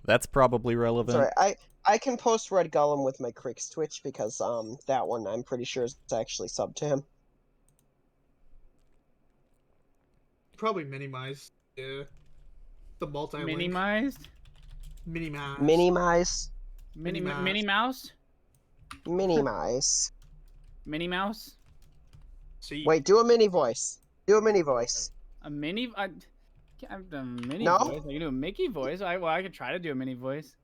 That's probably relevant. Sorry, I can post Red Gollum with my Chrix Twitch because that one I'm pretty sure is actually subbed to him. Probably minimized. Yeah. The multi-link. Minimized? Minimized. Minimize. Minnie Minimized. Minnie Mouse? Minimize. Minnie Mouse? See. Wait, do a mini voice. Do a mini voice. A mini? I've done a mini No? voice. I can do a Mickey voice. Well, I could try to do a mini voice.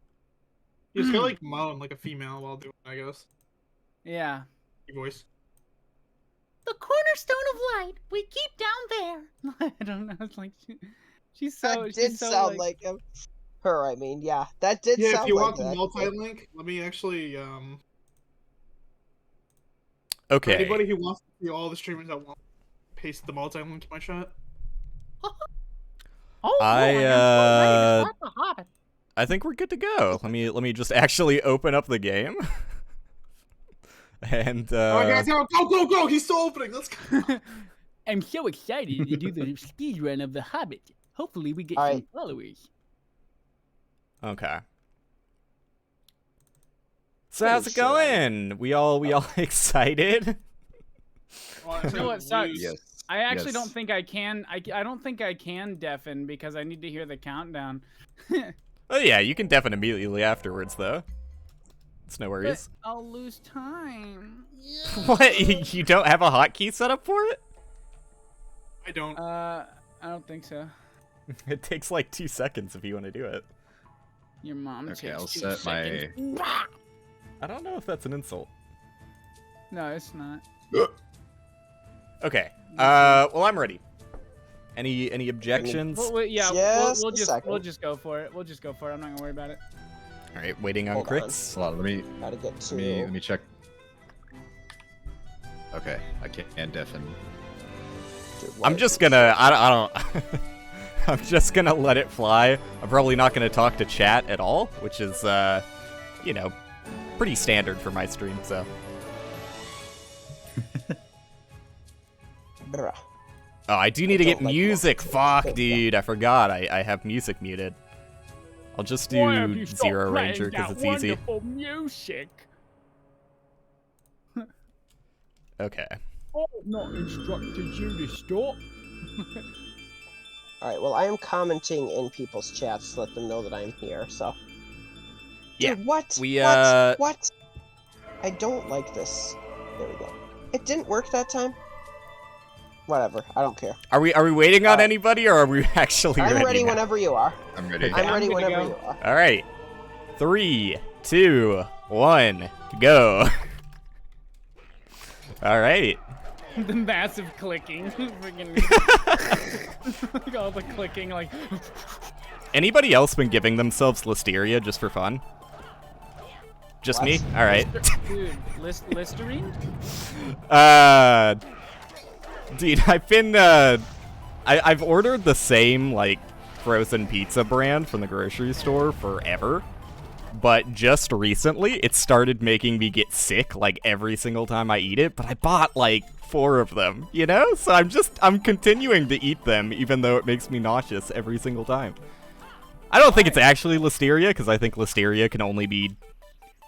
You just gotta like moan like a female while doing it, I guess. Yeah. Your voice. The cornerstone of light. We keep down there. I don't know. It's like she's so. That she's did so, sound like her. I mean, yeah, that did Yeah, sound if you like want the that. multi-link, let me actually Okay. anybody who wants to see all the streamers that want paste the multi-link to my chat. Oh, I am so ready to start the Hobbit. I think we're good to go. Let me just actually open up the game. And Alright guys, go! He's still opening. Let's go. I'm so excited to do the speed run of the Hobbit. Hopefully, we get All some right. followers. okay. So how's it going? We all excited? Well, You know what sucks? Yes. I actually Yes. don't think I can. I don't think I can deafen because I need to hear the countdown. Oh yeah, you can deafen immediately afterwards though. It's no But worries. I'll lose time. What? You don't have a hotkey set up for it? I don't. I don't think so. It takes like 2 seconds if you want to do it. Your mom Okay, takes I'll 2 set seconds. I don't know if that's an insult. No, it's not. Okay. Well, I'm ready. Any objections? Yeah, Just we'll a just second. we'll just go for it. We'll just go for it. I'm not gonna worry about it. All right, waiting on Hold Chrix. Hold on, let me Gotta get to. let me check. Okay, I can't deafen. Dude, I'm what? just gonna. I don't. I'm just gonna let it fly. I'm probably not gonna talk to chat at all, which is, you know, pretty standard for my stream. So. Bruh. Oh, I do need to get don't like music. walking. Fuck, dude. I forgot. I have music muted. I'll just do Zero Ranger because it's easy. Wonderful music. Okay. I've not instructed you to stop. Alright, well, I am commenting in people's chats to let them know that I'm here, so. Yeah, Dude, what? we, What? I don't like this. There we go. It didn't work that time? Whatever, I don't care. Are we waiting on anybody, or are we actually ready? I'm ready now? whenever you are. I'm ready. Okay. I'm ready I'm gonna whenever go. you are. All right. 3, 2, 1, go. All right. The massive clicking. Freaking like all the clicking, like. Anybody else been giving themselves Listeria just for fun? Just me? What? All right. Dude, Listerine? Dude, I've been, I've ordered the same, like, frozen pizza brand from the grocery store forever. But just recently, it started making me get sick, like, every single time I eat it. But I bought, like, 4 of them, you know? So I'm continuing to eat them, even though it makes me nauseous every single time. I don't think it's actually Listeria, because I think Listeria can only be,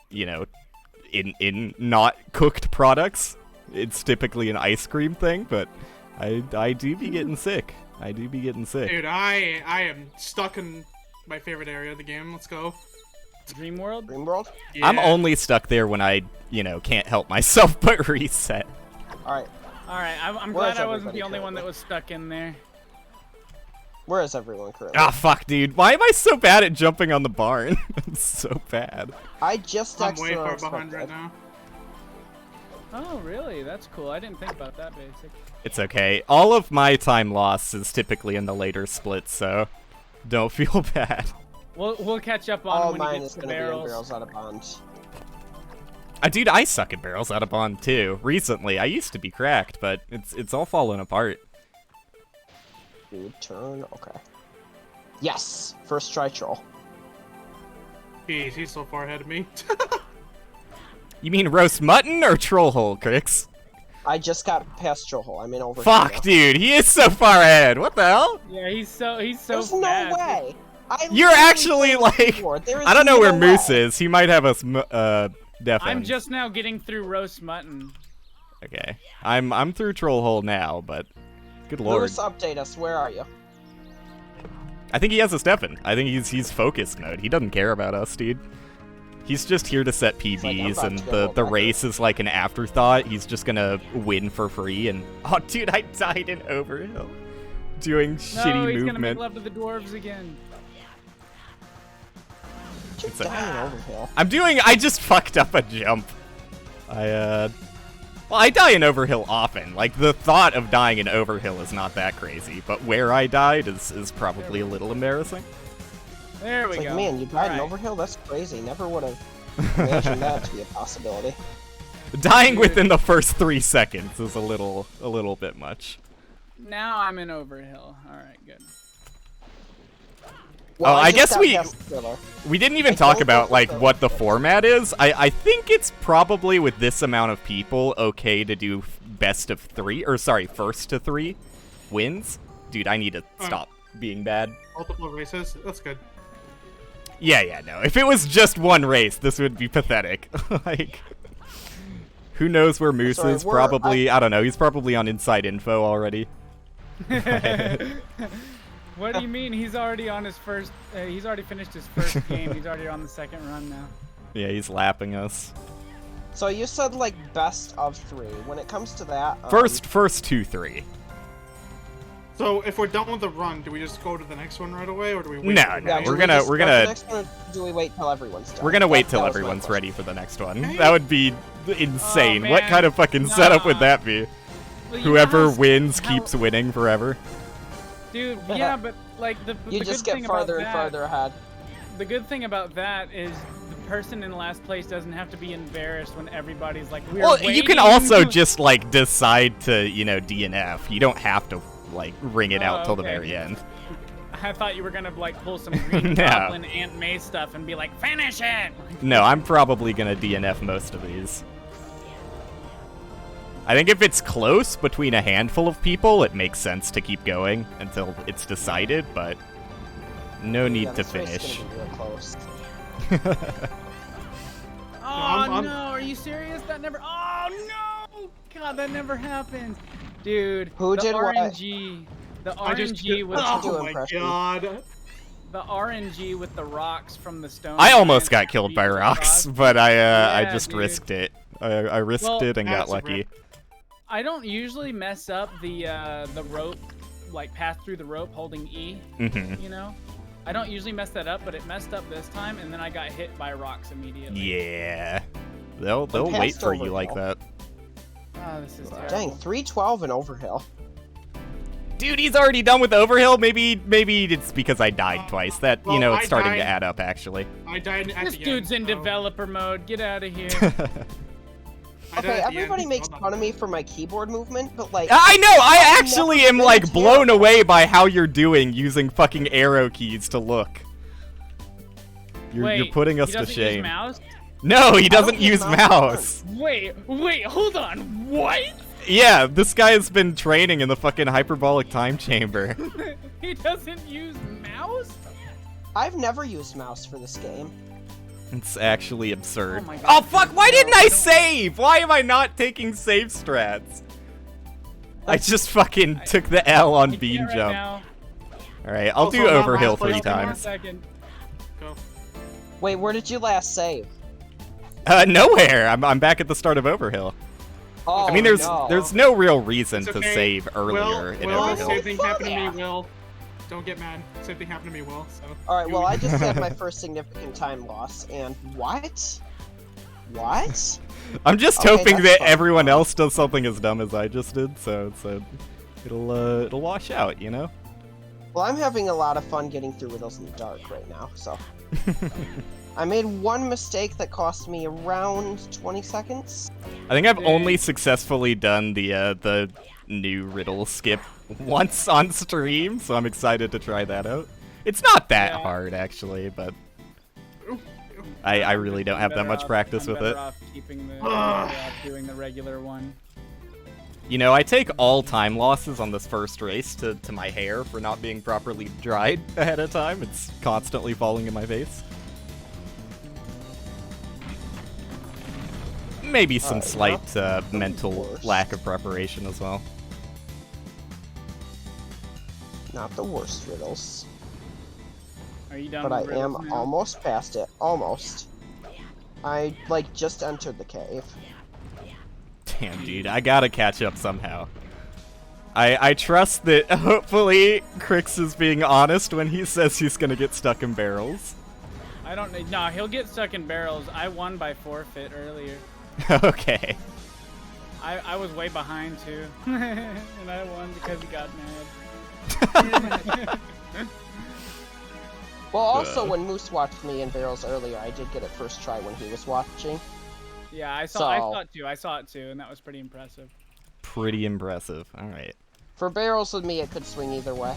you know, in not cooked products. It's typically an ice cream thing, but I do be getting sick. I do be getting sick. Dude, I am stuck in my favorite area of the game. Let's go. Dream World? Dreamworld? Yeah. I'm only stuck there when I, you know, can't help myself but reset. Alright, Alright, I'm Where's glad I wasn't everybody the only one that currently? was stuck in there. where is everyone currently? Ah, fuck, dude. Why am I so bad at jumping on the barn? I'm so bad. I just I'm texted way far unexpected. behind right now. Oh, really? That's cool. I didn't think about that basic. It's okay. All of my time loss is typically in the later splits, so don't feel bad. We'll catch up on All when mine he gets is the gonna be in barrels. barrels out of bounds. Dude, I suck at barrels out of bond too. Recently, I used to be cracked, but it's all falling apart. Dude, turn. Okay. Yes! First try troll. Jeez, he's so far ahead of me. You mean roast mutton or troll hole, Chrix? I just got past troll hole. I'm in over Fuck, here dude, he is so far ahead. What the hell? Yeah, he's so now. There's no fast. way! You're actually like, I don't know where Moose is. He might have us deafened. I'm just now getting through roast mutton. Okay, I'm through Troll Hole now, but good lord. Moose, update us. Where are you? I think he has us deafened. I think he's focused mode. He doesn't care about us, dude. He's just here to set PBs, and the race is like an afterthought. He's just gonna win for free. And oh, dude, I died in Overhill doing shitty No, he's movement. gonna make love to the dwarves again. It's dying Overhill. I just fucked up a jump. Well, I die in Overhill often. Like, the thought of dying in Overhill is not that crazy, but where I died is probably a little embarrassing. There we It's go. like, man, you died in Alright. Overhill? That's crazy. Never would have imagined that to be a possibility. Dying within the first 3 seconds is a little bit much. Now I'm in Overhill. Alright, good. Well, I guess just got we- past the thriller. We didn't even I talk don't about, think like, so. what the format is. I think it's probably, with this amount of people, okay to do best of 3, or sorry, first to 3 wins. Dude, I need to stop being bad. Multiple races. That's good. Yeah, no. If it was just one race, this would be pathetic. Like, who knows where Moose Sorry, is? Probably, I don't know, he's probably on Inside Info already. What do you mean? He's already on his first. He's already finished his first game. He's already on the second run now. Yeah, he's lapping us. So you said, like, best of 3. When it comes to that... First 2-3. So if we're done with the run, do we just go to the next one right away, or do we wait? No, for the no, next we're one? gonna- Just we're go to gonna- the next one, or do we wait till everyone's done? We're gonna wait That till was my everyone's question. ready for the next one. That would be insane. What man. kind of fucking setup would that be? Well, you Whoever know how- wins how- keeps winning forever. Dude, yeah, but like the You the just good get thing farther about and that, farther ahead. The good thing about that is the person in last place doesn't have to be embarrassed when everybody's like, we're Well, you can waiting." also just, like, decide to, you know, DNF. You don't have to, like, ring it out Oh, till the okay. very end. I thought you were gonna like pull some Green No. Goblin Aunt May stuff and be like, finish it. No, I'm probably gonna DNF most of these. I think if it's close between a handful of people, it makes sense to keep going until it's decided, but no need Yeah, to this race is finish. gonna be real close. Oh I'm- no, are you serious? That never. Oh no! God, that never happened, dude. Who the did what? RNG. The I just RNG with What'd you do, oh my Impression? god. the RNG with the rocks from the stone. I almost giants got killed by beat the rocks, rocks. but I Yeah, just dude. risked it. I risked Well, it and got that's lucky. I don't usually mess up the rope, like pass through the rope holding E. Hmm. You know, I don't usually mess that up, but it messed up this time, and then I got hit by rocks immediately. Yeah. They'll wait passed for you like Overhill. that. Oh, this is terrible. Dang, 312 in Overhill. Dude, he's already done with Overhill. Maybe it's because I died twice. That, you Well, know, I it's starting to died- add up, actually. I died at This the dude's end, in so- developer mode. Get out of here. I died Okay, at the everybody end, makes so fun of me for my keyboard movement, but like, I know, I I've actually never am, been like, a blown hero. away by how you're doing using fucking arrow keys to look. You're Wait, putting us he to doesn't use shame. mouse? No, he don't doesn't use use mouse. mouse. Wait, hold on. What? Yeah, this guy has been training in the fucking hyperbolic time chamber. He doesn't use mouse? I've never used mouse for this game. It's actually absurd. Oh my God. Oh fuck, why didn't I don't- save? Why am I not taking save strats? I just fucking took the L on I beam can't right jump. now. Alright, I'll Also, do not Overhill last place 3 anymore. times. Second. Go. Wait, where did you last save? Nowhere. I'm back at the start of Overhill. Oh, I mean, there's no. no real reason It's to okay. save earlier in Will, Overhill. same thing happened to me, Yeah. Will. Don't get mad. Same thing happened to me, Will. So. All right, well, You- I just had my first significant time loss, and what? What? I'm just Okay, hoping that's that fine. everyone else does something as dumb as I just did, so it'll wash out, you know? Well, I'm having a lot of fun getting through riddles in the dark right now, so. I made one mistake that cost me around 20 seconds. I think I've Dang. only successfully done the new riddle skip once on stream, so I'm excited to try that out. It's not that Yeah. hard, actually, but I really don't have that much practice I'm with better it. Off keeping the, Ugh. doing the regular one. You know, I take all time losses on this first race to my hair for not being properly dried ahead of time. It's constantly falling in my face. Maybe some slight mental lack of preparation as well. Not the worst riddles. Are you done? But I with am riddles now? almost past it. Almost. I, like, just entered the cave. Damn, dude, I gotta catch up somehow. I trust that hopefully Chrix is being honest when he says he's gonna get stuck in barrels. I don't know. No, he'll get stuck in barrels. I won by forfeit earlier. Okay. I was way behind too, and I won because he got mad. Well, also, when Moose watched me in barrels earlier, I did get it first try when he was watching. Yeah, I So- saw it too. I saw it too, and that was pretty impressive. Pretty impressive. Alright. For barrels with me, it could swing either way.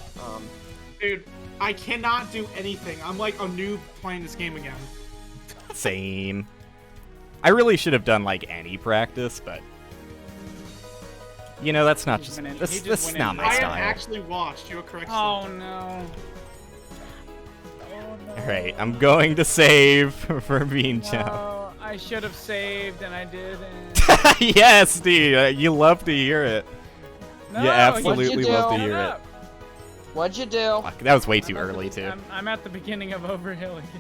Dude, I cannot do anything. I'm like a noob playing this game again. Same. I really should have done, like, any practice, but... You know, that's not just... This is not my I have style. actually watched. You were correct. Oh no. Alright, I'm going to save for Bean Jump. No, I should have saved, and I didn't. Yes, dude! You love to hear it. No, You absolutely What'd you love to do? hear it. What'd you do? Fuck, that was way too early, too. I'm at the beginning of Overhill again.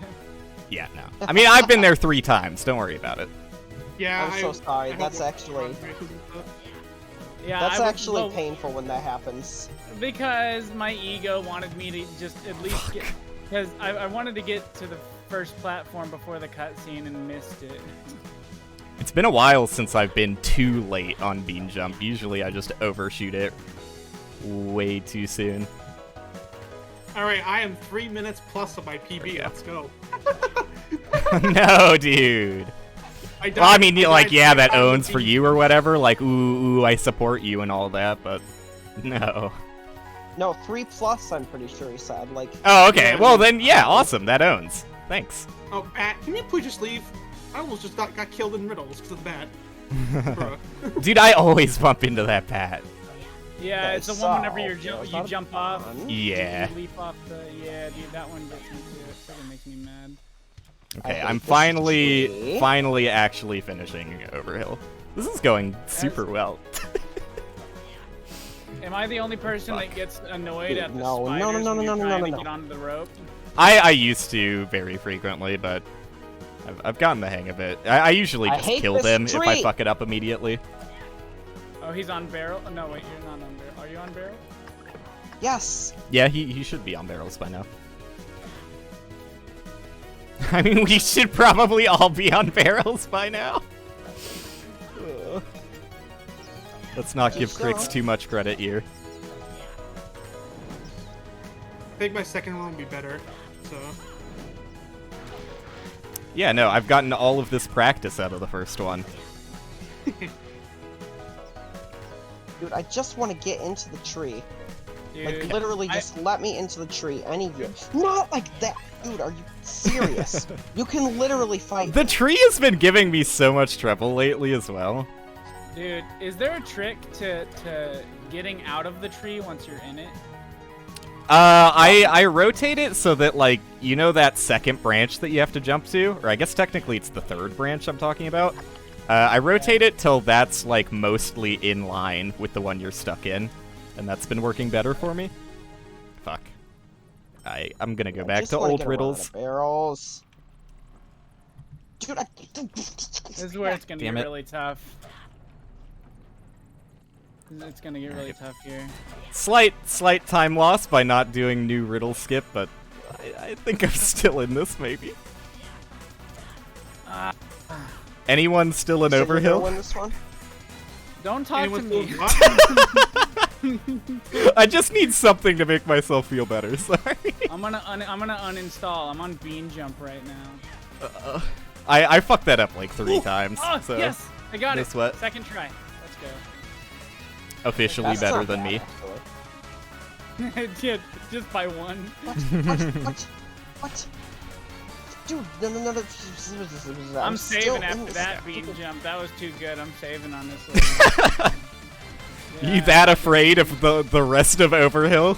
Yeah, no. I mean, I've been there 3 times. Don't worry about it. Yeah, I'm so sorry. I That's hope- actually... Yeah, That's I was actually low- painful when that happens. because my ego wanted me to just at least get, because I wanted to get to the first platform before the cutscene and missed it. It's been a while since I've been too late on Bean Jump. Usually I just overshoot it way too soon. Alright, I am 3 minutes plus of my PB. Yeah. Let's go. No, dude. Well, I mean, like, yeah, that owns for you or whatever. Like, ooh, I support you and all that, but no. No, 3+, I'm pretty sure he said. Like, Oh, okay. Well, then, yeah, awesome. That owns. Thanks. Oh, Bat, can you please just leave? I almost just got killed in riddles because of the bat. Bruh. Dude, I always bump into that pat. Yeah, Okay, it's the one whenever so, you jump off. Yeah. You leap off the dude, that one gets me too. It freaking makes me mad. Okay, hate I'm this finally tree. actually finishing Overhill. This is going super well. Am I the only person that gets annoyed at the No, no, spiders no, no, when no, you're no, trying no, to no. get onto the rope? I used to very frequently, but I've gotten the hang of it. I usually I just hate kill this them if I tree. fuck it up immediately. Oh, he's on barrel? Oh, no, wait, you're not on barrel. Are you on barrel? yes! Yeah, he should be on barrels by now. I mean, we should probably all be on barrels by now. Ugh. Let's not give So- Chrix too much credit here. I think my second one will be better. So, Yeah, no, I've gotten all of this practice out of the first one. Dude, I just want to get into the tree. Dude, Like, literally, just let me into the tree. Any of you. Not like that! Dude, are you serious? You can literally fight. The tree has been giving me so much trouble lately as well. Dude, is there a trick to getting out of the tree once you're in it? I rotate it so that, like, you know that second branch that you have to jump to? Or I guess technically it's the third branch I'm talking about. I rotate it till that's, like, mostly in line with the one you're stuck in. And that's been working better for me. Fuck. I'm gonna go I back just to wanna old get around the riddles. barrels. Dude, This is where it's gonna Damn get it. really tough. It's gonna get really tough here. Slight time loss by not doing new riddle skip, but I think I'm still in this, maybe. Anyone still in So you're gonna Overhill? win this one? Don't talk to anyone me. still- what? I just need something to make myself feel better, sorry. I'm gonna uninstall. I'm on Bean Jump right now. I fucked that up like 3 times, Oh, so yes! I got no it! sweat. Second try. Let's go. Officially That's better not than bad, me. actually. Yeah, just by one. What? Dude, no. I'm still saving in after this that stuff. Bean Jump. That was too good. I'm saving on this one. You that afraid of the rest of Overhill?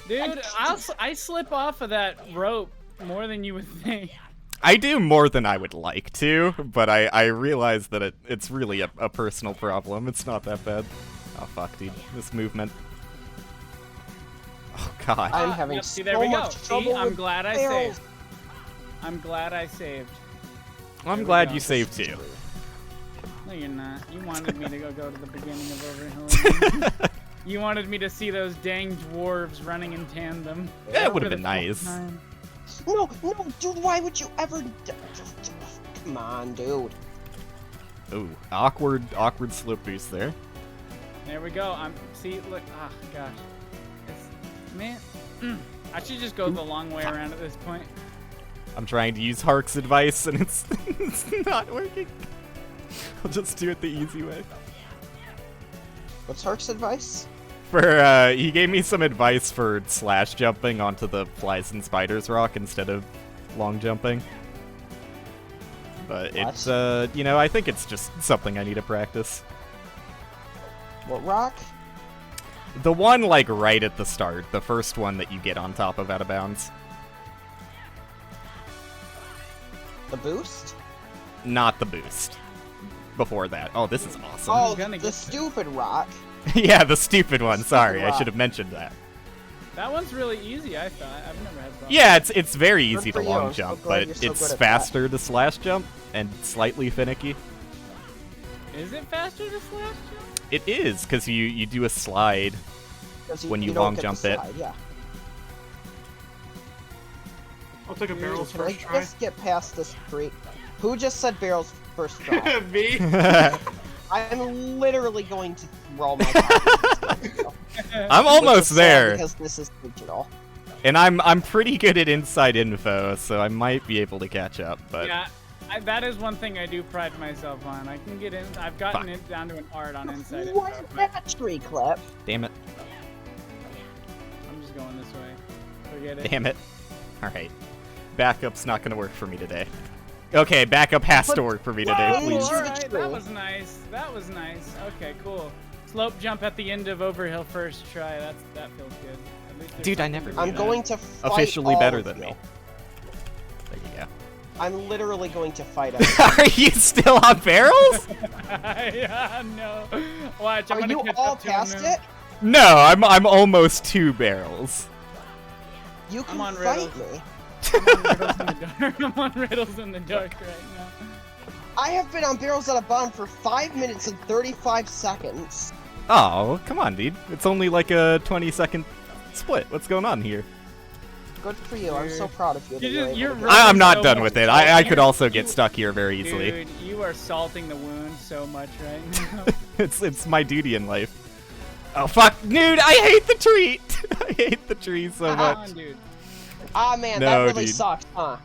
Dude, I slip off of that rope more than you would think. I do more than I would like to, but I realize that it's really a personal problem. It's not that bad. Oh fuck, dude. This movement. Oh god. I'm having Yep, see, so there we go. much See, trouble I'm with glad I barrels. saved. I'm glad I saved. I'm There we glad go. you saved too. No, you're not. You wanted me to go to the beginning of Overhill. You wanted me to see those dang dwarves running in tandem. Yeah, it would have For been the fourth nice. time. No, dude, why would you ever... Come on, dude. Ooh, awkward slip boost there. There we go. See, look. Ah, gosh. It's, man. I should just go the long way around at this point. I'm trying to use Hark's advice and it's not working. I'll just do it the easy way. What's Hark's advice? For he gave me some advice for slash jumping onto the flies and spiders rock instead of long jumping. But What? it's you know, I think it's just something I need to practice. What rock? The one like right at the start, the first one that you get on top of out of bounds. The boost? Not the boost. Before that. Oh, this is awesome. Oh, gonna the get stupid rock. Yeah, the stupid one. Sorry, I rock. should have mentioned that. That one's really easy, I thought. I've never had problems. Yeah, it's very easy Good to for you. long I'm so jump, glad but you're so it's good at faster to slash jump and slightly finicky. Is it faster to slash jump? It is, because you do a slide. 'Cause When you don't long get the jump it. slide, Yeah. I'll take a barrels Can I first try. just get past this tree? Who just said barrels first try? Me. I'm literally going to throw my copy. I'm almost there, Because this is digital. and I'm pretty good at inside info, so I might be able to catch up. But Yeah, that is one thing I do pride myself on. I can get in. I've gotten Fuck. it down to an art on inside. What info, is but that tree clip? damn it, I'm just going this way. Forget it. damn it. All right, backup's not gonna work for me today. Okay, backup has to work for me today, Whoa, please. whoa. Alright, tree. that was nice. That was nice. Okay, cool. Slope jump at the end of Overhill first try. That feels good. At least there's Dude, I something never to did I'm do. going to fight Officially all better of than you. me. There you go. I'm literally going to fight everyone. Are you still on barrels? Yeah, no. Watch, I'm Are gonna you catch all up to him past now. it? No, I'm almost 2 barrels. You can on fight riddles. me. I'm on riddles in the dark right now. I have been on barrels at a bomb for 5 minutes and 35 seconds. Oh, come on, dude. It's only like a 20-second split. What's going on here? Good for you. I'm so proud of you. that You're just- you're able you're to get- I'm not so done much with it. better. I could also You- get stuck here very easily. Dude, you are salting the wound so much right now. It's my duty in life. Oh fuck, dude! I hate the tree. I hate the tree so Come much. on, dude. Ah, man, No, that really dude. sucks, huh?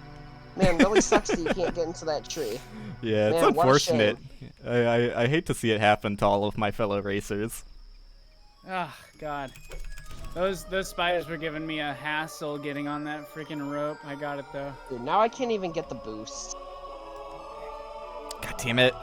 Man, really sucks that you can't get into that tree. Yeah, it's Man, what a unfortunate. I hate to see it happen to all of my fellow racers. Oh, God. Those spiders were giving me a hassle getting on that freaking rope. I got it, though. Dude, now I can't even get the boost. God damn it.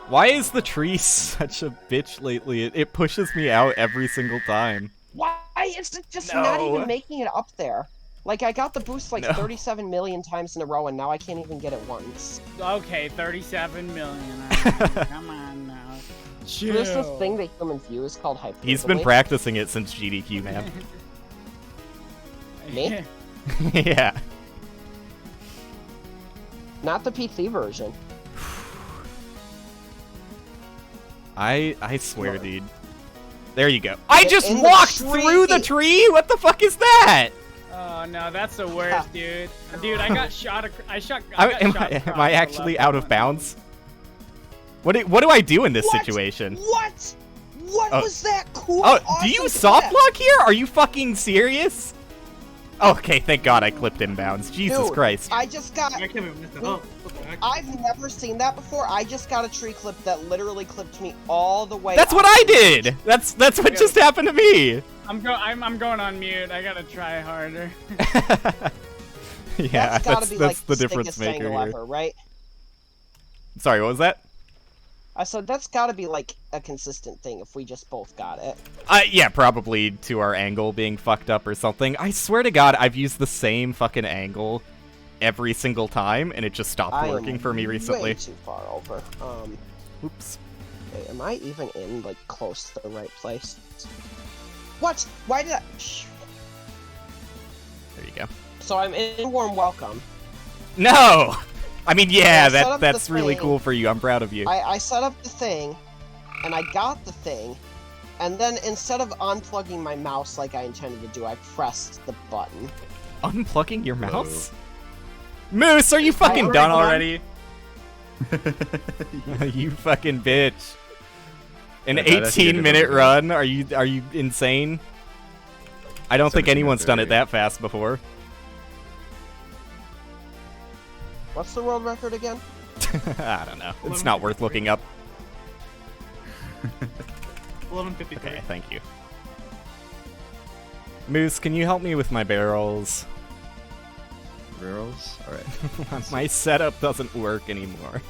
Why is the tree such a bitch lately? It pushes me out every single time. Why is it just not No. even making it up there? Like, I got the boost like No. 37 million times in a row, and now I can't even get it once. Okay, 37 million. Alright, come on now. Chill. There's this thing that humans use called hyperbole. He's been practicing it since GDQ, man. Me? Yeah. Not the PC version. I swear, dude. There you go. I just in the walked tree. through the tree? What the fuck is that? Oh no, that's the worst, dude. Dude, I got shot. I got Am shot I across the actually level out of and- bounds? What do I do in this What? situation? What? What Oh. was that cool? Oh, awesome do you clip? soft lock here? Are you fucking serious? Okay, thank God I clipped inbounds. Jesus Dude, Christ. I just got. I can't even miss that. Oh, what the heck? I've never seen that before. I just got a tree clip that literally clipped me all the way. That's up. what I did. That's what just happened to me. I'm going on mute. I gotta try harder. Yeah, That's gotta be that's like the difference sickest maker angle here. ever, right? Sorry, what was that? I said that's got to be like a consistent thing if we just both got it. Yeah, probably to our angle being fucked up or something. I swear to God, I've used the same fucking angle every single time, and it just stopped working for me recently. Way too far over. Oops. Wait, am I even in like close to the right place? What? Why did I? There you go. So I'm in warm welcome. No! I mean, yeah, I set up that's the really thing. cool for you. I'm proud of you. I set up the thing, and I got the thing, and then instead of unplugging my mouse like I intended to do, I pressed the button. Unplugging your mouse? Moose, are you fucking done already? You fucking bitch. An Yeah, that's good 18-minute enough. run? Are you insane? I don't think 17 anyone's done it minutes that fast before. What's the world record again? I don't know. It's not worth looking up. 11:53. Okay, thank you. Moose, can you help me with my barrels? Barrels? Alright. My setup doesn't work anymore.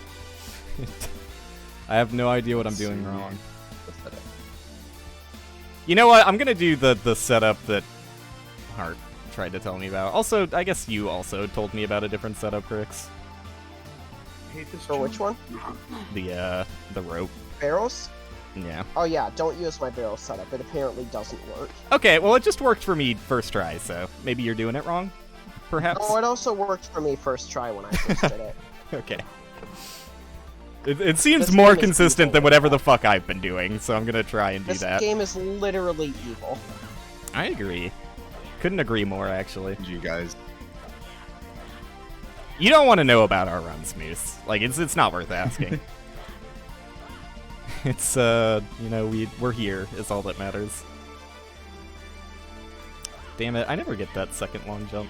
I have no idea what I'm doing wrong. What's that? You know what? I'm gonna do the setup that Hart tried to tell me about. Also, I guess you also told me about a different setup, Chrix. I hate this For which one? The rope. Barrels? Yeah. Oh yeah, don't use my barrel setup. It apparently doesn't work. Okay, well it just worked for me first try, so maybe you're doing it wrong? Perhaps? Oh, it also worked for me first try when I first did it. Okay. It seems This more game is consistent evil than like whatever that. the fuck I've been doing, so I'm gonna try and do This that. game is literally evil. I agree. Couldn't agree more, actually. You guys. You don't want to know about our runs, Moose. Like, it's not worth asking. It's, you know, we're here, is all that matters. Damn it, I never get that second long jump.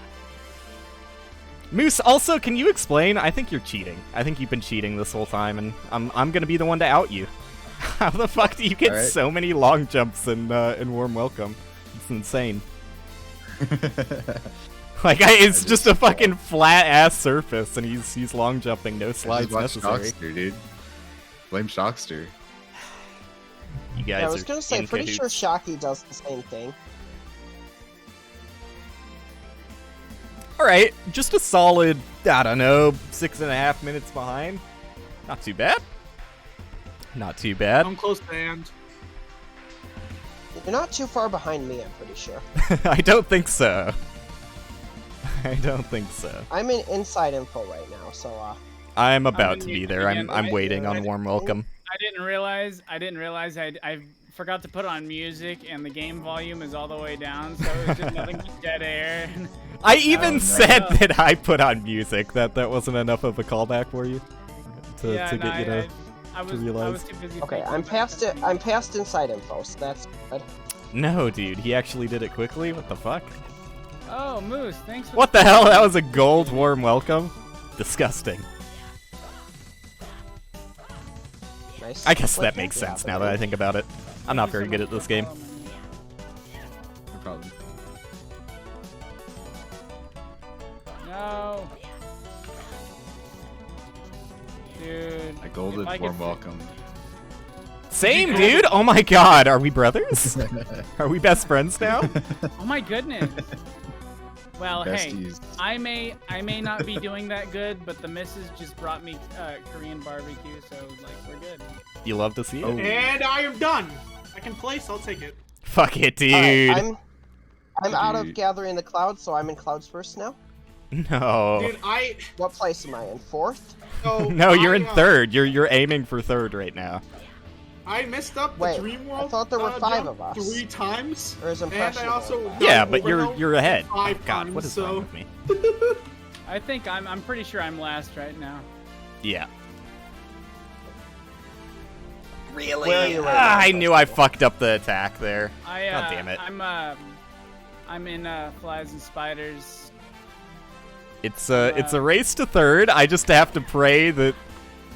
Moose, also, can you explain? I think you're cheating. I think you've been cheating this whole time, and I'm gonna be the one to out you. How the fuck do you get Alright. so many long jumps in Warm Welcome? It's insane. Like, it's just a fucking flat-ass surface, and he's long jumping, no slides Just watch necessary. Shockster, dude. Blame Shockster. You guys Yeah, I was are gonna say, in pretty sure cahoots. Shocky does the same thing. Alright, just a solid, I don't know, 6.5 minutes behind. Not too bad. Not too bad. I'm close to end. You're not too far behind me, I'm pretty sure. I don't think so. I don't think so. I'm in inside info right now, so I'm about in to the be there. I'm beginning. waiting on Warm Welcome. I didn't realize I forgot to put on music and the game volume is all the way down, so it was just nothing but dead air. I even no. said that I put on music. That wasn't enough of a callback for you to Yeah, get you to. I was realize. too busy. okay, thinking I'm about past it. something. I'm past inside info, so that's good. No, dude, he actually did it quickly. What the fuck? Oh, Moose, thanks for What the hell? That was a gold Warm Welcome. Disgusting. Nice. I guess What that can makes be sense now that I happening? think about it. I'm not very so good much at this for game. following. No problem. No. Dude. A golden if I warm could- welcome. Same, dude. Oh my god, are we brothers? Are we best friends now? Oh my goodness. Well, hey, Besties. I may not be doing that good, but the missus just brought me Korean barbecue, so like we're good. You love to see it. Oh. And I am done. I can place. I'll take it. Fuck it, dude. Alright, I'm out of Dude. gathering the clouds, so I'm in clouds first now. No. Dude, What place am I in? Fourth? so No, you're in I, third. You're aiming for third right now. I messed up the Wait, Dream I World. thought there were 5 jump of us. 3 times. Or is And I Impressionable? also Yeah, died but you're overhead ahead. Oh, 5 god, times, what is so... wrong with me? I think I'm pretty sure I'm last right now. Yeah. Really? Where are you right Ah, now, I knew I fucked up the attack there. I God damn it. I'm in Flies and Spiders. It's a race to third. I just have to pray that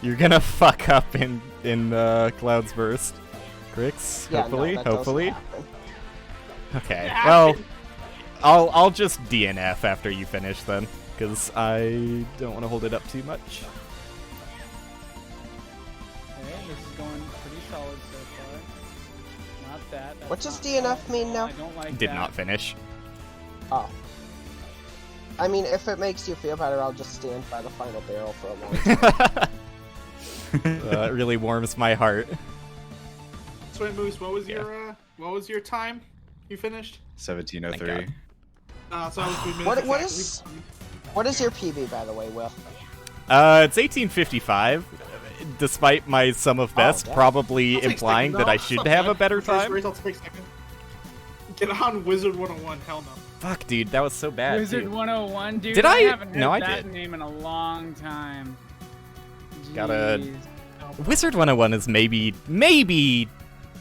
you're gonna fuck up in Cloud's Burst. Chrix, Yeah, hopefully, no, that doesn't hopefully. happen. Okay. It Well, happened. I'll just DNF after you finish then, because I don't want to hold it up too much. Hey. This is going pretty solid so far. Not that. That's What does not DNF mean now? I don't like Did that. not finish. Oh. I mean, if it makes you feel better, I'll just stand by the final barrel for a long time. It really warms my heart. So wait, Moose, what was your time? You finished? 1703. So I was 3 minutes. What exactly. what is your PB, by the way, Will? It's 1855. Despite my sum of best, damn. probably I'll take implying second. that I No, should not have a bad. better First time. race, I'll take second. Get on Wizard 101. Hell no. Fuck, dude, that was so bad. Wizard too. 101, dude. Did I? haven't heard No, I that did. name in a long time. Gotta- Jeez. Wizard 101 is maybe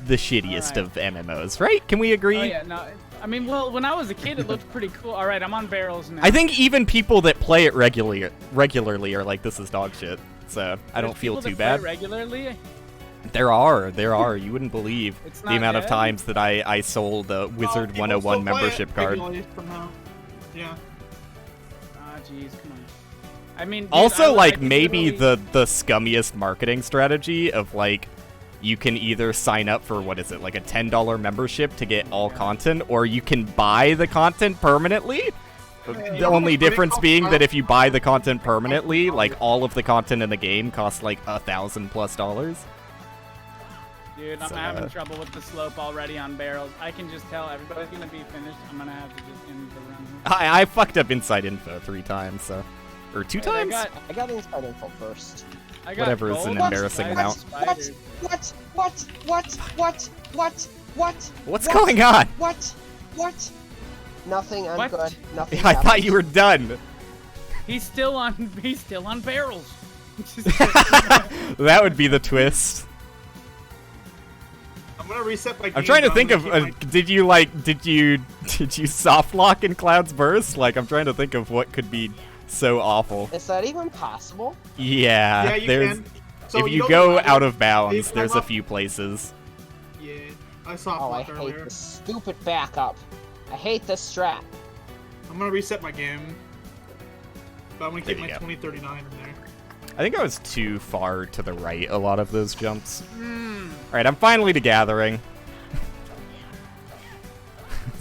the shittiest Alright. of MMOs, right? Can we agree? Oh yeah, no. I mean, well, when I was a kid, it looked pretty cool. All right, I'm on barrels now. I think even people that play it regularly are like, this is dog shit. So I don't There's feel people too that bad. play regularly. There are. You wouldn't believe It's the not amount of dead? times that I sold a Wizard People 101 still play it membership card. regularly somehow. Yeah. Ah, jeez, come on. I mean, dude, Also, I like, can maybe literally- the scummiest marketing strategy of, like, you can either sign up for, what is it, like a $10 membership to get all content, or you can buy the content permanently? The only difference being that if you buy the content permanently, like, all of the content in the game costs, like, $1,000+. Dude, I'm So, having trouble with the slope already on barrels. I can just tell everybody's gonna be finished. I'm gonna have to just end the run. I fucked up inside info 3 times, so. Or 2 Wait, I times? got- I got inside info first. I got Whatever is gold an on embarrassing spiders, amount. spiders. What's going on? What? Nothing, I'm What? good. Nothing I thought happened. you were done. He's still on barrels. That would be the twist. I'm gonna reset my game. I'm trying to but think I'm of, gonna keep did you soft lock in Cloud's Burst? Like, I'm trying to think of what could be so awful. Is that even possible? Yeah, Yeah, you there's, can. So if you know go the ladder? out of bounds, If there's I'm a up- few places. Yeah, I saw Oh, I it hate earlier. this stupid backup. I hate this strat. I'm gonna reset my game. But I'm gonna keep There my you go. 2039 in there. I think I was too far to the right a lot of those jumps. Alright, I'm finally to gathering.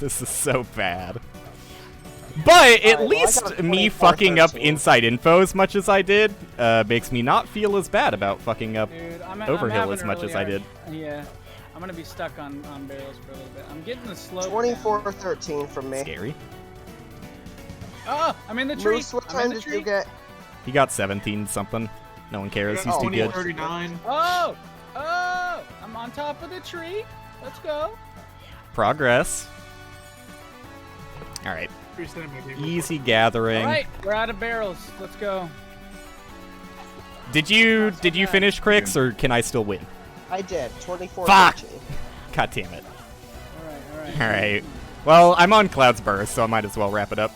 This is so bad. But at well, I got least a me 24-13. fucking up inside info as much as I did makes me not feel as bad about fucking up Dude, I'm Overhill having as a much really as I hard- did. Yeah, I'm gonna be stuck on barrels for a little bit. I'm getting the slope. 24 down. or 13 from me. Scary. Oh, I'm in the tree. Moose, what I'm in time the did tree. you get? He got 17 something. No one cares. I He's got too good. 2039. Oh, I'm on top of the tree. Let's go. Progress. Alright. Resetting my game. Easy gathering. All right, we're out of barrels. Let's go. Did you bad. finish Chrix, or can I still win? I did. 24 Fuck! 13. God damn it. All right. Alright. Well, I'm on Cloud's Burst, so I might as well wrap it up.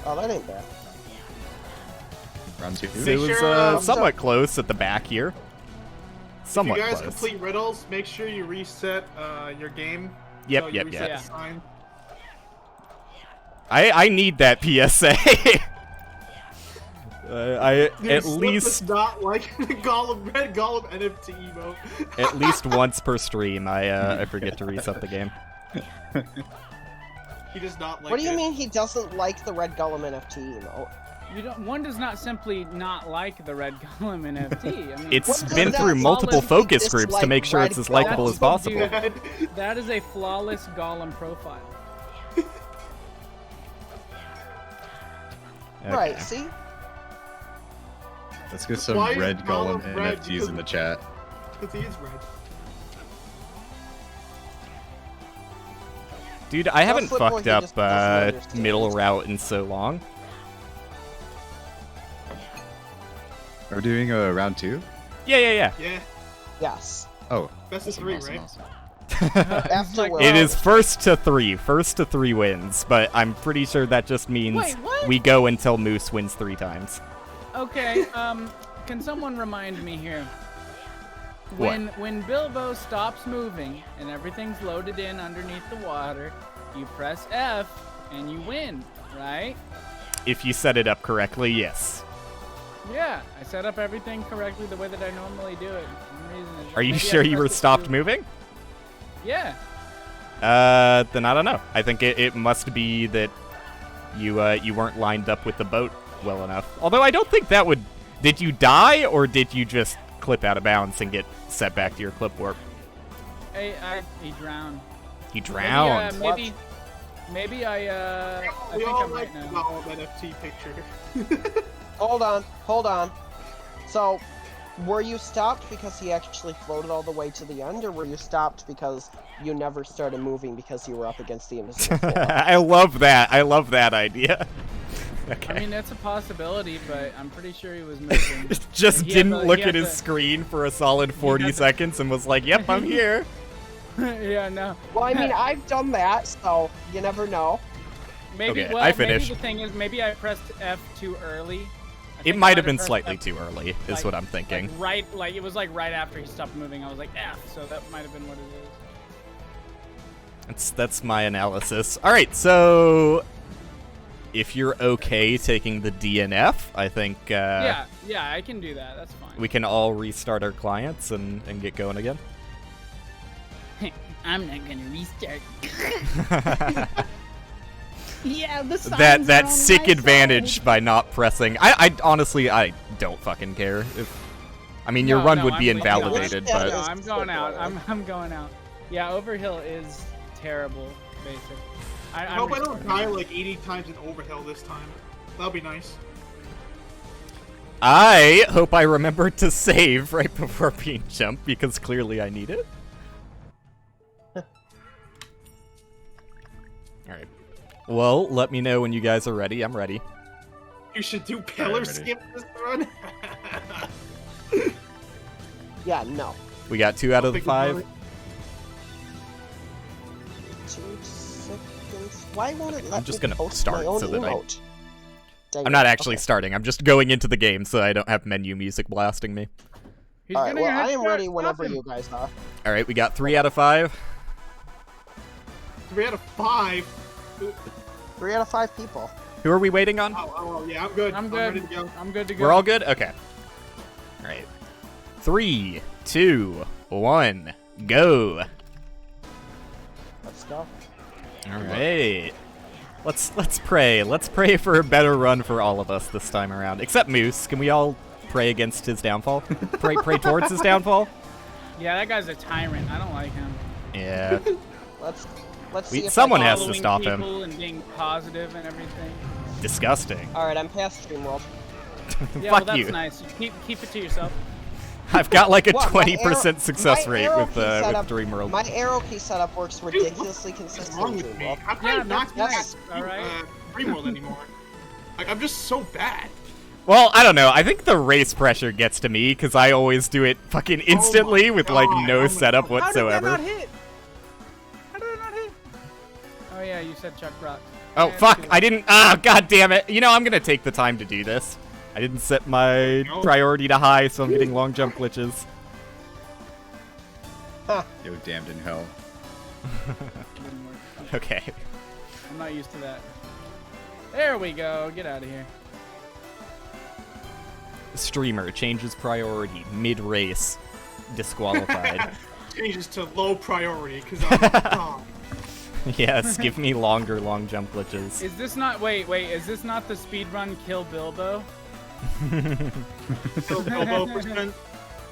Oh, that ain't bad. Round 2. It was sure, somewhat close at the back here. Somewhat if you guys close. complete riddles, make sure you reset your game. Yep, So you yep, reset yep. the sign. I need that PSA. I Dude, at Slip least is not like Gollum, Red Gollum NFT emo. at least once per stream I forget to reset the game. He does not like What do you it. mean he doesn't like the Red Gollum NFT emote? You don't. One does not simply not like the red golem NFT. I mean, It's What been does through that multiple solid focus dislike groups to make sure Red it's as Gollum? likable as possible. Dude, that is a flawless golem profile. Right, Okay. see? Let's get some Why is red Golem Gollum red? NFTs in the chat. Because he is red. Dude, I haven't Flip Boy, fucked he up just doesn't understand. middle route in so long. Are we doing a round 2? Yeah. Yeah. Yes. Oh, Best of awesome, 3, awesome, right? awesome. After like- Will. It is first to 3 wins, but I'm pretty sure that just means Wait, what? we go until Moose wins 3 times. Okay. Can someone remind me here? What? When Bilbo stops moving and everything's loaded in underneath the water, you press F and you win, right? If you set it up correctly, yes. Yeah, I set up everything correctly the way that I normally do it. For some reason, Are you maybe I sure you were pressed the stopped two- moving? Yeah. Then I don't know. I think it must be that you weren't lined up with the boat well enough. Although I don't think that would... Did you die, or did you just clip out of bounds and get set back to your clip warp? He drowned. He drowned. Maybe I We think all I might like know. the NFT picture. Hold on. So, were you stopped because he actually floated all the way to the end, or were you stopped because you never started moving because you were up against the invisible floor? I love that. I love that idea. Okay. I mean, that's a possibility, but I'm pretty sure he was moving. Just He had didn't to- look he at had his to- screen for a solid 40 had to- seconds and was like, yep, I'm here. Yeah, no. Well, I mean, I've done that, so you never know. Maybe, Okay, well, I finished. Maybe the thing is, maybe I pressed F too early. I It think I might have been pressed slightly F, too early, is like- what I'm thinking. It was like right after he stopped moving. I was like F, so that might have been what it is. That's my analysis. All right, so if you're okay taking the DNF, I think Yeah, I can do that. That's fine. we can all restart our clients and get going again. I'm not gonna restart. Yeah, the that sick advantage by not pressing. I honestly I don't fucking care if. I mean, your run would be I'm leaving. invalidated, No, but it's- I'm going out. I'm going out. Yeah, Overhill is terrible, basically. I I'm hope I don't restarting. die like 80 times in Overhill this time. That'll be nice. I hope I remember to save right before being jumped because clearly I need it. Alright. Well, let me know when you guys are ready. I'm ready. You should do pillar ready. skip this run. Yeah, no. We got 2 out of the Think about 5. it. 2 seconds. Why won't it let I'm just me gonna post start my own so that I- emote? Dang I'm it. not actually Okay. starting. I'm just going into the game so I don't have menu music blasting me. He's Alright, gonna well, I am headshot. ready Stop whenever him. you guys are. Alright, we got 3 out of 5. 3 out of 5. 3 out of 5 people. Who are we waiting on? Oh, yeah, I'm good. I'm ready good. to go. I'm good to go. We're all good? Okay. Alright. 3, 2, 1, go. Let's go. Alright. Let's pray. Let's pray for a better run for all of us this time around. Except Moose. Can we all pray against his downfall? pray towards his downfall? Yeah, that guy's a tyrant. I don't like him. Yeah. Let's see if someone I has can... to Following stop him. people and being positive and everything. Disgusting. Alright, I'm past StreamWorld. Yeah, well, Fuck that's you. nice. Keep it to yourself. I've got like a What, my 20% success my rate arrow with key setup- DreamWorld. My arrow key setup works Dude, ridiculously What's consistent wrong in with me? DreamWorld. I'm Yeah, not that's nice. all right. Dreamworld anymore. Like, I'm just so bad. Well, I don't know. I think the race pressure gets to me because I always do it fucking instantly with like God. no Oh my setup God. How did that whatsoever. not hit? How did it not hit? Oh yeah, you said Chuck Rock. Oh, Yeah, fuck. too I didn't. Ah, god damn it. You know, I'm going to take the time to do this. I didn't set my No. priority to high, so I'm getting long jump glitches. Yo, damned in hell. Didn't work. Okay. I'm not used to that. There we go. Get out of here. Streamer changes priority mid-race. Disqualified. Changes to low priority because I'm dumb. Yes, give me longer long jump glitches. Is this not? Wait. Is this not the speedrun Kill Bilbo? So Bilbo percent.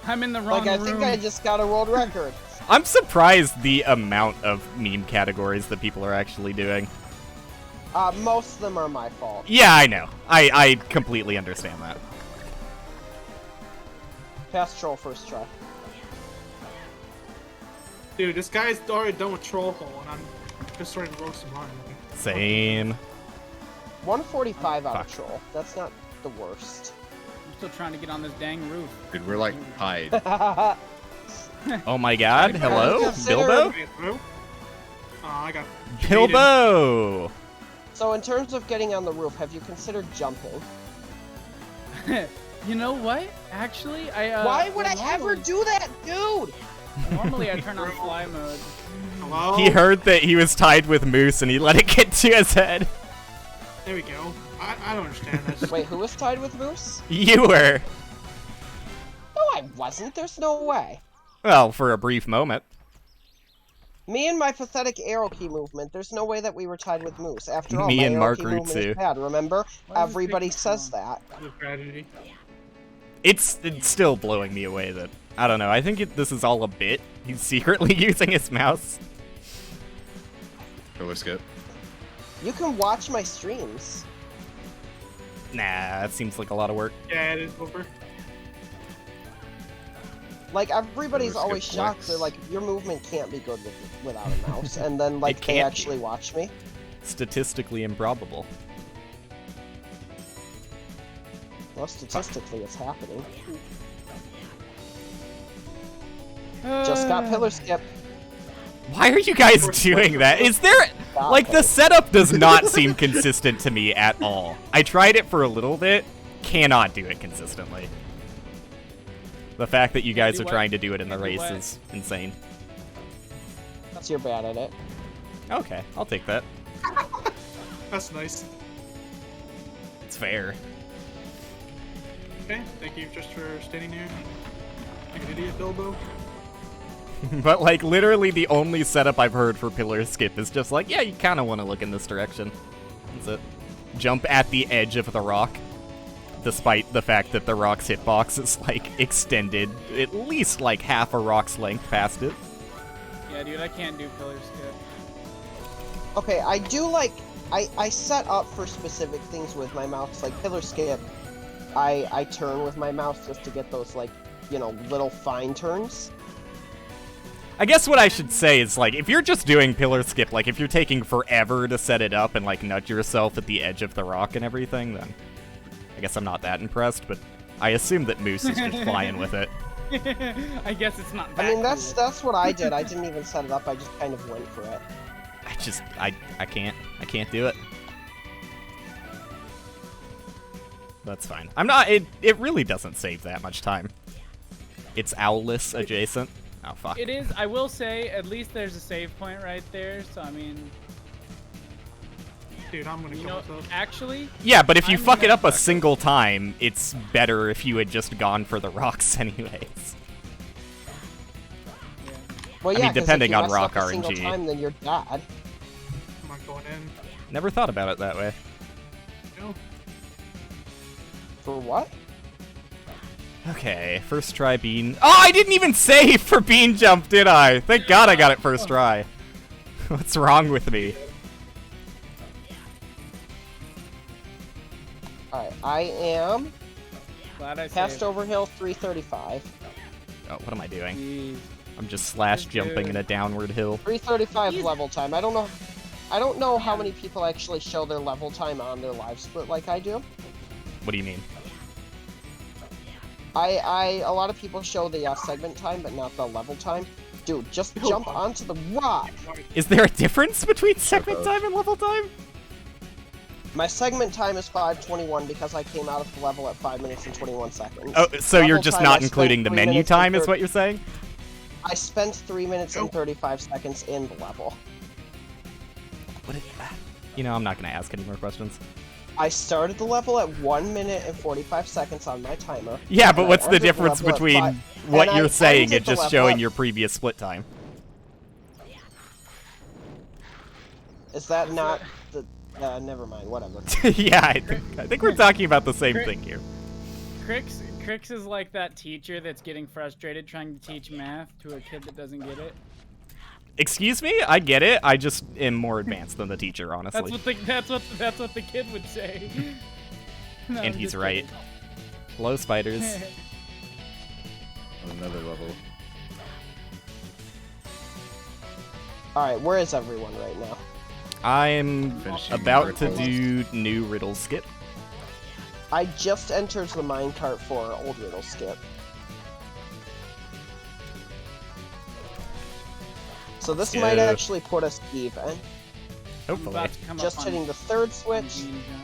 I'm in the wrong Like, I room. think I just got a world record. I'm surprised the amount of meme categories that people are actually doing. Most of them are my fault. Yeah, I know. I completely understand that. Fast troll first try. Dude, this guy's already done with Troll Hole, and I'm just starting to roast him on. Same. 145 out of Fuck. troll. That's not the worst. I'm still trying to get on this dang roof. Dude, we're like tied. Oh my god, hello? Consider- Bilbo? Hey, bro. I got Bilbo! So in terms of getting on the roof, have you considered jumping? You know what? Actually, I. Why would well, I ever normally- do that, dude? Normally, I turn on fly mode. Hello? He heard that he was tied with Moose and he let it get to his head. There we go. I don't understand this. Wait, who was tied with Moose? You were. No, I wasn't. There's no way. Well, for a brief moment. Me and my pathetic arrow key movement, there's no way that we were tied with Moose. After all, Me my and arrow Mark key Root movement is too. bad, remember? Why is it Everybody taking says so that. The tragedy. It's still blowing me away that, I don't know, I think this is all a bit. He's secretly using his mouse. Pillar skip. You can watch my streams. Nah, that seems like a lot of work. Yeah, it is over. Like, everybody's Skip always shocked. flex. They're like, your movement can't be good without a mouse. And then, like, It they can't actually be. watch me. Statistically improbable. Well, statistically, it's happening. Uh, Just got pillar skip. Why are you guys doing that? Is there... Like, the setup does not seem consistent to me at all. I tried it for a little bit. Cannot do it consistently. The fact that you guys are what? trying to do it in the Can't do race what? is insane. That's you're bad at it. Okay, I'll take that. That's nice. It's fair. Okay, thank you just for standing there. Like an idiot, Bilbo. But, like, literally the only setup I've heard for pillar skip is just like, yeah, you kind of want to look in this direction. That's it. Jump at the edge of the rock. Despite the fact that the rock's hitbox is, like, extended at least, like, half a rock's length past it. Yeah, dude, I can't do pillar skip. Okay, I do like... I set up for specific things with my mouse, like pillar skip. I turn with my mouse just to get those, like, you know, little fine turns. I guess what I should say is, like, if you're just doing pillar skip, like, if you're taking forever to set it up and, like, nudge yourself at the edge of the rock and everything, then I guess I'm not that impressed, but I assume that Moose is just flying with it. I guess it's not that I mean, that's cool. what I did. I didn't even set it up. I just kind of went for it. I can't do it. That's fine. I'm not, it really doesn't save that much time. It's Owless adjacent. Oh, fuck. It is, I will say, at least there's a save point right there, so I mean, Dude, I'm gonna you kill know, myself. actually, Yeah, but if you I'm fuck it gonna- up a single time, it's better if you had just gone for the rocks anyways. yeah. Well, I yeah, mean, 'cause if depending you on mess rock up a single RNG. time, then you're dead. I'm not going in. Never thought about it that way. No. For what? Okay, first try bean. Oh, I didn't even save for bean jump, did I? Thank God I got it first try. What's wrong with me? Alright, I am Glad I past saved. over hill 335. Oh, what am I doing? Jeez. I'm just slash Good jumping dude. in a downward hill. 335 Easy. level time. I don't know how many people actually show their level time on their live split like I do. What do you mean? A lot of people show the segment time, but not the level time. Dude, just jump onto the rock. Is there a difference between segment both. time and level time? My segment time is 5:21 because I came out of the level at 5 minutes and 21 seconds. Oh, so you're Level just time, I not spent including the 3 menu minutes and time is 30 what you're saying? I spent 3 minutes and Nope. 35 seconds in the level. What is that? You know, I'm not going to ask any more questions. I started the level at 1 minute and 45 seconds on my timer. Yeah, but and I what's the ended difference level at between five- what and I you're saying ended and the just level showing at- your previous split time? Is that not the... never mind, whatever. Yeah, I think we're talking about the same thing here. Chrix is like that teacher that's getting frustrated trying to teach math to a kid that doesn't get it. Excuse me? I get it. I just am more advanced than the teacher, honestly. That's what the kid would say. No, And I'm he's just right. Hello, spiders. kidding. On another level. Alright, where is everyone right now? I'm Finishing about to riddles. do new riddle skip. I just entered the minecart for Old Riddle Skip. So this might Yeah. actually put us even. I'm Hopefully. about to come Just up hitting on, the third on switch. bean jump.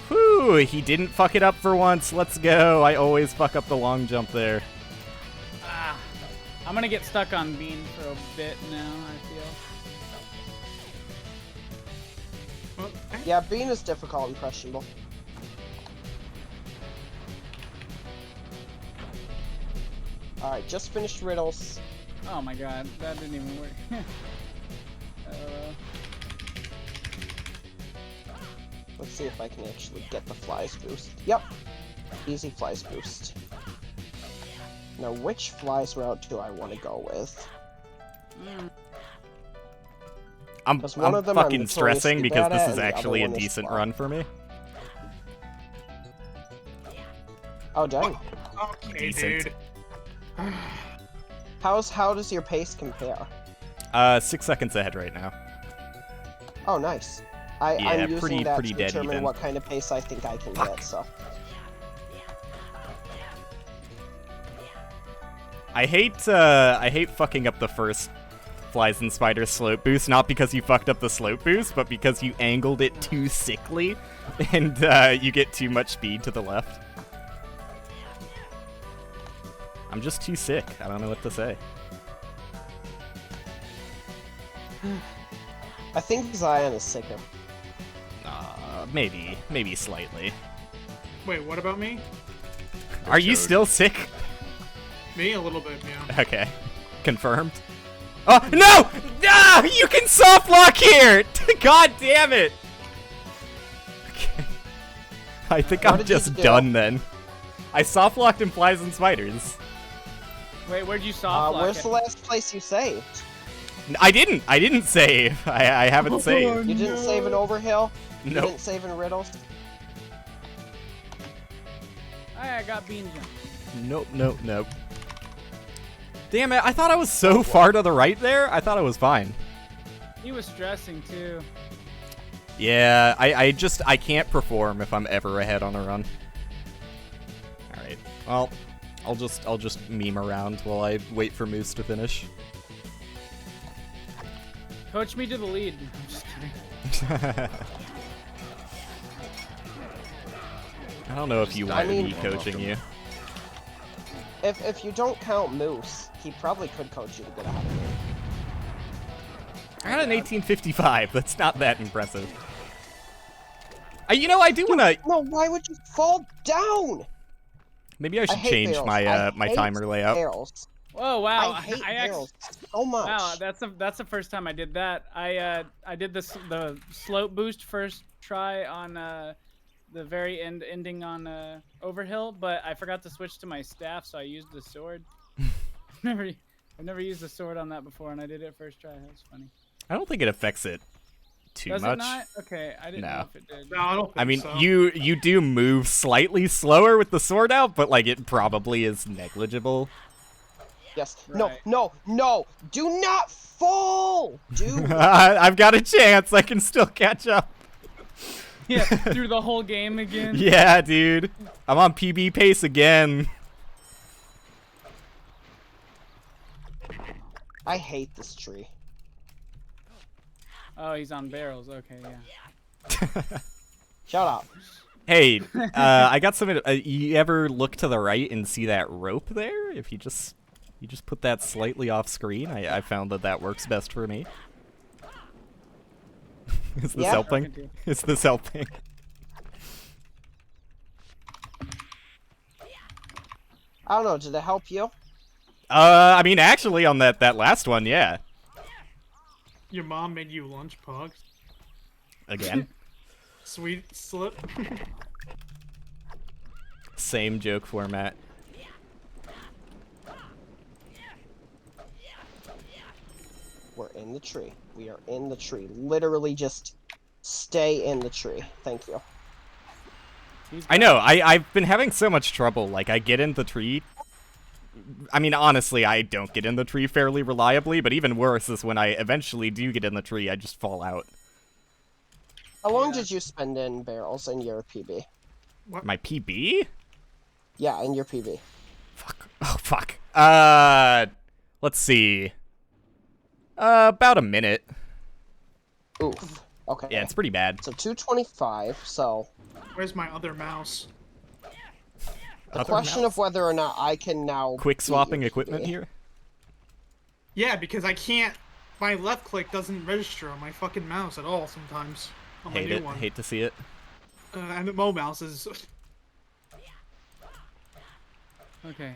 Whew, he didn't fuck it up for once. Let's go. I always fuck up the long jump there. Ah, I'm gonna get stuck on bean for a bit now, I feel. Yeah, being is difficult, Impressionable. Alright, just finished riddles. Oh my god, that didn't even work. Let's see if I can actually get the flies boost. Yep. Easy flies boost. Now, which flies route do I want to go with? I'm one of them fucking I'm stressing notoriously because bad this at, is and the other actually a one is decent slow. run for me. Oh, dang. Okay, Decent. dude. How does your pace compare? 6 seconds ahead right now. Oh, nice. Yeah, I'm using pretty that to dead determine even. what kind of pace I think I can get, so. I hate fucking up the first Flies and Spiders slope boost, not because you fucked up the slope boost, but because you angled it too sickly, and you get too much speed to the left. I'm just too sick. I don't know what to say. I think Zion is sicker. Maybe slightly. Wait, what about me? Are you still sick? Me, a little bit, yeah. Okay. Confirmed. Oh, no! Ah, you can soft lock here! God damn it! Okay. I think What I'm did you just do? done then. I soft locked in Flies and Spiders. Wait, where'd you soft lock Where's it? the last place you saved? I didn't save. I haven't saved. You didn't save in Overhill? You Nope. didn't save in Riddles? I got bean jump. Nope. Damn it, I thought I was so far to the right there. I thought I was fine. He was stressing too. Yeah, I can't perform if I'm ever ahead on a run. Alright. Well, I'll just meme around while I wait for Moose to finish. Coach me to the lead. I'm just kidding. I don't know if you want me coaching you. If you don't count Moose, he probably could coach you to get out of here. I got an 1855. That's not that impressive. You know, I do want to... No, why would you fall down? Maybe I should hate change barrels. my I my hate timer layout. Barrels. Oh wow! I hate actually, barrels so much. wow, that's the first time I did that. I did the slope boost first try on the very ending on Overhill, but I forgot to switch to my staff, so I used the sword. I've never used the sword on that before, and I did it first try. That was funny. I don't think it affects it too Does much. it not? Okay, I didn't know if it did. No, I don't think I mean, so. you do move slightly slower with the sword out, but like it probably is negligible. Yes. Right. No. Do not fall, dude. I've got a chance. I can still catch up. Yeah, through the whole game again. Yeah, dude. I'm on PB pace again. I hate this tree. Oh, he's on barrels. Okay, yeah. Shut up. Hey, I got some. You ever look to the right and see that rope there? If you just put that slightly off screen, I found that works best for me. Is this Yeah. helping? Is this helping? I don't know. Did it help you? I mean, actually, on that last one, yeah. Your mom made you lunch pugs. Again, Sweet slip. same joke format. We're in the tree. We are in the tree. Literally just stay in the tree. Thank you. I know. I've been having so much trouble. Like, I get in the tree. I mean, honestly, I don't get in the tree fairly reliably, but even worse is when I eventually do get in the tree, I just fall out. How long did you spend in barrels in your PB? My PB? Yeah, in your PB. Fuck. Oh, fuck. Let's see. About a minute. Oof. Okay. Yeah, it's pretty bad. So 225. So Where's my other mouse? the question of whether or not I can now Quick beat swapping your equipment PB. here? Yeah, because I can't. My left click doesn't register on my fucking mouse at all sometimes. on my Hate new it. one. Hate to see it. And the Mo Mouse is. Okay.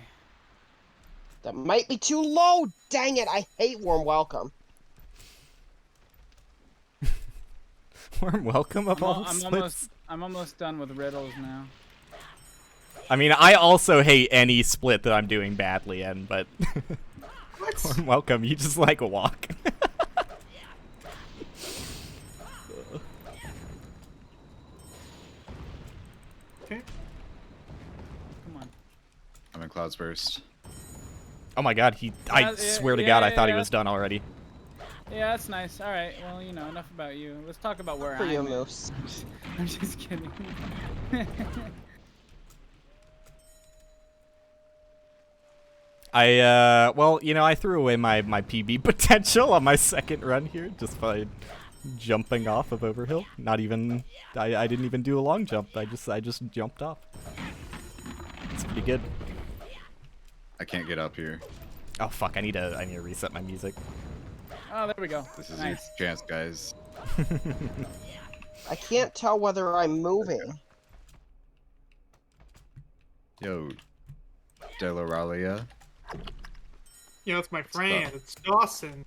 That might be too low. Dang it! I hate warm welcome. Warm welcome of all splits. I'm almost done with riddles now. I mean, I also hate any split that I'm doing badly in, but What? warm welcome, you just like a walk. Okay. Come on. I'm in Cloud's Burst. Oh my god, I Yeah, swear to yeah, god, I yeah, thought he yeah. was done already. Yeah, that's nice. All right. Well, you know, enough about you. Let's talk about where For I'm you, at. Moose. I'm just kidding. Well, you know, I threw away my PB potential on my second run here just by jumping off of Overhill. Not even, I didn't even do a long jump. I just jumped off. It's pretty good. I can't get up here. Oh fuck, I need to reset my music. Oh, there we go. This is Nice. your chance, guys. I can't tell whether I'm moving. Yo, Delauralia. Yeah, that's my friend. It's Dawson.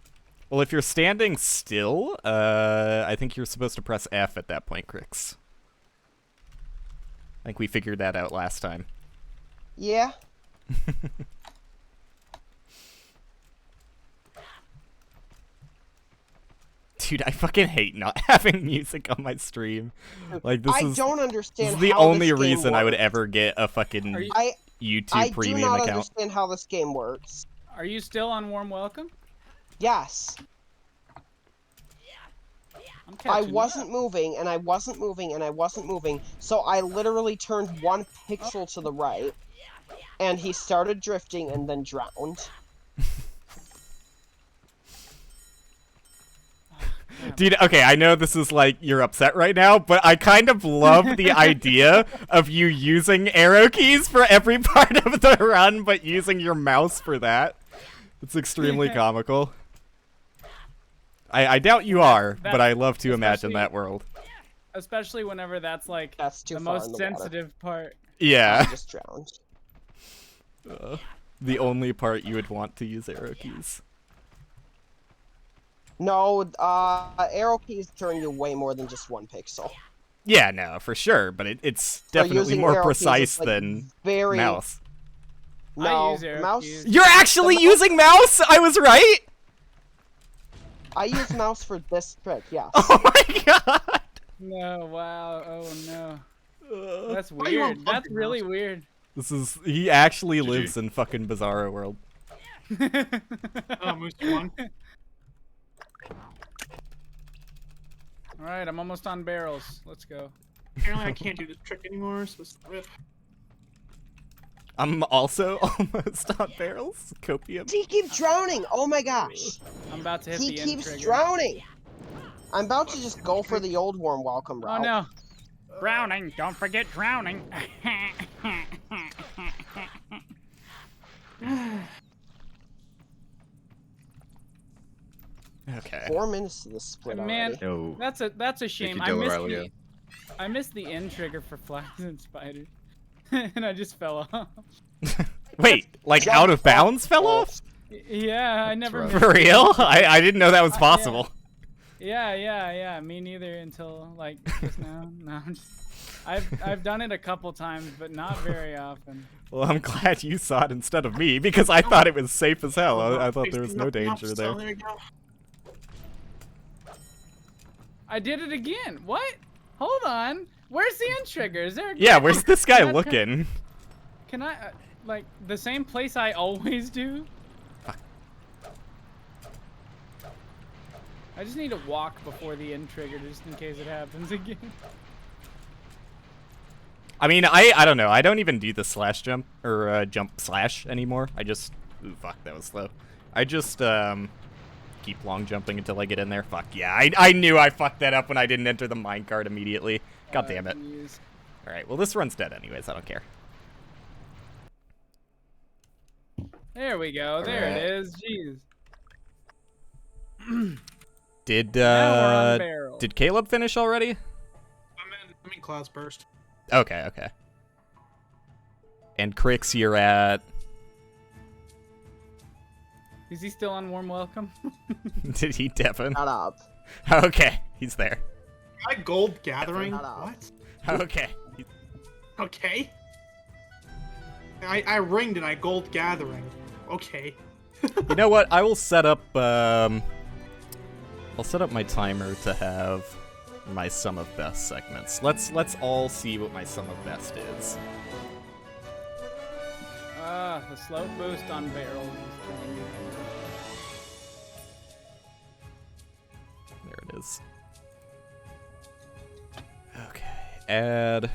Well, if you're standing still, I think you're supposed to press F at that point, Chrix. I think we figured that out last time. Yeah. Dude, I fucking hate not having music on my stream. Like, this I is don't understand the how only this game reason I would works. ever get a fucking I YouTube do premium not account. understand how this game works. Are you still on warm welcome? Yes. I'm I catching wasn't up. moving, and I wasn't moving, and I wasn't moving, so I literally turned 1 pixel to the right, and he started drifting and then drowned. Dude, okay, I know this is like, you're upset right now, but I kind of love the idea of you using arrow keys for every part of the run, but using your mouse for that. It's extremely comical. I doubt you are, but I love to imagine especially- that world. Especially whenever that's like That's too the far most in the water. sensitive part. I Yeah. just drowned. The only part you would want to use arrow keys. No, arrow keys turn you way more than just 1 pixel. Yeah, no, for sure, but it's So definitely using more arrow keys is, precise like, than very mouse. I No, use arrow mouse. keys. You're actually mouse- using mouse? I was right? I use mouse for this trick. Yeah. Oh my god! No, wow. Oh no. That's Why you weird. unplugged That's your really mouse? weird. He actually GG. lives in fucking Bizarro World. Oh, Moose won. All right, I'm almost on barrels. Let's go. Apparently, I can't do this trick anymore, so it's rip. I'm also almost on barrels. Copium. He keeps drowning. Oh my gosh. I'm about to hit He the end keeps trigger. drowning. I'm about to just go for the old warm welcome Oh route. no. Drowning. Don't forget drowning. Okay. 4 minutes to the split Man, already. Yo, that's a shame. Thank you, I Delauralia. missed the end trigger for flies and spiders, and I just fell off. Wait, like Jump out of bounds fell off? Yeah, I never. rough. For real? I didn't know that was possible. Yeah. Me neither until like just now. No, I've done it a couple times, but not very often. Well, I'm glad you saw it instead of me because I thought it was safe as hell. I thought there was no danger So there. there we go. I did it again. What? Hold on. Where's the end trigger? Is there? Yeah, where's this guy Can I- looking? Can I like the same place I always do? I just need to walk before the end trigger just in case it happens again. I mean, I don't know. I don't even do the slash jump or jump slash anymore. I just ooh fuck, that was slow. I just keep long jumping until I get in there. Fuck yeah, I knew I fucked that up when I didn't enter the minecart immediately. God damn it. Jeez. All right, well this run's dead anyways. I don't care. There we go. There Alright. it is. Jeez. Did Now we're on barrel. did Caleb finish already? I mean, Clouds Burst. Okay, okay. And Chrix, you're at... Is he still on warm welcome? Did he Devin? Shut up. Okay, he's there. I gold gathering. Shut up. What? Okay. Okay. I ringed and I gold gathering. Okay. You know what? I will set up, I'll set up my timer to have my sum of best segments. Let's all see what my sum of best is. The slope boost on barrels is killing me. There it is. Okay, add.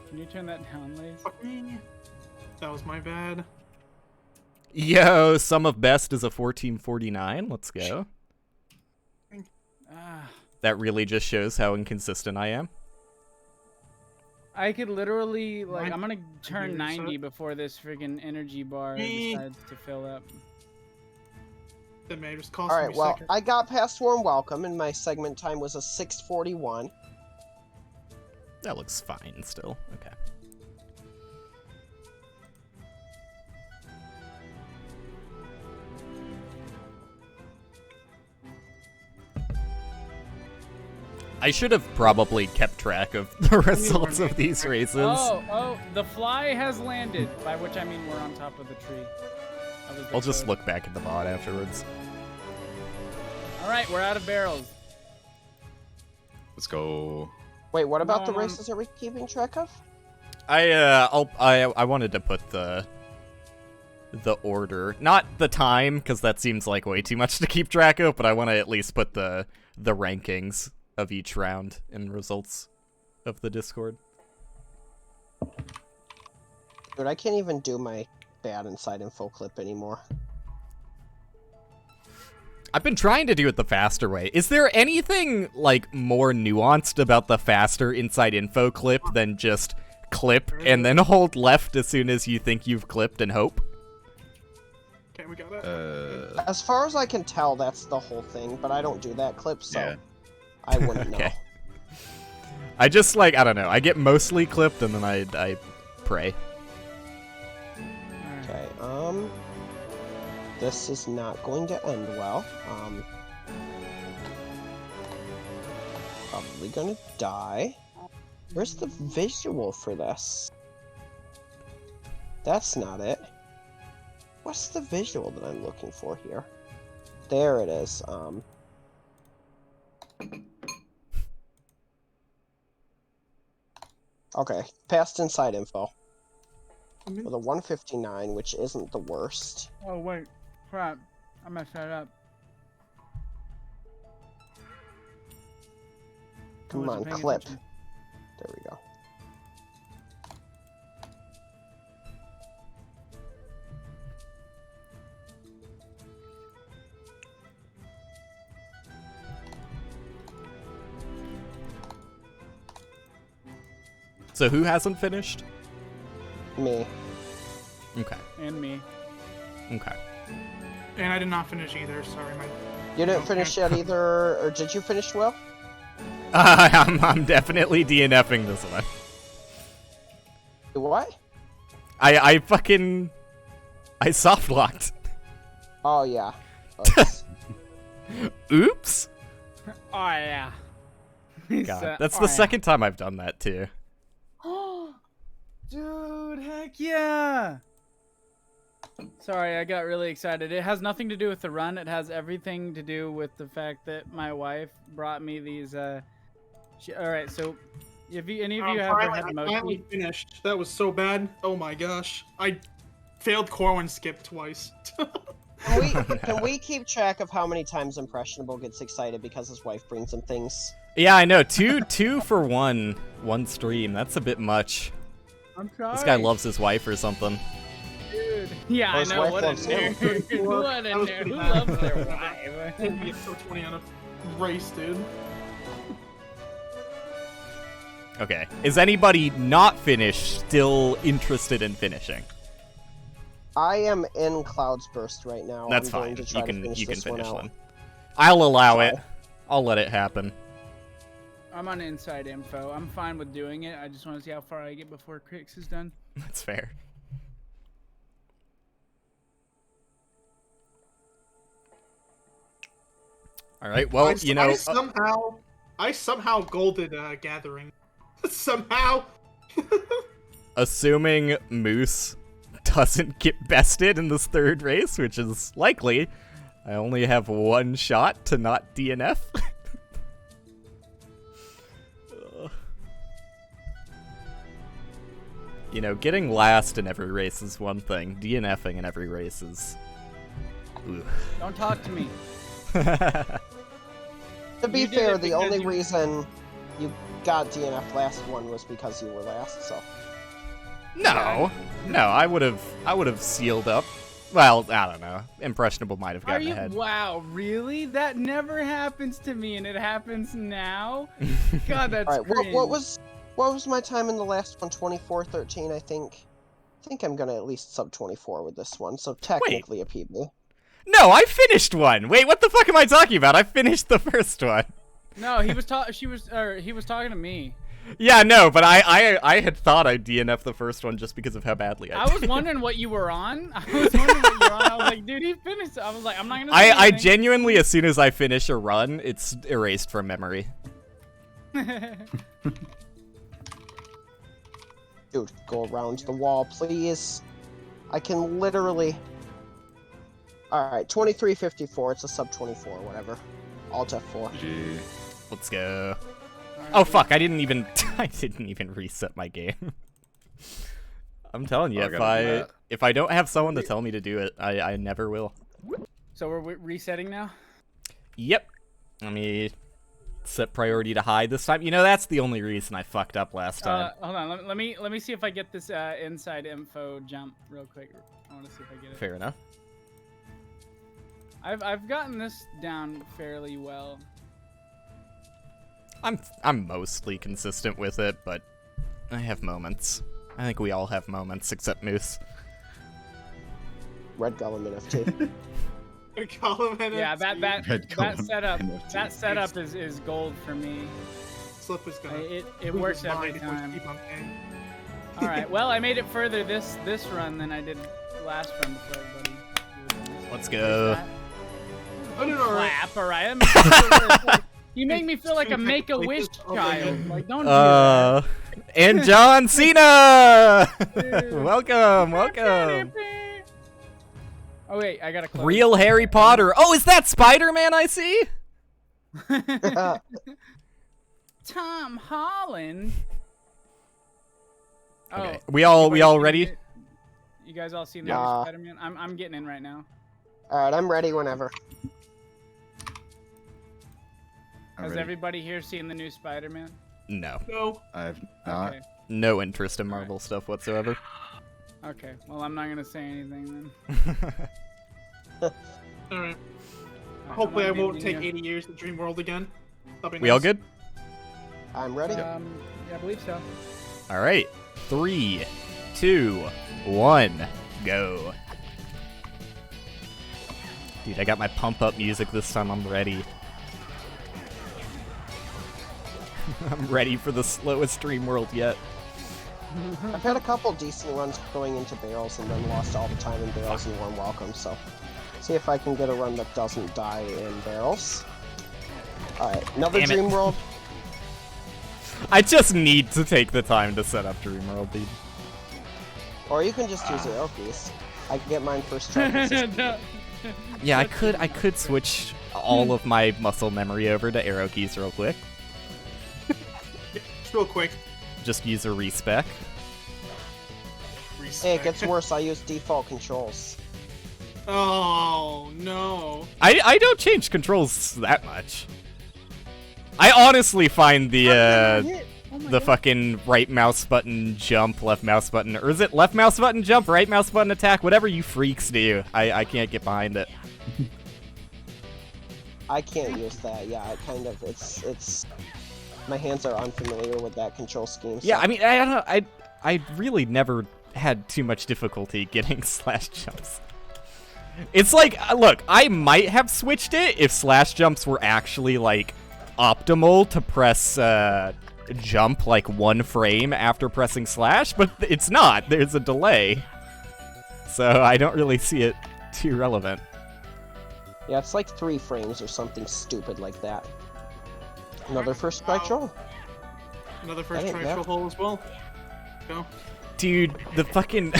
Can you turn that down, Lace? Fuck me. That was my bad. Yo, sum of best is a 1449. Let's go. That really just shows how inconsistent I am. I could literally, like, My I'm gonna turn computer 90 set. before this friggin' energy bar Me. decides to fill up. That may have just cost Alright, me well, second. I got past warm welcome, and my segment time was a 6:41. That looks fine still. Okay. I should have probably kept track of the results of these races. Oh, the fly has landed, by which I mean we're on top of the tree. That was the I'll just code. look back at the VOD afterwards. Alright, we're out of barrels. Let's go. Wait, what about the No, races are we keeping track of? I wanted to put the order, not the time, because that seems like way too much to keep track of, but I want to at least put the rankings of each round and results of the Discord. Dude, I can't even do my bad inside info clip anymore. I've been trying to do it the faster way. Is there anything, like, more nuanced about the faster inside info clip than just clip and then hold left as soon as you think you've clipped and hope? Okay, we got it. As far as I can tell, that's the whole thing, but I don't do that clip, so Yeah. I wouldn't know. Okay. I just, like, I don't know. I get mostly clipped and then I pray. Okay, this is not going to end well. Probably gonna die. Where's the visual for this? That's not it. What's the visual that I'm looking for here? There it is. Okay, past inside info. With a 159, which isn't the worst. Oh, wait. Crap. I messed that up. I Come on, wasn't paying clip. attention. There we go. So who hasn't finished? Me. Okay. And me. Okay. And I did not finish either. Sorry, my. You didn't Okay. finish yet either, or did you finish, Will? I'm definitely DNFing this one. What? I fucking... I softlocked. Oh, yeah. Oops. Oops. Oh, yeah. God, that's the second time I've done that, too. Dude, heck yeah! Sorry, I got really excited. It has nothing to do with the run. It has everything to do with the fact that my wife brought me these. All right, so if any of you have ever had I mochi, finally finished. That was so bad. Oh my gosh. I failed Corwin skip twice. Can we keep track of how many times Impressionable gets excited because his wife brings him things? Yeah, I know. Two for one stream. That's a bit much. I'm trying. This guy loves his wife or something. Dude. Yeah, I His know. wife What a loves him. nerd. What a That was nerd. pretty Who bad. loves their wife? Maybe a 20 on a race, dude. Okay. Is anybody not finished still interested in finishing? I am in Cloud's Burst right now. That's I'm fine. going to try You to can finish you can this one finish out. then. I'll allow Try. it. I'll let it happen. I'm on inside info. I'm fine with doing it. I just want to see how far I get before Chrix is done. That's fair. All right. Well, you know, I somehow golded gathering. Somehow. assuming Moose doesn't get bested in this third race, which is likely, I only have one shot to not DNF. You know, getting last in every race is one thing. DNFing in every race is... Ooh. Don't talk to me. To be You did fair, it the because only you- reason you got DNF last one was because you were last, so. No, I would have sealed up. Well, I don't know. Impressionable might have Are gotten you? ahead. Wow, really? That never happens to me, and it happens now. God, that's Alright, cringe. what was my time in the last one? 24:13, I think. I think I'm gonna at least sub 24 with this one, so technically a PB. No, I finished one. Wait, what the fuck am I talking about? I finished the first one. No, he was he was talking to me. Yeah, no, but I had thought I'd DNF the first one just because of how badly I I did. was wondering what you were on. I was wondering what you were on. I was like, dude, he finished. I was like, I'm not gonna. Say I anything. genuinely, as soon as I finish a run, it's erased from memory. Dude, go around the wall, please. I can literally... Alright, 23:54, it's a sub 24, whatever. Alt F4. Gee. Let's go. Oh fuck! I didn't even reset my game. I'm telling you, Oh, I gotta do that. if I don't have someone to tell me to do it, I never will. So we're resetting now. Yep. Let me set priority to high this time. You know, that's the only reason I fucked up last time. Hold on. Let me see if I get this inside info jump real quick. I want to see if I get it. Fair enough. I've gotten this down fairly well. I'm mostly consistent with it, but I have moments. I think we all have moments, except Moose. Red Golem NFT. Yeah, Red that Golem setup is gold for me. Slip was gonna. It works every time. All right. Well, I made it further this run than I did last run before everybody. Let's go. Oh, no, all right. Clap, all right. That makes me feel like- you make me feel like a Make-A-Wish child. Like, don't do that. And John Cena! welcome. Oh wait, I gotta close. Real Harry Potter. Oh, is that Spider-Man I see? Tom Holland. Okay. Oh, We all anybody ready? seen it? You guys all seen the Nah. Spider-Man? I'm getting in right now. Alright, I'm ready whenever. I'm Has ready. everybody here seen the new Spider-Man? No. No. I've not. Okay. No interest in Marvel stuff whatsoever. Okay. Well, I'm not gonna say anything All right. Hopefully, I I'm won't unmuting take you. 80 years to Dream World again. That'll be We all nice. good? I'm ready. Yeah, I believe so. All right. 3, 2, 1, go. Dude, I got my pump-up music this time. I'm ready. I'm ready for the slowest Dream World yet. I've had a couple decent runs going into barrels and then lost all the time in barrels and warm welcome, so see if I can get a run that doesn't die in barrels. Alright, another Damn it. Dream World. I just need to take the time to set up Dream World, dude. Or you can just use arrow keys. I can get mine first try. consistently. Yeah, I could switch all of my muscle memory over to arrow keys real quick. Just real quick. Just use a respec. Hey, it gets worse. I use default controls. Oh no. I don't change controls that much. I honestly find the Oh my the God. fucking right mouse button jump, left mouse button, or is it left mouse button jump, right mouse button attack, whatever you freaks do. I can't get behind it. I can't use that. Yeah, I kind of. It's. My hands are unfamiliar with that control scheme. So. Yeah, I mean, I don't know. I really never had too much difficulty getting slash jumps. It's like, look, I might have switched it if slash jumps were actually like optimal to press jump like 1 frame after pressing slash, but it's not. There's a delay. So I don't really see it too relevant. Yeah, it's like 3 frames or something stupid like that. Another first strike troll. Another first That try ain't bad. troll hole as well. Go. Dude, the fucking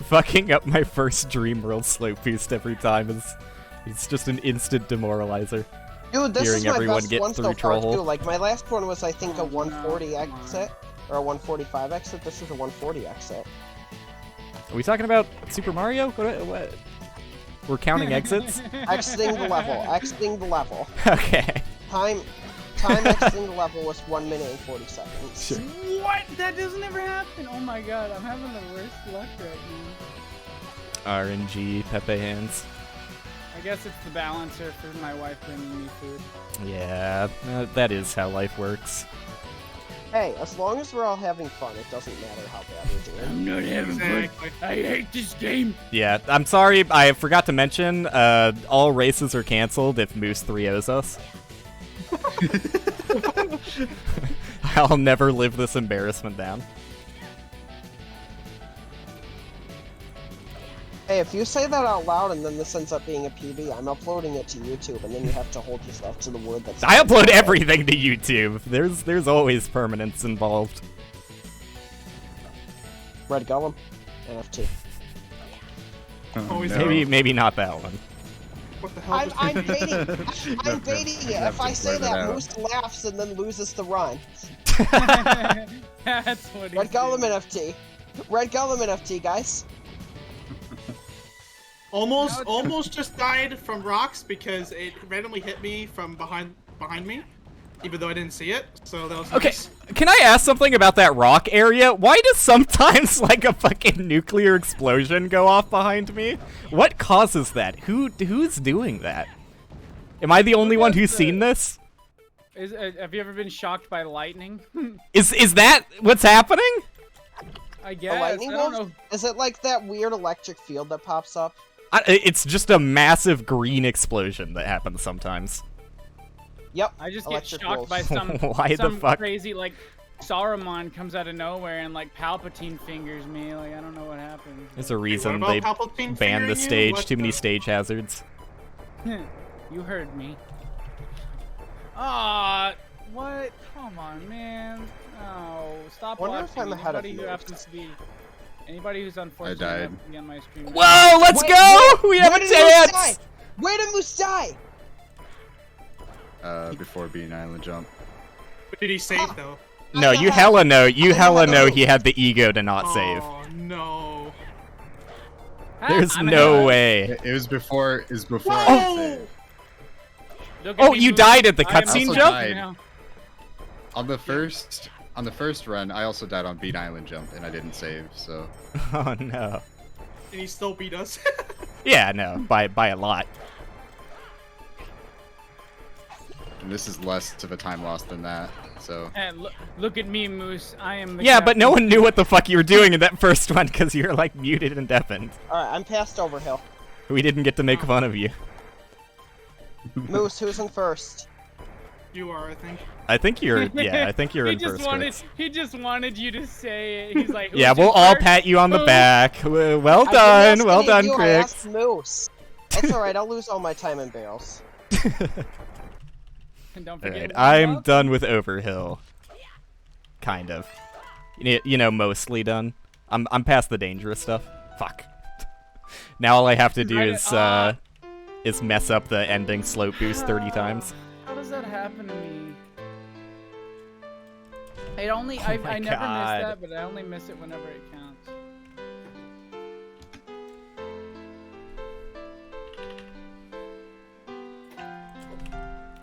fucking up my first Dream World slope boost every time is it's just an instant demoralizer. Dude, this Hearing is my everyone best get one through so far troll hole. too. Like my last one was I think a Oh, 140 no, come on. exit or a 145 exit. This is a 140 exit. Are we talking about Super Mario? What? We're counting exits? Exiting the level. Exiting the level. Okay. Time exiting the level was 1 minute and 40 seconds. Sure. What? That doesn't ever happen. Oh my god, I'm having the worst luck right now. RNG, Pepe hands. I guess it's the balancer for my wife bringing me food. Yeah, that is how life works. Hey, as long as we're all having fun, it doesn't matter how bad we're doing. I'm not having Exactly. I hate this game. Yeah, I'm sorry, I forgot to mention, all races are canceled if Moose 3-0s us. I'll never live this embarrassment down. Hey, if you say that out loud and then this ends up being a PB, I'm uploading it to YouTube, and then you have to hold yourself to the word that's. I upload everything to YouTube. There's always permanence involved. Red Golem, NFT. Oh, Always no. Maybe not that one. What the hell? I'm just- baiting. I'm baiting it. You have If to I say blur that that, out. Moose laughs and then loses the run. That's what Red he's Golem doing. NFT. Red Golem NFT, guys. Almost just died from rocks because it randomly hit me from behind me, even though I didn't see it. So that was Okay, nice. can I ask something about that rock area? Why does sometimes like a fucking nuclear explosion go off behind me? What causes that? Who's doing that? Am I the only one who's seen this? Have you ever been shocked by lightning? Is that what's happening? I A guess. lightning I don't bolt? know. Is it like that weird electric field that pops up? It's just a massive green explosion that happens sometimes. Yep. I just get electric shocked bolts. by some Why the some fuck? crazy like Saruman comes out of nowhere and like Palpatine fingers me. Like I don't know what happened. There's a reason what they about Palpatine banned the fingering you? stage. What Too many the- stage hazards. You heard me. Ah, what? Come on, man. No, stop Wonder if watching. I'm ahead of Anybody who you. happens to be, anybody who's unfortunate died. enough to be on my stream. Whoa, let's Wait, go! We have a Where did Moose die? chance! Where did Moose die? Before Bean Island jump. But did he save though? No, you I hella know. You I hella know. know he had the ego to not save. Oh no. Ah, There's I'm no ahead. way. It was before. It was before Whoa! I saved. Look at Oh, me you move. died at the I am cutscene also jump? died. now. On the first run, I also died on Bean Island jump, and I didn't save. So Oh no. And he still beat us. Yeah, no, by a lot. and this is less of a time loss than that. So Hey, look at me, Moose. I am the Yeah, but no captain. one knew what the fuck you were doing in that first one because you were like muted and deafened. Alright, I'm past Overhill. We didn't get to make fun of you. Moose, who's in first? You are, I think. I think you're. Yeah, I think you're he in just first. wanted. Chrix. He just wanted you to say it. He's like. Yeah, "Who's we'll in all first?" pat you on the Who? back. Well I done, didn't well ask done, any of you, I Chrix. asked Moose. It's alright, I'll lose all my time in barrels. And don't forget. Alright, warm I'm up. done with Overhill. Kind of. You know, mostly done. I'm past the dangerous stuff. Fuck. Now all I have to do is mess up the ending slope boost 30 times. How does that happen to me? It only. Oh I my never God. miss that, but I only miss it whenever it counts.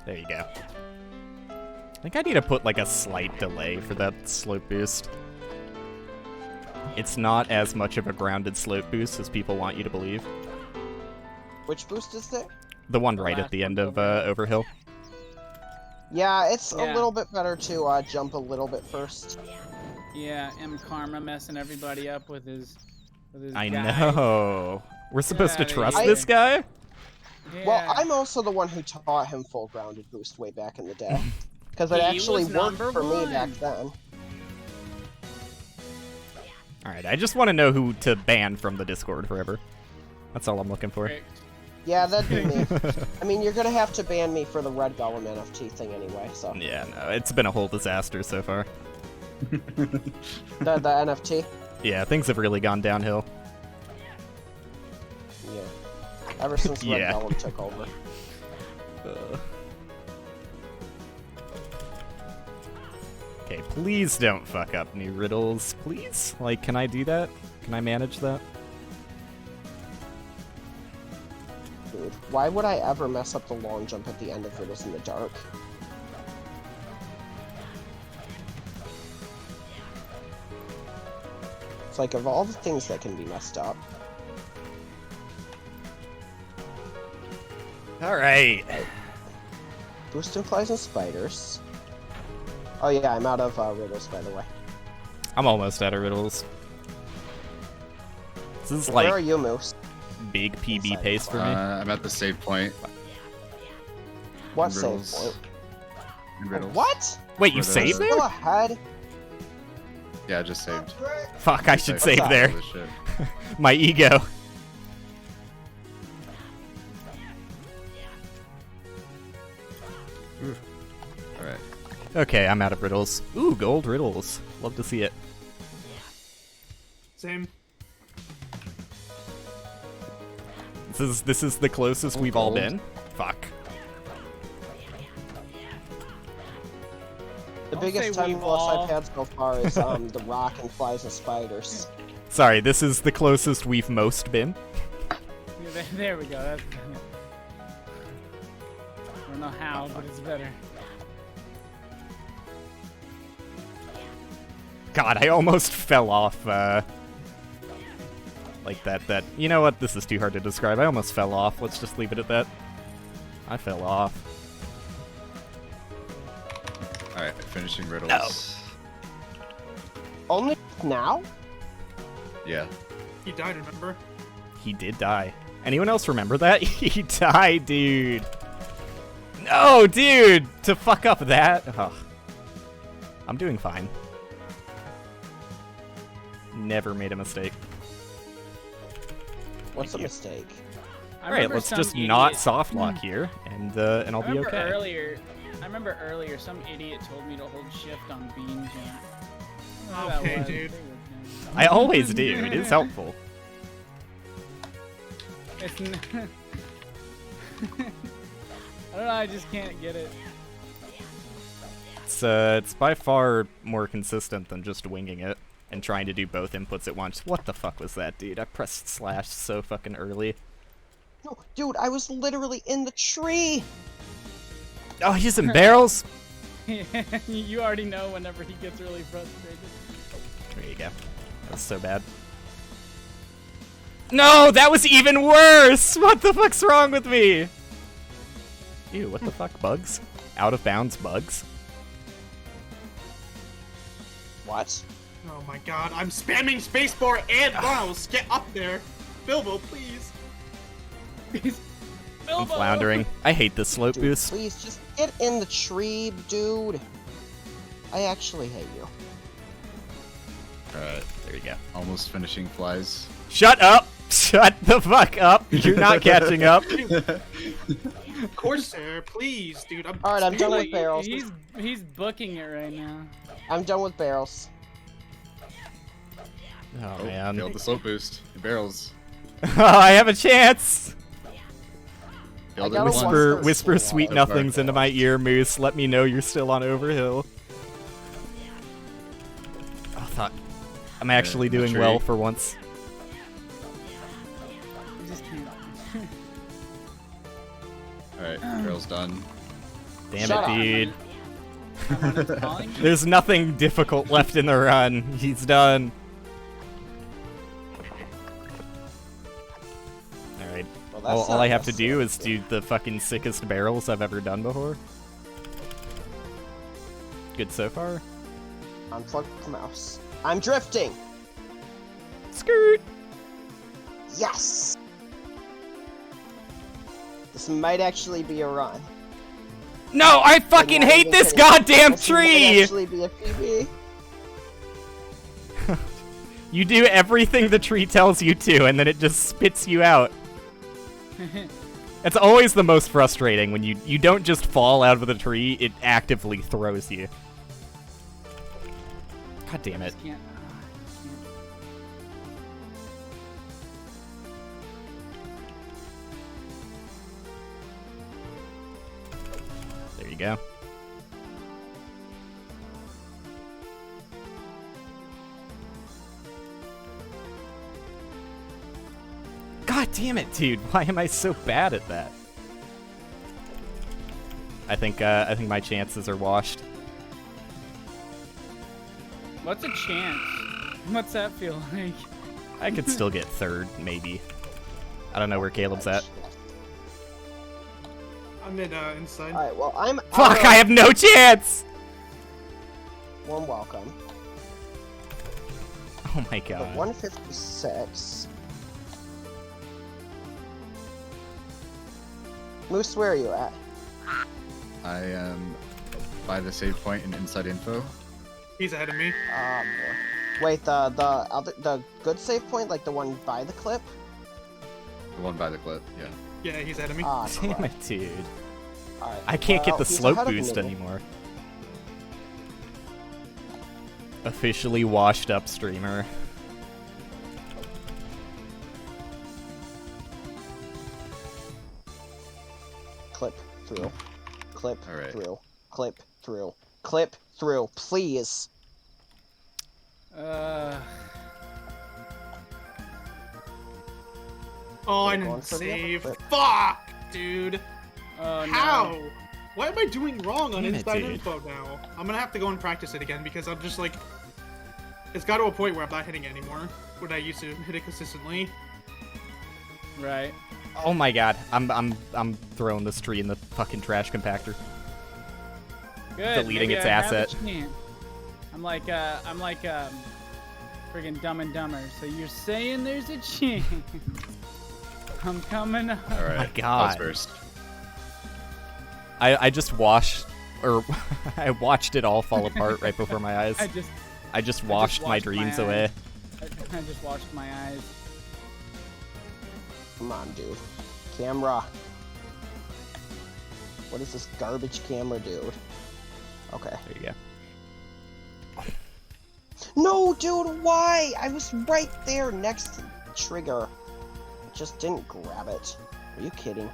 There you go. I think I need to put like a slight delay for that slope boost. It's not as much of a grounded slope boost as people want you to believe. Which boost is it? The one The right at last the end one's of over. Overhill. Yeah, it's a Yeah. little bit better to jump a little bit first. Yeah, M Karma messing everybody up with his. I guy. know. We're supposed to outta trust here. this guy? Well, Yeah. I'm also the one who taught him full grounded boost way back in the day. Because it He actually was worked number for me back one. then. Alright, I just want to know who to ban from the Discord forever. That's all I'm looking for. Chrix. Yeah, that'd be me. I mean, you're gonna have to ban me for the Red Golem NFT thing anyway, so. Yeah, no, it's been a whole disaster so far. The NFT? Yeah, things have really gone downhill. Yeah. Ever since Red Yeah. Golem took over. Okay, please don't fuck up new riddles, please? Like, can I do that? Can I manage that? Dude, why would I ever mess up the long jump at the end of Riddles in the Dark? It's like, of all the things that can be messed up. Alright. Boost implies and spiders. Oh yeah, I'm out of riddles, by the way. I'm almost out of riddles. This is Where are like you, Moose? big PB Inside pace for me. I'm at the save point. What save Riddles. point? In riddles. What? Wait, you Riddles. saved Still there? ahead? Yeah, I just saved. Fuck, I should What's save that? there. Holy shit. My ego. Alright. Okay, I'm out of riddles. Ooh, gold riddles. Love to see it. Same. This is the closest we've all Gold. been. Fuck. The Don't biggest say time we've loss all. I've had so far is the rock and flies and spiders. Sorry, this is the closest we've most been. Yeah, there we go. That's better. I don't know how, but it's better. God, I almost fell off, like that. You know what? This is too hard to describe. I almost fell off. Let's just leave it at that. I fell off. Alright, finishing riddles. Only now? Yeah. He died, remember? He did die. Anyone else remember that? He died, dude. No, dude! To fuck up that. Ugh. I'm doing fine. Never made a mistake. What's a mistake? I Alright, remember let's some just not idiot- soft lock here, and I'll I be remember okay. I remember earlier some idiot told me to hold shift on beam jump. Okay, dude. I always do. It is helpful. It's I don't know, I just can't get it. It's by far more consistent than just winging it and trying to do both inputs at once. What the fuck was that, dude? I pressed slash so fucking early. No, dude, I was literally in the tree! Oh, he's in barrels? You already know whenever he gets really frustrated. There you go. That's so bad. No, that was even worse! What the fuck's wrong with me? Ew, what the fuck? Bugs? Out of bounds bugs? What? Oh my god, I'm spamming spacebar and mouse. Get up there. Bilbo, please. I'm floundering. I hate this slope Dude, boost. please, just get in the tree, dude. I actually hate you. Alright. There you go. Almost finishing flies. Shut up! Shut the fuck up! You're not catching up. Corsair, please, dude. Alright, I'm done with Like, barrels. He's booking it right now. I'm done with barrels. Oh, Oh, man. failed the slope boost. The barrels. I have a chance! Failed gotta it once. Whisper, once. whisper sweet So nothings far. into my ear, Moose. Let me know you're still on Overhill. Oh, thought. I'm actually in the doing tree. well for once. You just can't. Alright, barrels done. Damn Shut it, up. dude. Someone's calling me? There's nothing difficult left in the run. He's done. Alright. Well, that's All not I have to do necessary. is do the fucking sickest barrels I've ever done before. Good so far. Unplug the mouse. I'm drifting! Skirt! Yes! This might actually be a run. No, I fucking I'm not hate even this kidding. goddamn This might tree! actually be a PB. You do everything the tree tells you to, and then it just spits you out. It's always the most frustrating when you don't just fall out of the tree, it actively throws you. God damn it. Can't. There you go. God damn it, dude. Why am I so bad at that? I think my chances are washed. What's a chance? What's that feel like? I could still get third, maybe. I don't know where Caleb's at. I'm in inside. Alright, well, I'm Fuck, I have no chance! Warm welcome. Oh my The god. 156. Moose, where are you at? I am by the save point in inside info. He's ahead of me. Wait, the good save point, like the one by the clip? The one by the clip, yeah. Yeah, he's ahead of me. Ah, Damn crap. it, dude. Alright, I can't get well, the he's slope ahead of boost me. anymore. Officially washed up streamer. Clip through. Clip Alright. through. Clip through. Clip through, please. Oh, I Going didn't for the save. upper Fuck, dude. Oh no. How? What am I doing wrong on Damn it, inside dude. info now? I'm gonna have to go and practice it again because I'm just like, it's got to a point where I'm not hitting it anymore. When I used to hit it consistently. Right. Oh my god. I'm throwing this tree in the fucking trash compactor. Good. Deleting maybe its I have a asset. chance. I'm like friggin' Dumb and Dumber. So you're saying there's a chance? I'm coming up. Alright. my God. Pause first. I just washed, or I watched it all fall apart right before my eyes. I just washed my washed dreams my away. eyes. I just washed my eyes. Come on, dude. Camera. What is this garbage camera, dude? Okay. There you go. No, dude, why? I was right there next to the trigger. I just didn't grab it. Are you kidding?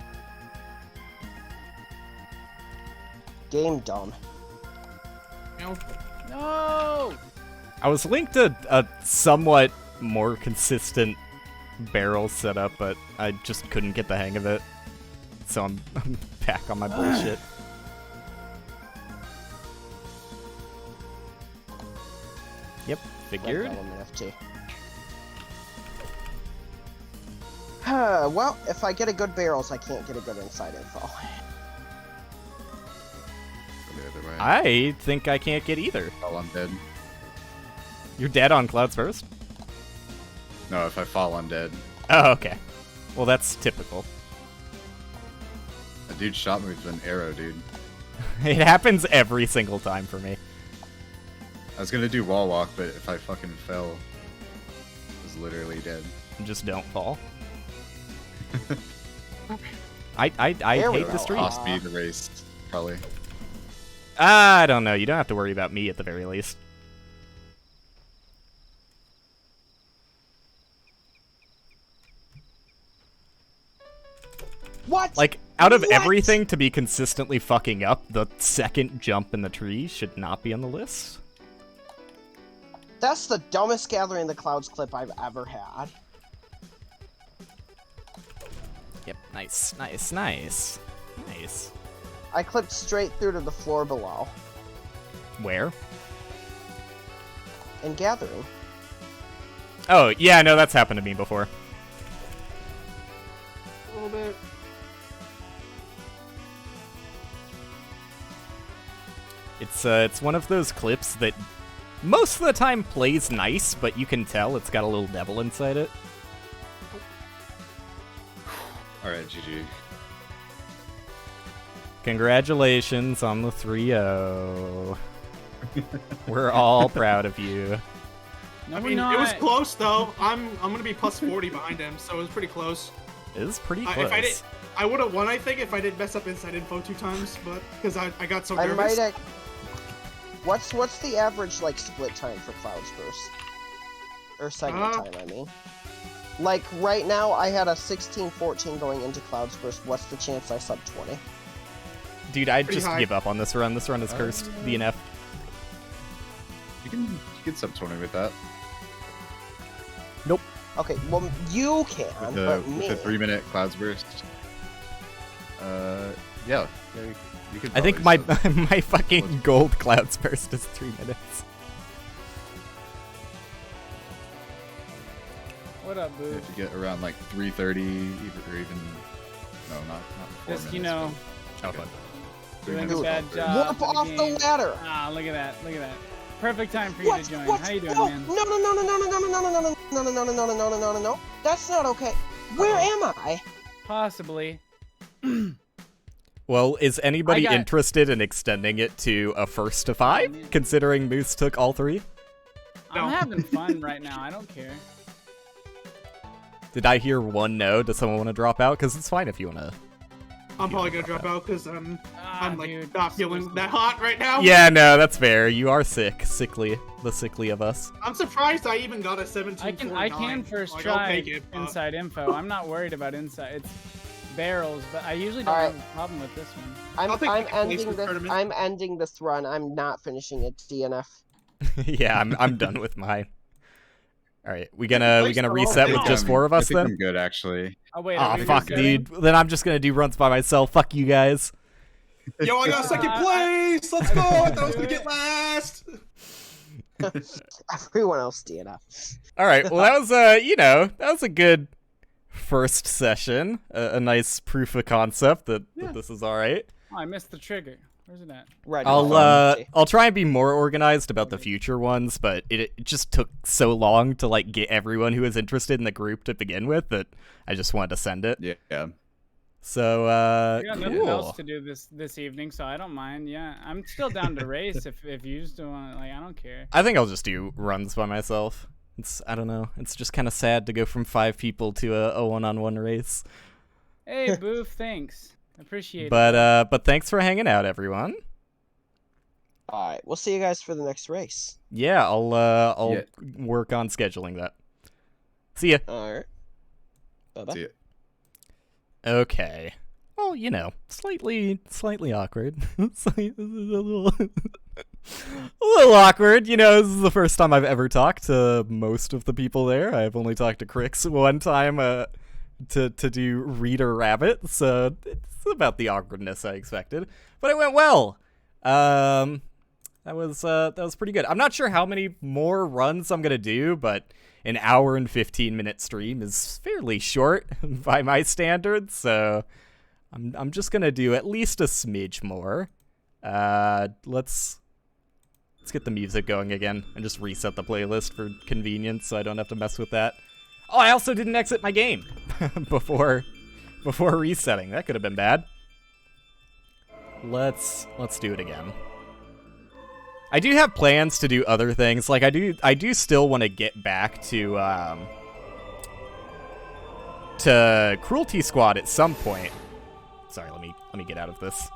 Game dumb. You know? No. I was linked to a somewhat more consistent barrel setup, but I just couldn't get the hang of it. So I'm back on my bullshit. Yep, figured. Well, if I get a good barrels, I can't get a good inside info. Go the other way. I think I can't get either. Oh, I'm dead. You're dead on clouds first? No, if I fall, I'm dead. Oh, okay. Well, that's typical. A dude shot me with an arrow, dude. It happens every single time for me. I was gonna do wall walk, but if I fucking fell, I was literally dead. Just don't fall. I There we hate the go. street. Cost me the race, probably. I don't know. You don't have to worry about me at the very least. What? Like, out of What? everything to be consistently fucking up, the second jump in the tree should not be on the list. That's the dumbest Gathering in the Clouds clip I've ever had. Yep, nice, nice, nice. Nice. I clipped straight through to the floor below. Where? In Gathering. Oh, yeah, no, that's happened to me before. A little bit. It's one of those clips that most of the time plays nice, but you can tell it's got a little devil inside it. Alright, GG. Congratulations on the 3-0. We're all proud of you. No, I we're mean, not. it was close though. I'm gonna be plus 40 behind him, so it was pretty close. It is pretty If close. I would have won, I think, if I didn't mess up inside info 2 times, but because I got so I nervous. might. What's the average like split time for Clouds Burst? Or segment time, I mean. Like right now, I had a 16-14 going into Clouds Burst. What's the chance I sub 20? Dude, I'd Pretty just high. give up on this run. This run is cursed. DNF. You can sub 20 with that. Nope. Okay, well you can, but me. With the 3-minute clouds burst. Yeah, you could. I think probably my sub- my fucking gold clouds burst is 3 minutes. What up, boo? If you get around like 3:30, or even no, not 4 Just, minutes. you know, Oh, but- fuck. Three doing minutes a bad clouds burst. job. Warp for the off game. the ladder. Ah, look at that. Look at that. Perfect time for you What? to join. What? How you doing, No, man? no, no, no, no, no, no, no, no, no, no, no, no, no, no, no, no, no, no, no, no. That's not okay. Where am I? Possibly. Well, is anybody I got- interested in extending it to a first to 5, considering Moose took all 3? No. I'm having fun right now. I don't care. Did I hear one no? Does someone want to drop out? Because it's fine if you want to. I'm probably gonna drop out because Ah, I'm like dude, not so feeling stupid. that hot right now. Yeah, no, that's fair. You are sick. Sickly. The sickly of us. I'm surprised I even got a 17. I can first like, I'll try take it, but- inside info. I'm not worried about inside. It's barrels, but I usually don't Alright. have a problem with this one. I'll take I'm second place ending this this. tournament. I'm ending this run. I'm not finishing it. DNF. Yeah, I'm done with mine. All right, we gonna Place the reset whole with thing. just 4 of us I think then? I'm good actually. Oh wait. Aw, are we fuck, resetting? dude. Then I'm just gonna do runs by myself. Fuck you guys. Yo, I got second place. Let's go. I thought I was gonna get last. Everyone else DNF. All right, well that was that was a good first session. A nice proof of concept that this is all right. Oh, I missed the trigger. Where's it at? Right. I'll try and be more organized about the future ones, but it just took so long to like get everyone who was interested in the group to begin with that I just wanted to send it. Yeah. So I got nothing cool. else to do this evening, so I don't mind. Yeah, I'm still down to race if you still want. Like, I don't care. I think I'll just do runs by myself. I don't know. It's just kind of sad to go from 5 people to a one-on-one race. Hey, Boof, thanks. Appreciate it. But thanks for hanging out, everyone. All right. We'll see you guys for the next race. Yeah, I'll work on scheduling that. See ya. All right. Bye bye. See it. Okay. Well, slightly awkward. a little awkward. This is the first time I've ever talked to most of the people there. I've only talked to Chrix one time to do Reader Rabbit, so it's about the awkwardness I expected. But it went well. That was pretty good. I'm not sure how many more runs I'm gonna do, but an hour and 15-minute stream is fairly short by my standards, so I'm just gonna do at least a smidge more. Let's get the music going again and just reset the playlist for convenience, so I don't have to mess with that. Oh, I also didn't exit my game before resetting. That could have been bad. Let's do it again. I do have plans to do other things. Like I do still want to get back to Cruelty Squad at some point. Sorry, let me get out of this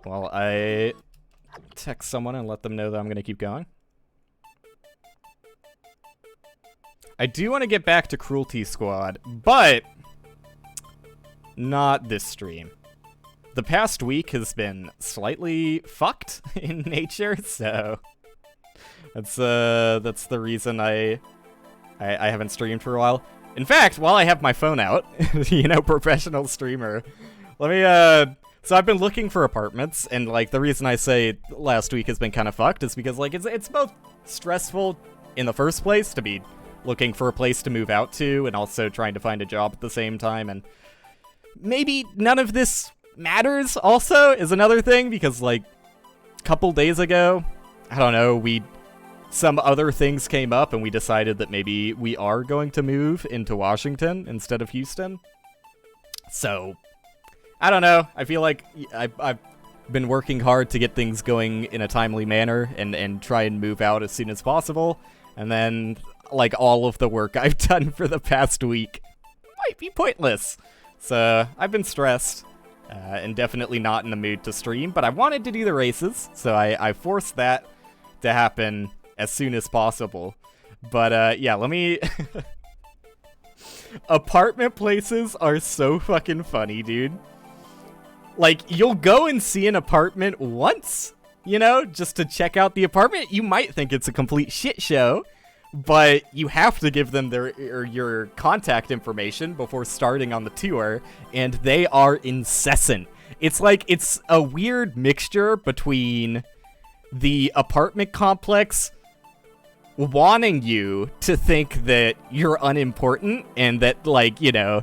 while I text someone and let them know that I'm going to keep going. I do want to get back to Cruelty Squad, but not this stream. The past week has been slightly fucked in nature, so that's the reason I haven't streamed for a while. In fact, while I have my phone out, professional streamer, let me so I've been looking for apartments, and like the reason I say last week has been kind of fucked is because like it's both stressful in the first place to be looking for a place to move out to and also trying to find a job at the same time, and maybe none of this matters also is another thing, because like a couple days ago, I don't know, some other things came up and we decided that maybe we are going to move into Washington instead of Houston. So I don't know. I feel like I've been working hard to get things going in a timely manner and try and move out as soon as possible. And then, like, all of the work I've done for the past week might be pointless. So I've been stressed and definitely not in the mood to stream. But I wanted to do the races, so I forced that to happen as soon as possible. But yeah, let me... Apartment places are so fucking funny, dude. Like, you'll go and see an apartment once, you know, just to check out the apartment. You might think it's a complete shit show, but you have to give them your contact information before starting on the tour, and they are incessant. It's like, it's a weird mixture between the apartment complex wanting you to think that you're unimportant and that, like, you know,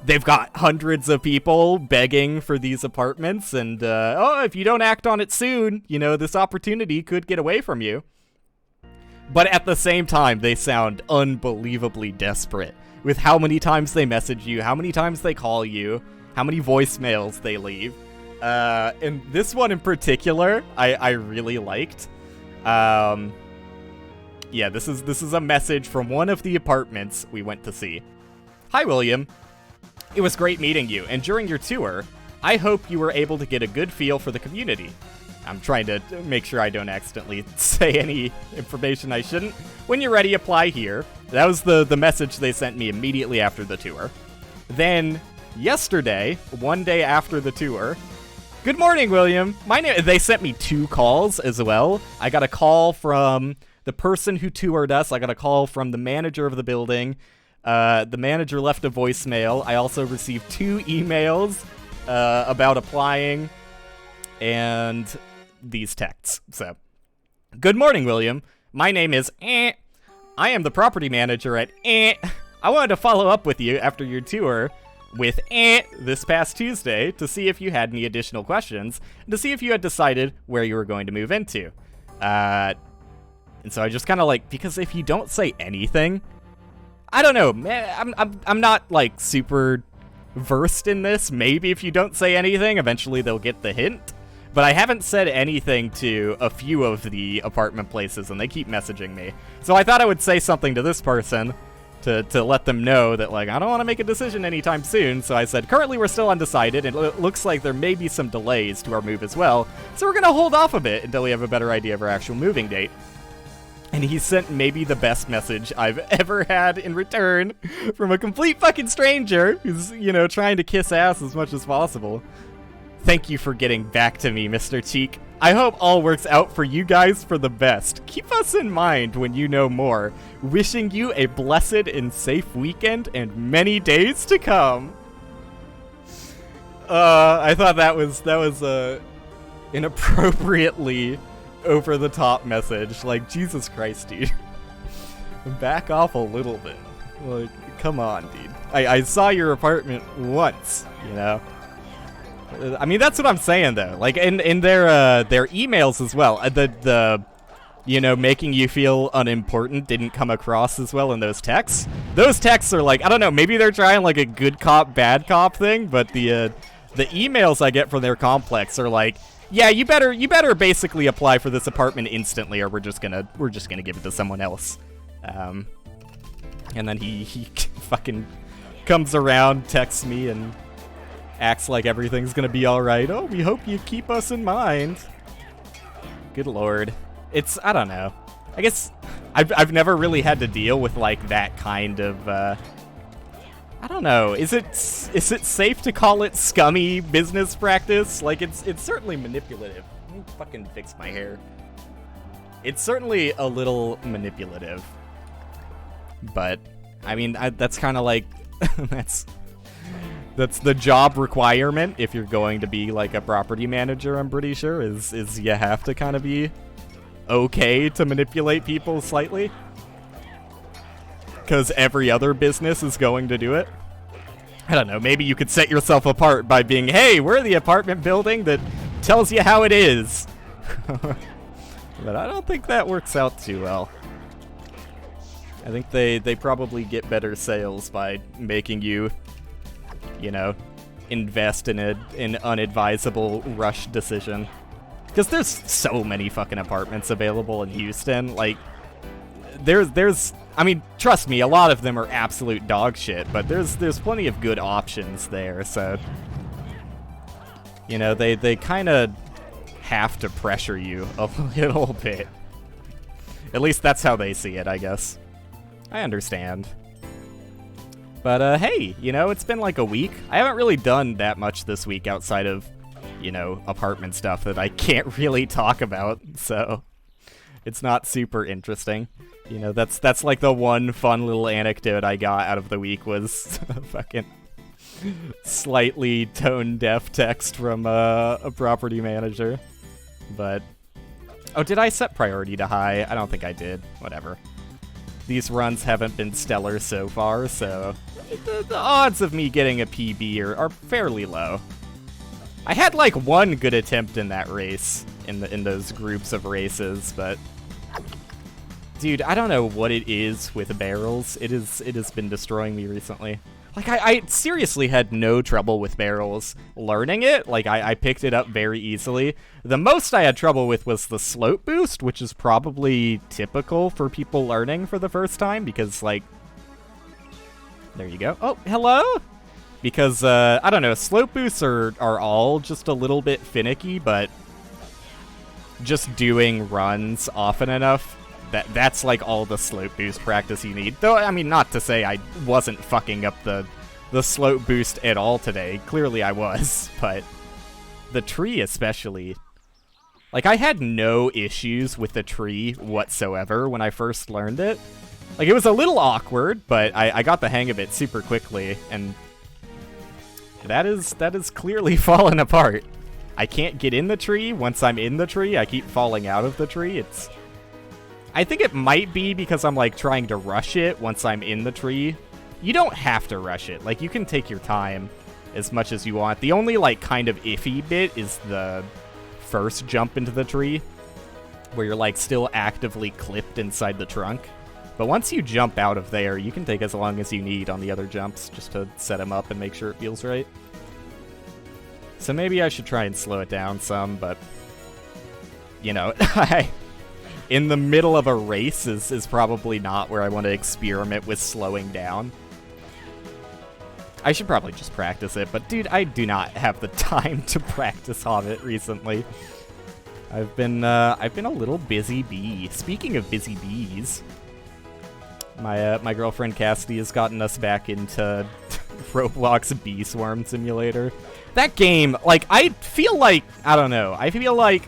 they've got hundreds of people begging for these apartments and, oh, if you don't act on it soon, you know, this opportunity could get away from you. But at the same time, they sound unbelievably desperate with how many times they message you, how many times they call you, how many voicemails they leave. And this one in particular, I really liked. Yeah, this is a message from one of the apartments we went to see. Hi, William. It was great meeting you, and during your tour, I hope you were able to get a good feel for the community. I'm trying to make sure I don't accidentally say any information I shouldn't. When you're ready, apply here. That was the message they sent me immediately after the tour. Then, yesterday, one day after the tour, good morning, William. They sent me 2 calls as well. I got a call from the person who toured us. I got a call from the manager of the building. The manager left a voicemail. I also received 2 emails about applying and these texts. So, good morning, William. My name is I am the property manager at I wanted to follow up with you after your tour with this past Tuesday to see if you had any additional questions and to see if you had decided where you were going to move into. And so I just kind of like, because if you don't say anything, I don't know, man, I'm not like super versed in this. Maybe if you don't say anything, eventually they'll get the hint. But I haven't said anything to a few of the apartment places, and they keep messaging me. So I thought I would say something to this person to let them know that, like, I don't want to make a decision anytime soon. So I said, currently we're still undecided, and it looks like there may be some delays to our move as well. So we're going to hold off a bit until we have a better idea of our actual moving date. And he sent maybe the best message I've ever had in return from a complete fucking stranger who's, you know, trying to kiss ass as much as possible. Thank you for getting back to me, Mr. Cheek. I hope all works out for you guys for the best. Keep us in mind when you know more. Wishing you a blessed and safe weekend and many days to come. I thought that was an appropriately over-the-top message. Like, Jesus Christ, dude. Back off a little bit. Like, come on, dude. I saw your apartment once, you know? I mean, that's what I'm saying, though. Like, in their emails as well, the you know, making you feel unimportant didn't come across as well in those texts. Those texts are like, I don't know, maybe they're trying like a good cop, bad cop thing, but the emails I get from their complex are like, yeah, you better basically apply for this apartment instantly, or we're just gonna give it to someone else. And then he fucking comes around, texts me, and acts like everything's gonna be all right. Oh, we hope you keep us in mind. Good lord, I don't know. I guess I've never really had to deal with like that kind of. I don't know. Is it safe to call it scummy business practice? Like, it's certainly manipulative. Let me fucking fix my hair. It's certainly a little manipulative. But, I mean, that's kind of like... that's the job requirement if you're going to be, like, a property manager, I'm pretty sure, is you have to kind of be okay to manipulate people slightly. Because every other business is going to do it. I don't know, maybe you could set yourself apart by being, hey, we're the apartment building that tells you how it is. But I don't think that works out too well. I think they probably get better sales by making you, you know, invest in an unadvisable rush decision. Because there's so many fucking apartments available in Houston. Like, there's I mean, trust me, a lot of them are absolute dog shit, but there's plenty of good options there, so... You know, they kind of have to pressure you a little bit. At least that's how they see it, I guess. I understand. But, hey, you know, it's been like a week. I haven't really done that much this week outside of, you know, apartment stuff that I can't really talk about, so it's not super interesting. You know, that's like the one fun little anecdote I got out of the week was fucking slightly tone-deaf text from a property manager. But, oh, did I set priority to high? I don't think I did. Whatever. These runs haven't been stellar so far, so the odds of me getting a PB are fairly low. I had like one good attempt in that race, in those groups of races, but dude, I don't know what it is with barrels. It has been destroying me recently. Like, I seriously had no trouble with barrels learning it. Like, I picked it up very easily. The most I had trouble with was the slope boost, which is probably typical for people learning for the first time, because, like... There you go. Oh, hello? Because, I don't know, slope boosts are all just a little bit finicky, but just doing runs often enough, that's like all the slope boost practice you need. Though, I mean, not to say I wasn't fucking up the slope boost at all today. Clearly I was, but the tree especially. Like, I had no issues with the tree whatsoever when I first learned it. Like, it was a little awkward, but I got the hang of it super quickly, and that is clearly fallen apart. I can't get in the tree. Once I'm in the tree, I keep falling out of the tree. I think it might be because I'm, like, trying to rush it once I'm in the tree. You don't have to rush it. Like, you can take your time as much as you want. The only, like, kind of iffy bit is the first jump into the tree, where you're, like, still actively clipped inside the trunk. But once you jump out of there, you can take as long as you need on the other jumps just to set them up and make sure it feels right. So maybe I should try and slow it down some, but, you know, in the middle of a race is probably not where I want to experiment with slowing down. I should probably just practice it, but dude, I do not have the time to practice Hobbit recently. I've been a little busy bee. Speaking of busy bees, my girlfriend Cassidy has gotten us back into Roblox Bee Swarm Simulator. That game, like, I feel like, I don't know, I feel like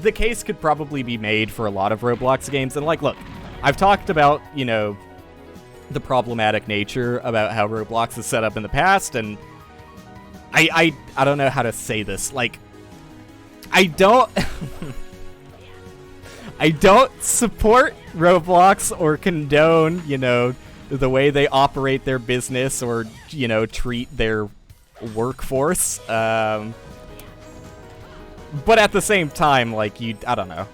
the case could probably be made for a lot of Roblox games, and, like, look, I've talked about, you know, the problematic nature about how Roblox is set up in the past, and I don't know how to say this, like, I don't I don't support Roblox or condone, you know, the way they operate their business or, you know, treat their workforce, but at the same time, like, I don't know,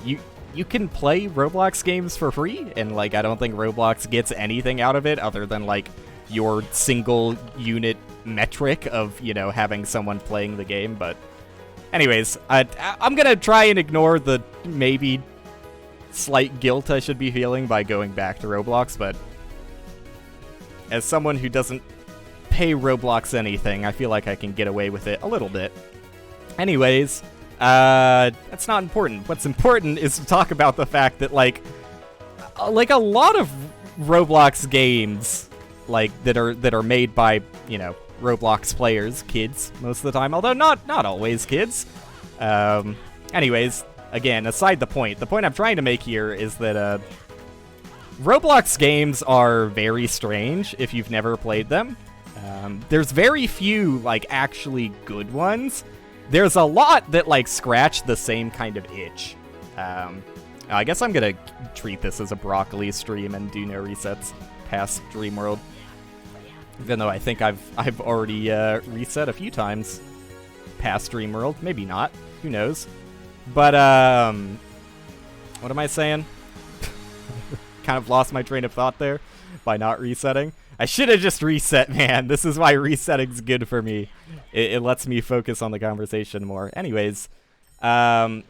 you can play Roblox games for free, and, like, I don't think Roblox gets anything out of it other than, like, your single unit metric of, you know, having someone playing the game. But anyways, I'm gonna try and ignore the maybe slight guilt I should be feeling by going back to Roblox, but as someone who doesn't pay Roblox anything, I feel like I can get away with it a little bit. Anyways, that's not important. What's important is to talk about the fact that, like a lot of Roblox games, like, that are made by, you know, Roblox players, kids, most of the time, although not always kids. Anyways, again, aside the point I'm trying to make here is that, Roblox games are very strange if you've never played them. There's very few, like, actually good ones. There's a lot that, like, scratch the same kind of itch. I guess I'm gonna treat this as a broccoli stream and do no resets past Dreamworld. Even though I think I've already reset a few times past Dreamworld. Maybe not. Who knows? But, what am I saying? Kind of lost my train of thought there by not resetting. I should have just reset, man. This is why resetting's good for me. It lets me focus on the conversation more. Anyways, I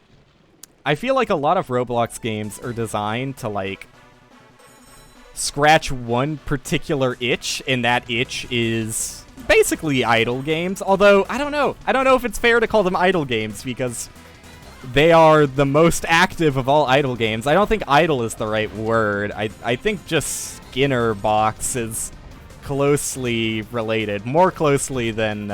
feel like a lot of Roblox games are designed to, like, scratch one particular itch, and that itch is basically idle games. Although, I don't know. I don't know if it's fair to call them idle games, because they are the most active of all idle games. I don't think idle is the right word. I think just Skinner box is closely related. More closely than,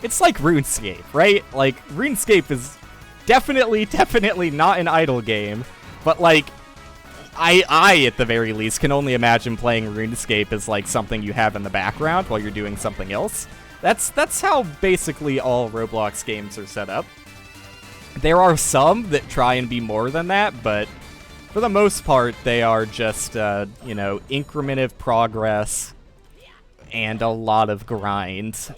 it's like RuneScape, right? Like, RuneScape is definitely not an idle game, but, like, I, at the very least, can only imagine playing RuneScape as, like, something you have in the background while you're doing something else. That's how basically all Roblox games are set up. There are some that try and be more than that, but for the most part, they are just, you know, incremental progress and a lot of grind.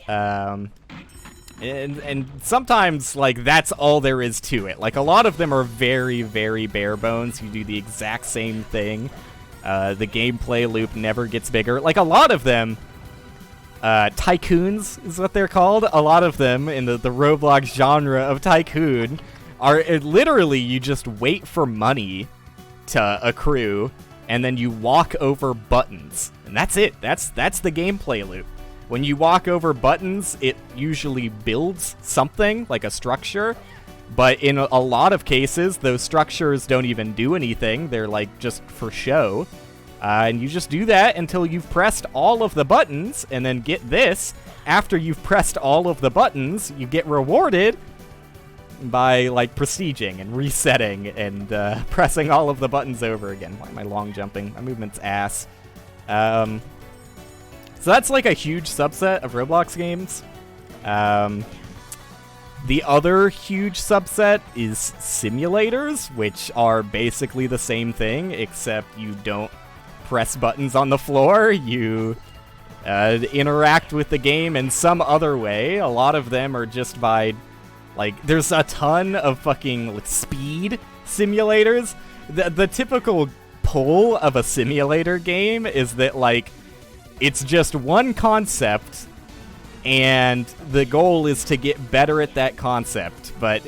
And sometimes, like, that's all there is to it. Like, a lot of them are very, very bare bones. You do the exact same thing. The gameplay loop never gets bigger. Like, a lot of them, tycoons is what they're called. A lot of them in the Roblox genre of tycoon are literally you just wait for money to accrue, and then you walk over buttons. And that's it. That's the gameplay loop. When you walk over buttons, it usually builds something, like a structure, but in a lot of cases, those structures don't even do anything. They're, like, just for show. And you just do that until you've pressed all of the buttons, and then get this. After you've pressed all of the buttons, you get rewarded by, like, prestiging and resetting and pressing all of the buttons over again. Why am I long jumping? My movement's ass. So that's, like, a huge subset of Roblox games. The other huge subset is simulators, which are basically the same thing, except you don't press buttons on the floor. You interact with the game in some other way. A lot of them are just by, like, there's a ton of fucking, like, speed simulators. The typical pull of a simulator game is that, like, it's just one concept, and the goal is to get better at that concept. But,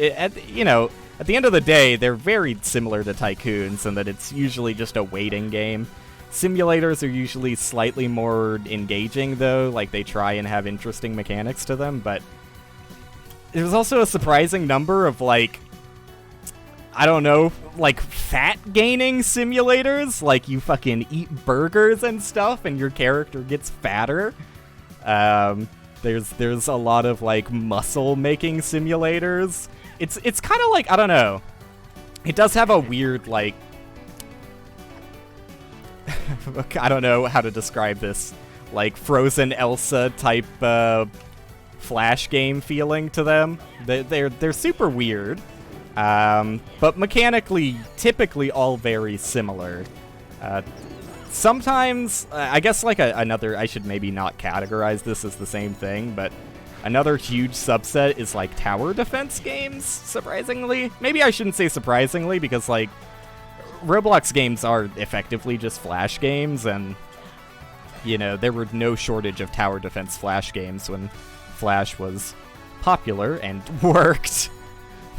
you know, at the end of the day, they're very similar to tycoons in that it's usually just a waiting game. Simulators are usually slightly more engaging, though. Like, they try and have interesting mechanics to them, but there's also a surprising number of, like, I don't know, like, fat gaining simulators. Like, you fucking eat burgers and stuff, and your character gets fatter. There's a lot of, like, muscle making simulators. It's kind of like, I don't know. It does have a weird, like, I don't know how to describe this, like, Frozen Elsa type Flash game feeling to them. They're super weird. But mechanically, typically all very similar. Sometimes, I guess, like, another, I should maybe not categorize this as the same thing, but another huge subset is, like, tower defense games, surprisingly. Maybe I shouldn't say surprisingly, because, like, Roblox games are effectively just Flash games, and, you know, there were no shortage of tower defense Flash games when Flash was popular and worked.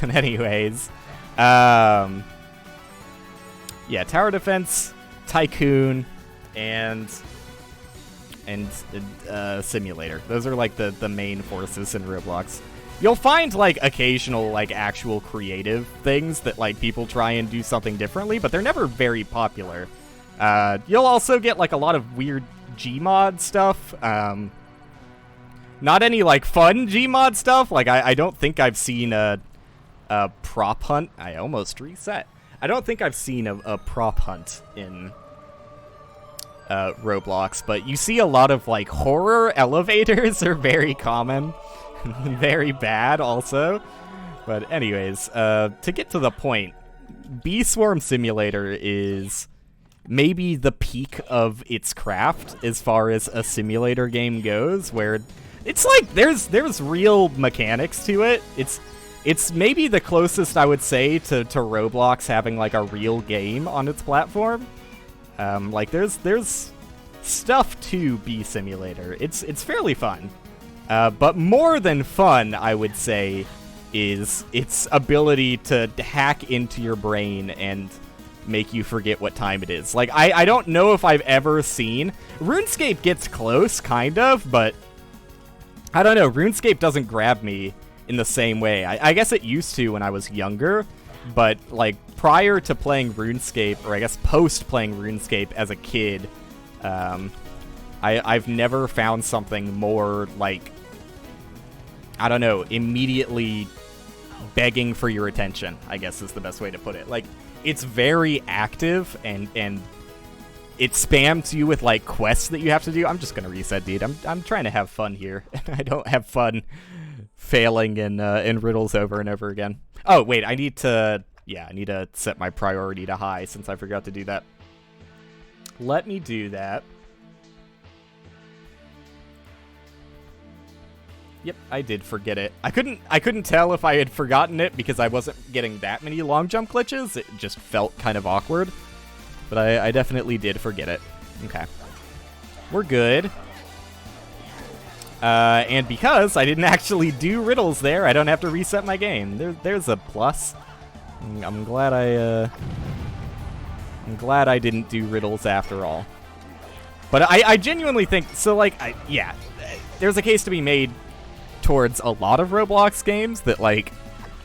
But anyways, yeah, tower defense, tycoon, and simulator. Those are, like, the main forces in Roblox. You'll find, like, occasional, like, actual creative things that, like, people try and do something differently, but they're never very popular. You'll also get, like, a lot of weird Gmod stuff. Not any, like, fun Gmod stuff. Like, I don't think I've seen a prop hunt. I almost reset. I don't think I've seen a prop hunt in Roblox, but you see a lot of, like, horror elevators are very common. Very bad also. But anyways, to get to the point, Bee Swarm Simulator is maybe the peak of its craft as far as a simulator game goes, where it's like there's real mechanics to it. It's maybe the closest I would say to Roblox having, like, a real game on its platform. Like, there's stuff to Bee Simulator. It's fairly fun. But more than fun, I would say, is its ability to hack into your brain and make you forget what time it is. Like, I don't know if I've ever seen... RuneScape gets close, kind of, but... I don't know, RuneScape doesn't grab me in the same way. I guess it used to when I was younger, but, like, prior to playing RuneScape, or I guess post-playing RuneScape as a kid, I've never found something more, like, I don't know, immediately begging for your attention, I guess is the best way to put it. Like, it's very active, and it spams you with, like, quests that you have to do. I'm just gonna reset, dude. I'm trying to have fun here, and I don't have fun failing in riddles over and over again. Oh, wait, I need to set my priority to high, since I forgot to do that. Let me do that. Yep, I did forget it. I couldn't tell if I had forgotten it because I wasn't getting that many long jump glitches. It just felt kind of awkward. But I definitely did forget it. Okay. We're good. And because I didn't actually do riddles there, I don't have to reset my game. There's a plus. I'm glad I didn't do riddles after all. But I genuinely think, so, like, yeah, there's a case to be made towards a lot of Roblox games that, like,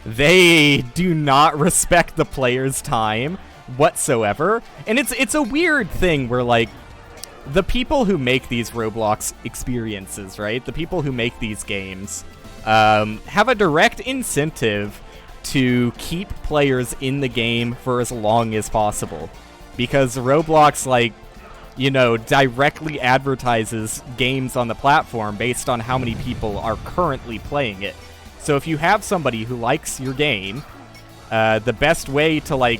they do not respect the player's time whatsoever. And it's a weird thing where, like, the people who make these Roblox experiences, right? The people who make these games have a direct incentive to keep players in the game for as long as possible. Because Roblox, like, you know, directly advertises games on the platform based on how many people are currently playing it. So if you have somebody who likes your game, the best way to, like,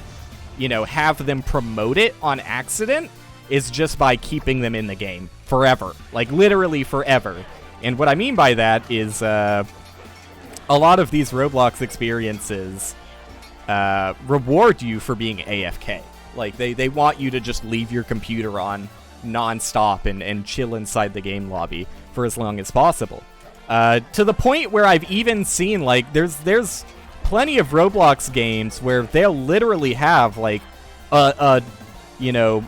you know, have them promote it on accident is just by keeping them in the game forever. Like, literally forever. And what I mean by that is, a lot of these Roblox experiences reward you for being AFK. Like, they want you to just leave your computer on non-stop and chill inside the game lobby for as long as possible. To the point where I've even seen, like, there's plenty of Roblox games where they'll literally have, like, a you know,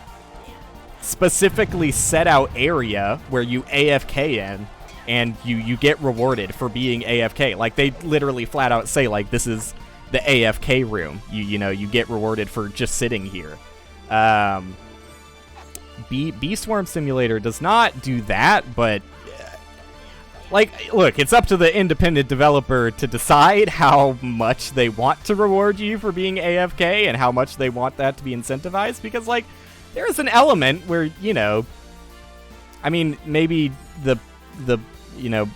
specifically set out area where you AFK in, and you get rewarded for being AFK. Like, they literally flat out say, like, this is the AFK room. You know, you get rewarded for just sitting here. Bee Swarm Simulator does not do that, but like, look, it's up to the independent developer to decide how much they want to reward you for being AFK and how much they want that to be incentivized, because, like, there's an element where, you know, I mean, maybe the you know,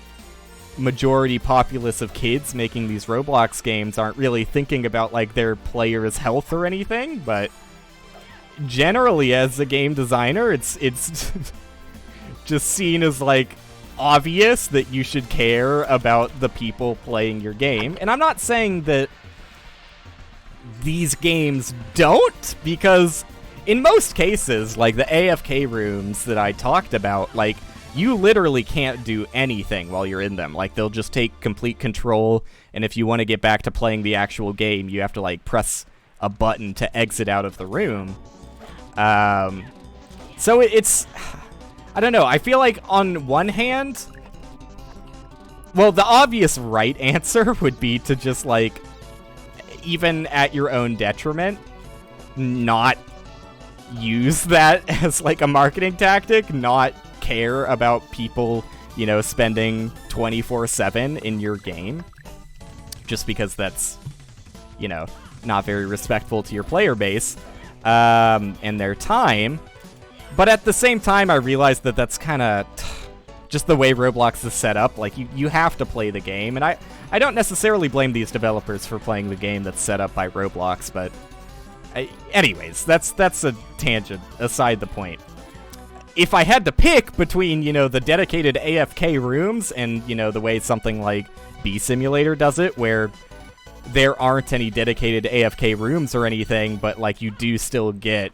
majority populace of kids making these Roblox games aren't really thinking about, like, their players' health or anything, but generally, as a game designer, it's just seen as, like, obvious that you should care about the people playing your game. And I'm not saying that these games don't, because in most cases, like the AFK rooms that I talked about, like, you literally can't do anything while you're in them. Like, they'll just take complete control, and if you want to get back to playing the actual game, you have to, like, press a button to exit out of the room. So it's... I don't know, I feel like on one hand... Well, the obvious right answer would be to just, like, even at your own detriment, not use that as, like, a marketing tactic, not care about people, you know, spending 24/7 in your game, just because that's, you know, not very respectful to your player base and their time. But at the same time, I realized that that's kind of just the way Roblox is set up. Like, you have to play the game, and I don't necessarily blame these developers for playing the game that's set up by Roblox, but anyways, that's a tangent aside the point. If I had to pick between, you know, the dedicated AFK rooms and, you know, the way something like Bee Simulator does it, where there aren't any dedicated AFK rooms or anything, but, like, you do still get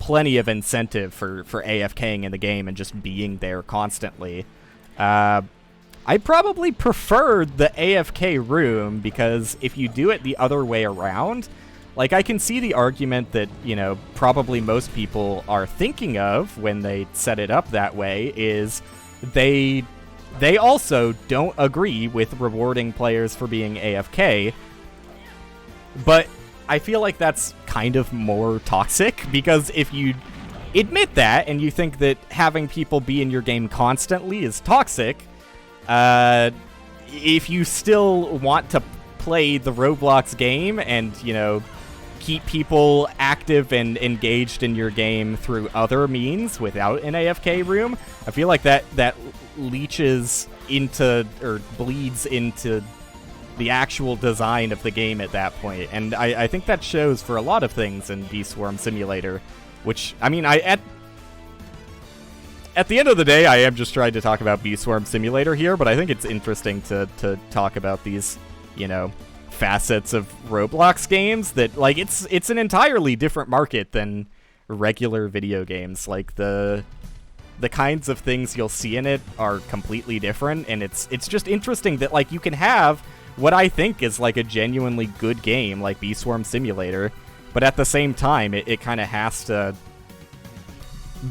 plenty of incentive for AFKing in the game and just being there constantly. I probably prefer the AFK room, because if you do it the other way around, like, I can see the argument that, you know, probably most people are thinking of when they set it up that way, is they also don't agree with rewarding players for being AFK, but I feel like that's kind of more toxic, because if you admit that and you think that having people be in your game constantly is toxic, if you still want to play the Roblox game and, you know, keep people active and engaged in your game through other means without an AFK room, I feel like that leeches into, or bleeds into, the actual design of the game at that point. And I think that shows for a lot of things in Bee Swarm Simulator, which, I mean, at the end of the day, I am just trying to talk about Bee Swarm Simulator here, but I think it's interesting to talk about these, you know, facets of Roblox games that, like, it's an entirely different market than regular video games. Like, the kinds of things you'll see in it are completely different, and it's just interesting that, like, you can have what I think is, like, a genuinely good game like Bee Swarm Simulator, but at the same time, it kind of has to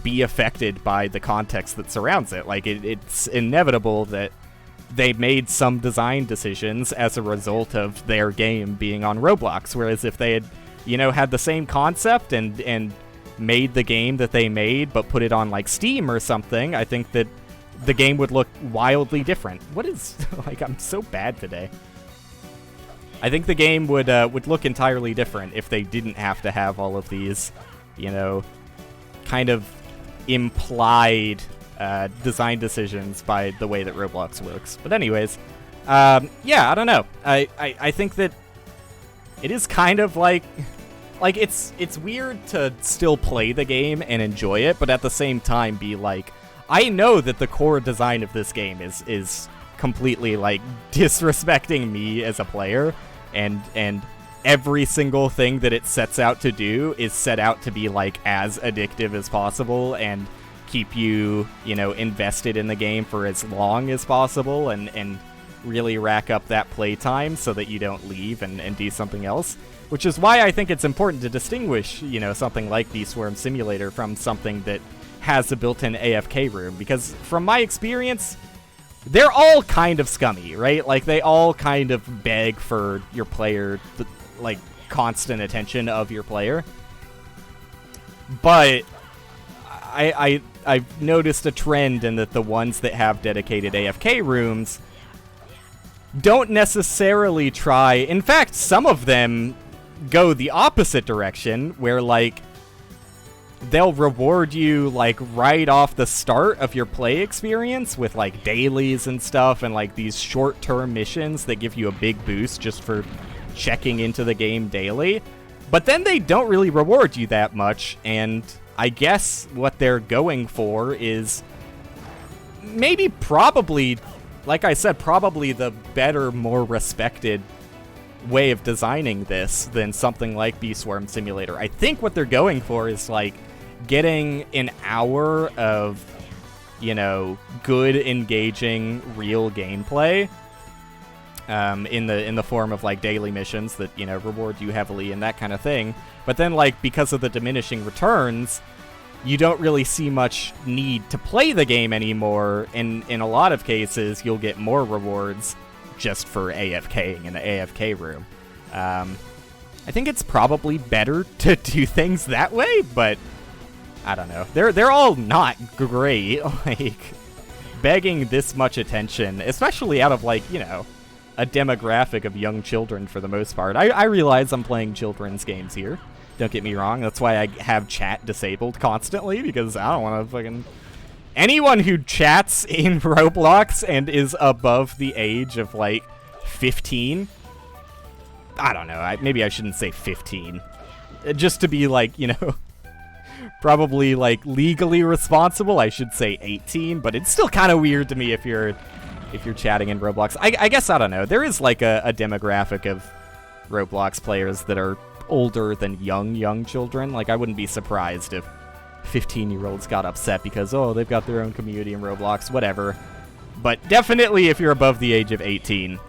be affected by the context that surrounds it. Like, it's inevitable that they made some design decisions as a result of their game being on Roblox, whereas if they had, you know, had the same concept and made the game that they made but put it on, like, Steam or something, I think that the game would look wildly different. What is... like, I'm so bad today. I think the game would look entirely different if they didn't have to have all of these, you know, kind of implied design decisions by the way that Roblox works. But anyways, yeah, I don't know. I think that it is kind of like it's weird to still play the game and enjoy it, but at the same time be like, I know that the core design of this game is completely, like, disrespecting me as a player, and every single thing that it sets out to do is set out to be, like, as addictive as possible and keep you, you know, invested in the game for as long as possible and really rack up that playtime so that you don't leave and do something else. Which is why I think it's important to distinguish, you know, something like Bee Swarm Simulator from something that has a built-in AFK room. Because from my experience, they're all kind of scummy, right? Like, they all kind of beg for your player, like, constant attention of your player. But I've noticed a trend in that the ones that have dedicated AFK rooms don't necessarily try... In fact, some of them go the opposite direction, where, like, they'll reward you, like, right off the start of your play experience with, like, dailies and stuff, and, like, these short-term missions that give you a big boost just for checking into the game daily. But then they don't really reward you that much, and I guess what they're going for is maybe, probably, like I said, probably the better, more respected way of designing this than something like Bee Swarm Simulator. I think what they're going for is, like, getting an hour of, you know, good, engaging, real gameplay in the form of, like, daily missions that, you know, reward you heavily and that kind of thing. But then, like, because of the diminishing returns, you don't really see much need to play the game anymore, and in a lot of cases, you'll get more rewards just for AFKing in the AFK room. I think it's probably better to do things that way, but I don't know. They're all not great. Like, begging this much attention, especially out of, like, you know, a demographic of young children for the most part. I realize I'm playing children's games here. Don't get me wrong. That's why I have chat disabled constantly, because I don't want to fucking... Anyone who chats in Roblox and is above the age of, like, 15... I don't know. Maybe I shouldn't say 15. Just to be, like, you know... probably, like, legally responsible, I should say 18, but it's still kind of weird to me if you're chatting in Roblox. I guess, I don't know. There is, like, a demographic of Roblox players that are older than young children. Like, I wouldn't be surprised if 15-year-olds got upset because, oh, they've got their own community in Roblox, whatever. But definitely, if you're above the age of 18,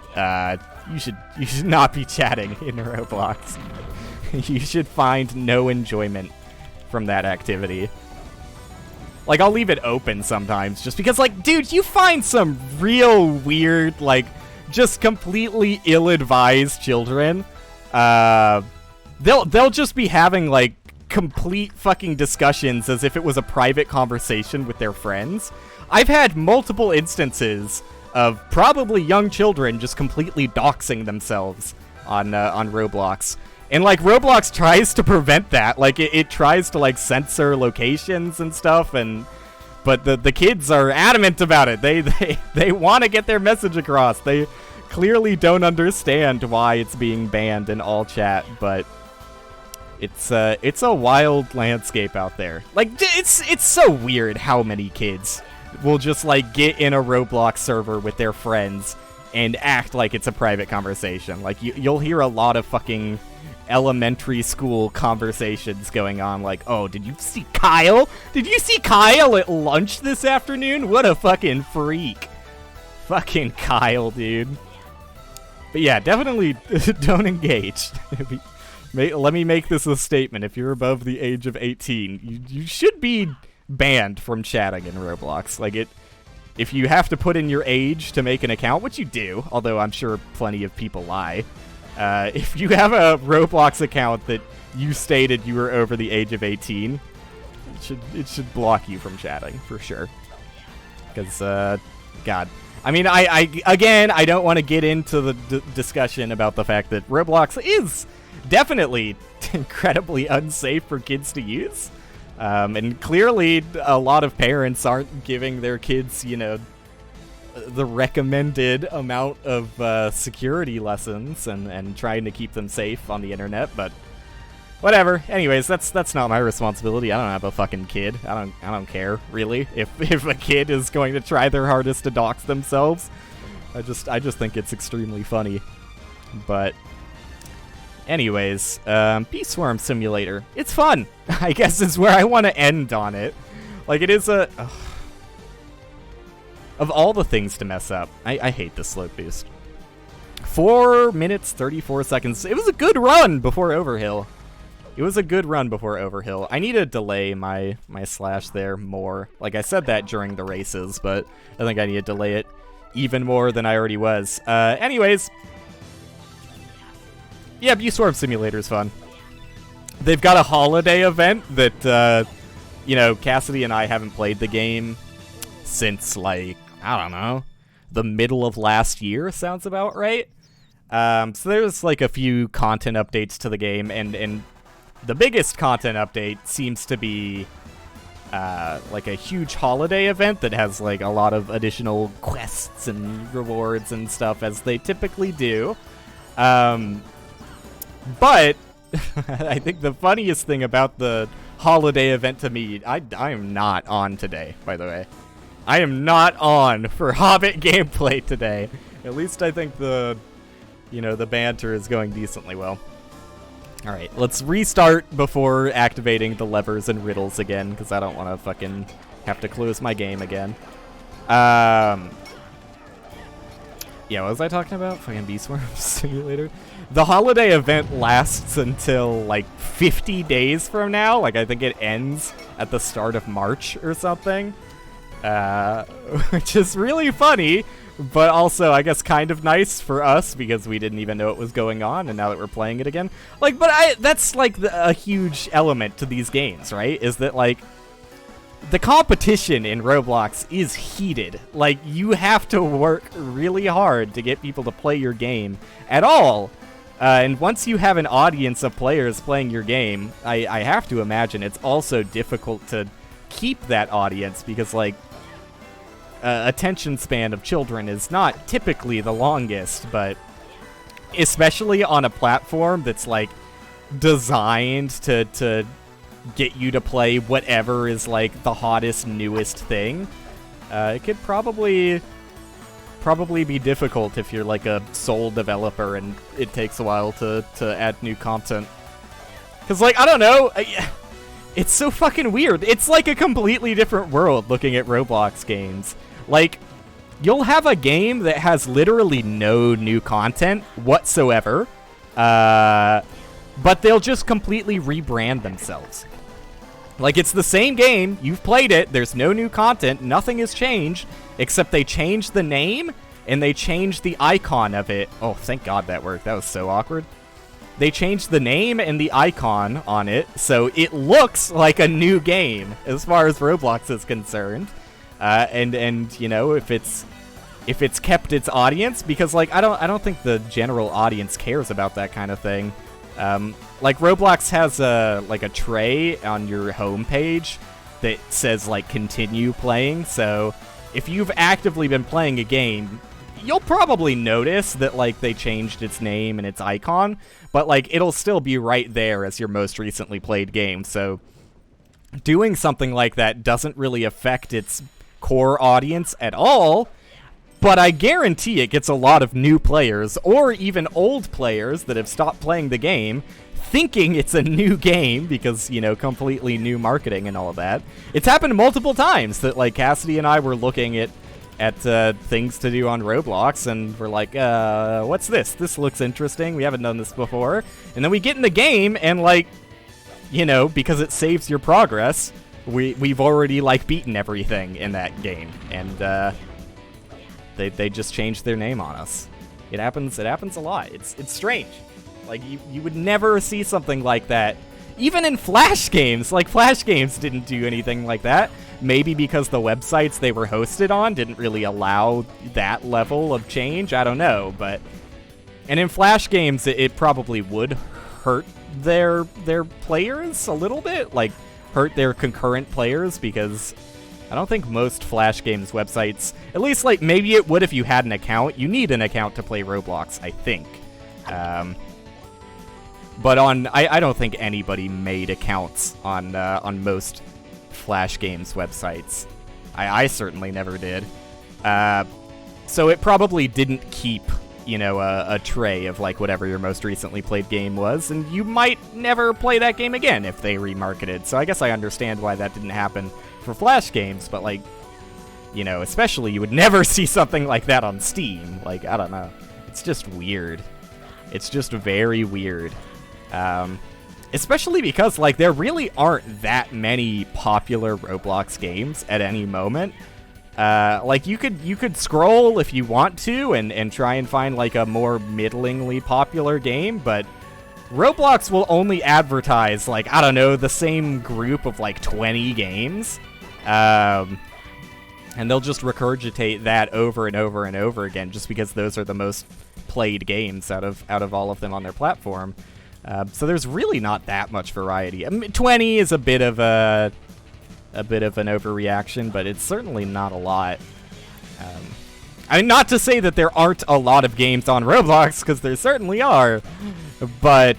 you should not be chatting in Roblox. You should find no enjoyment from that activity. Like, I'll leave it open sometimes, just because, like, dude, you find some real weird, like, just completely ill-advised children. They'll just be having, like, complete fucking discussions as if it was a private conversation with their friends. I've had multiple instances of probably young children just completely doxing themselves on Roblox. And, like, Roblox tries to prevent that. Like, it tries to, like, censor locations and stuff, but the kids are adamant about it. They want to get their message across. They clearly don't understand why it's being banned in all chat, but it's a wild landscape out there. Like, it's so weird how many kids will just, like, get in a Roblox server with their friends and act like it's a private conversation. Like, you'll hear a lot of fucking elementary school conversations going on, like, oh, did you see Kyle? Did you see Kyle at lunch this afternoon? What a fucking freak. Fucking Kyle, dude. But yeah, definitely don't engage. Let me make this a statement. If you're above the age of 18, you should be banned from chatting in Roblox. Like, if you have to put in your age to make an account, which you do, although I'm sure plenty of people lie, if you have a Roblox account that you stated you were over the age of 18, it should block you from chatting, for sure. Because, God. I mean, I don't want to get into the discussion about the fact that Roblox is definitely incredibly unsafe for kids to use. And clearly, a lot of parents aren't giving their kids, you know, the recommended amount of security lessons and trying to keep them safe on the internet, but whatever. Anyways, that's not my responsibility. I don't have a fucking kid. I don't care, really. If a kid is going to try their hardest to dox themselves, I just think it's extremely funny. But anyways, Bee Swarm Simulator. It's fun. I guess is where I want to end on it. Like, it is a of all the things to mess up, I hate this slope boost. 4 minutes, 34 seconds. It was a good run before Overhill. I need to delay my slash there more. Like, I said that during the races, but I think I need to delay it even more than I already was. Anyways. Yeah, Bee Swarm Simulator is fun. They've got a holiday event that, you know, Cassidy and I haven't played the game since, like, I don't know, the middle of last year, sounds about right. So there's, like, a few content updates to the game, and the biggest content update seems to be, like, a huge holiday event that has, like, a lot of additional quests and rewards and stuff, as they typically do. But I think the funniest thing about the holiday event to me, I am not on today, by the way. I am not on for Hobbit gameplay today. At least I think the banter is going decently well. Alright, let's restart before activating the levers and riddles again, because I don't want to fucking have to close my game again. Yeah, what was I talking about? Fucking Bee Swarm Simulator? The holiday event lasts until, like, 50 days from now. Like, I think it ends at the start of March or something. Which is really funny, but also, I guess, kind of nice for us, because we didn't even know it was going on, and now that we're playing it again. Like, but that's, like, a huge element to these games, right? Is that, like, the competition in Roblox is heated. Like, you have to work really hard to get people to play your game at all. And once you have an audience of players playing your game, I have to imagine it's also difficult to keep that audience, because, like, attention span of children is not typically the longest, but especially on a platform that's, like, designed to get you to play whatever is, like, the hottest, newest thing, it could probably be difficult if you're, like, a sole developer and it takes a while to add new content. Because, like, I don't know, It's so fucking weird. It's like a completely different world looking at Roblox games. Like, you'll have a game that has literally no new content whatsoever, but they'll just completely rebrand themselves. Like, it's the same game, you've played it, there's no new content, nothing has changed, except they changed the name, and they changed the icon of it. Oh, thank God that worked. That was so awkward. They changed the name and the icon on it, so it looks like a new game as far as Roblox is concerned. And you know, if it's kept its audience, because like I don't think the general audience cares about that kind of thing. Like Roblox has a tray on your homepage that says like continue playing. So if you've actively been playing a game, you'll probably notice that like they changed its name and its icon, but like it'll still be right there as your most recently played game. So doing something like that doesn't really affect its core audience at all, but I guarantee it gets a lot of new players or even old players that have stopped playing the game thinking it's a new game because, you know, completely new marketing and all of that. It's happened multiple times that like Cassidy and I were looking at things to do on Roblox, and we're like, what's this? This looks interesting. We haven't done this before. And then we get in the game, and like, you know, because it saves your progress, we've already like beaten everything in that game, and they just changed their name on us. It happens a lot. It's strange. Like you would never see something like that. Even in Flash games, like Flash games didn't do anything like that. Maybe because the websites they were hosted on didn't really allow that level of change. I don't know, and in Flash games, it probably would hurt their players a little bit, like hurt their concurrent players, because I don't think most Flash games websites, at least like maybe it would if you had an account. You need an account to play Roblox, I think. But I don't think anybody made accounts on most Flash games websites. I certainly never did. So it probably didn't keep, you know, a tray of like whatever your most recently played game was, and you might never play that game again if they remarketed. So I guess I understand why that didn't happen for Flash games, but like, you know, especially you would never see something like that on Steam. Like, I don't know. It's just weird. It's just very weird. Especially because, like, there really aren't that many popular Roblox games at any moment. Like, you could scroll if you want to and try and find, like, a more middlingly popular game, but Roblox will only advertise, like, I don't know, the same group of, like, 20 games. And they'll just regurgitate that over and over and over again just because those are the most played games out of all of them on their platform. So there's really not that much variety. I mean, 20 is a bit of an overreaction, but it's certainly not a lot. I mean, not to say that there aren't a lot of games on Roblox, because there certainly are, but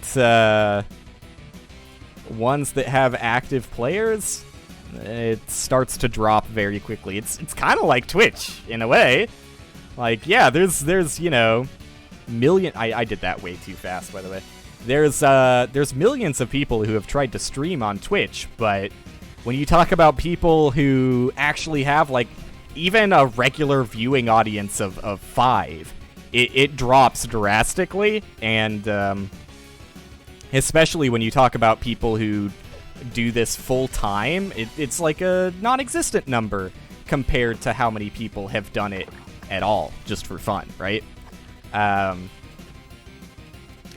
ones that have active players, it starts to drop very quickly. It's kind of like Twitch in a way. Like, yeah, there's you know, I did that way too fast, by the way. There's millions of people who have tried to stream on Twitch, but when you talk about people who actually have, like, even a regular viewing audience of 5, it drops drastically, and especially when you talk about people who do this full time, it's like a non-existent number compared to how many people have done it at all, just for fun, right?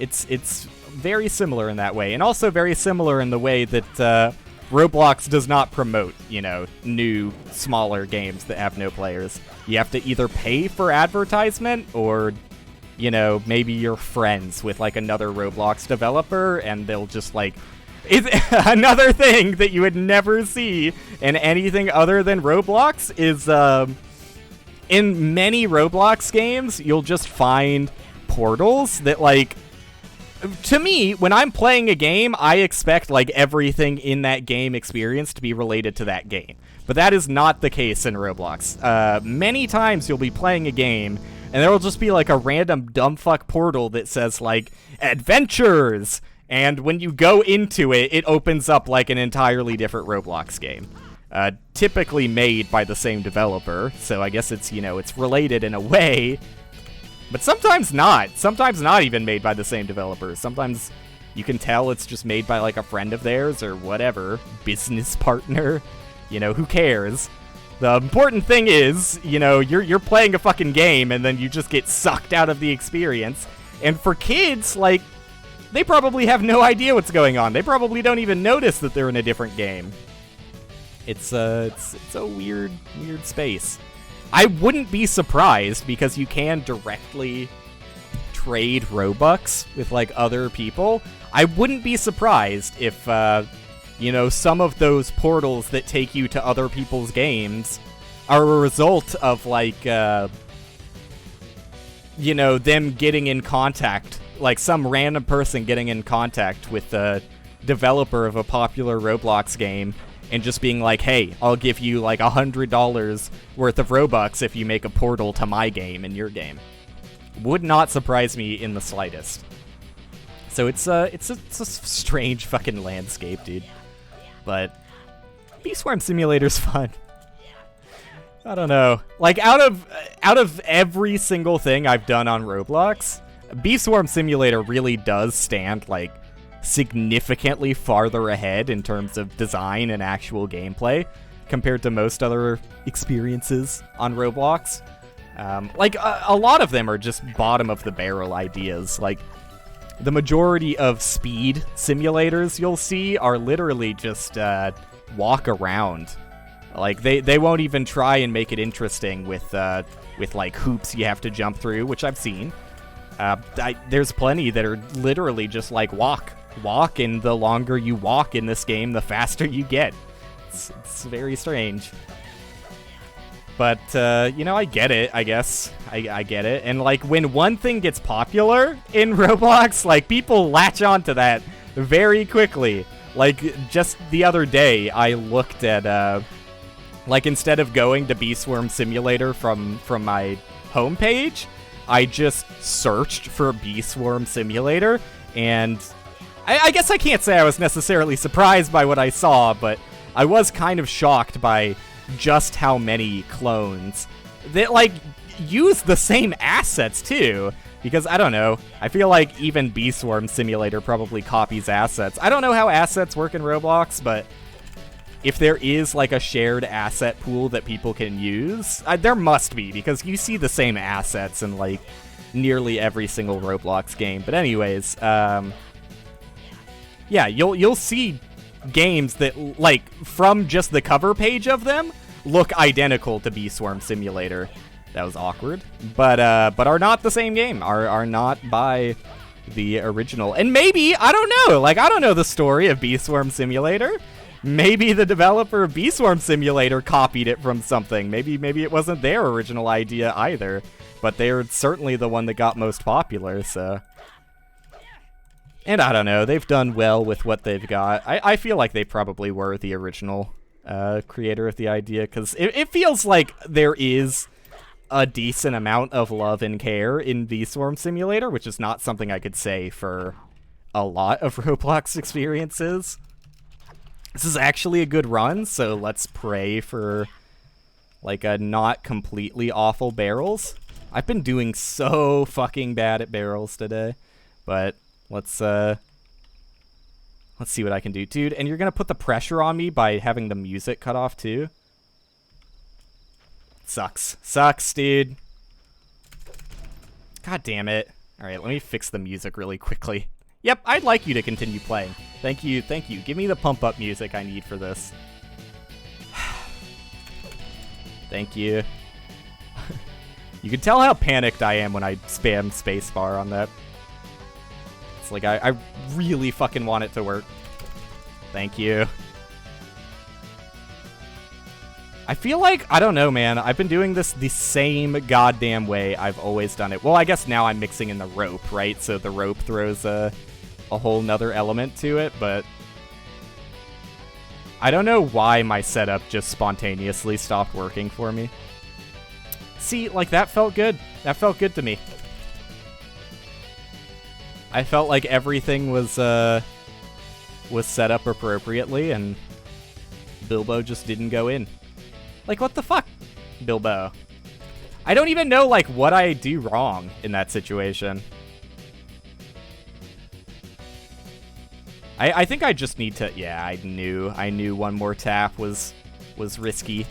It's very similar in that way, and also very similar in the way that Roblox does not promote, you know, new, smaller games that have no players. You have to either pay for advertisement, or, you know, maybe you're friends with, like, another Roblox developer, and they'll just, like... It's another thing that you would never see in anything other than Roblox is, in many Roblox games, you'll just find portals that, like... To me, when I'm playing a game, I expect, like, everything in that game experience to be related to that game. But that is not the case in Roblox. Many times you'll be playing a game, and there will just be, like, a random dumbfuck portal that says, like, adventures! And when you go into it, it opens up like an entirely different Roblox game. Typically made by the same developer, so I guess it's, it's related in a way, but sometimes not. Sometimes not even made by the same developer. Sometimes you can tell it's just made by, like, a friend of theirs or whatever. Business partner. Who cares? The important thing is, you're playing a fucking game and then you just get sucked out of the experience. And for kids, like, they probably have no idea what's going on. They probably don't even notice that they're in a different game. It's a weird space. I wouldn't be surprised because you can directly trade Robux with, like, other people. I wouldn't be surprised if, some of those portals that take you to other people's games are a result of, like, them getting in contact, like some random person getting in contact with the developer of a popular Roblox game and just being like, hey, I'll give you like $100 worth of Robux if you make a portal to my game and your game. Would not surprise me in the slightest. So it's a strange fucking landscape, dude. But Bee Swarm Simulator's fun. I don't know. Like, out of every single thing I've done on Roblox, Bee Swarm Simulator really does stand, like, significantly farther ahead in terms of design and actual gameplay compared to most other experiences on Roblox. A lot of them are just bottom-of-the-barrel ideas. Like, the majority of speed simulators you'll see are literally just walk around. Like, they won't even try and make it interesting with like, hoops you have to jump through, which I've seen. There's plenty that are literally just like walk, and the longer you walk in this game, the faster you get. It's very strange. But, I get it, I guess. I get it. And, like, when one thing gets popular in Roblox, like, people latch onto that very quickly. Like, just the other day, I looked at, instead of going to Bee Swarm Simulator from my homepage, I just searched for Bee Swarm Simulator, and I guess I can't say I was necessarily surprised by what I saw, but I was kind of shocked by just how many clones that, like, use the same assets, too. Because, I don't know, I feel like even Bee Swarm Simulator probably copies assets. I don't know how assets work in Roblox, but if there is, like, a shared asset pool that people can use, there must be, because you see the same assets in, like, nearly every single Roblox game. But anyways, yeah, you'll see games that, like, from just the cover page of them, look identical to Bee Swarm Simulator. That was awkward. But are not the same game. Are not by the original. And maybe, I don't know, like, I don't know the story of Bee Swarm Simulator. Maybe the developer of Bee Swarm Simulator copied it from something. Maybe it wasn't their original idea either. But they're certainly the one that got most popular, so. And I don't know, they've done well with what they've got. I feel like they probably were the original creator of the idea, because it feels like there is a decent amount of love and care in Bee Swarm Simulator, which is not something I could say for a lot of Roblox experiences. This is actually a good run, so let's pray for, like, a not completely awful barrels. I've been doing so fucking bad at barrels today, but let's see what I can do. Dude, and you're gonna put the pressure on me by having the music cut off, too? Sucks. Sucks, dude. God damn it. Alright, let me fix the music really quickly. Yep, I'd like you to continue playing. Thank you, thank you. Give me the pump-up music I need for this. Thank you. You can tell how panicked I am when I spam spacebar on that. It's like, I really fucking want it to work. Thank you. I feel like, I don't know, man. I've been doing this the same goddamn way I've always done it. Well, I guess now I'm mixing in the rope, right? So the rope throws a whole nother element to it, but I don't know why my setup just spontaneously stopped working for me. See, like, that felt good. That felt good to me. I felt like everything was set up appropriately, and Bilbo just didn't go in. Like, what the fuck, Bilbo? I don't even know, like, what I do wrong in that situation. I think I just need to... Yeah, I knew one more tap was risky.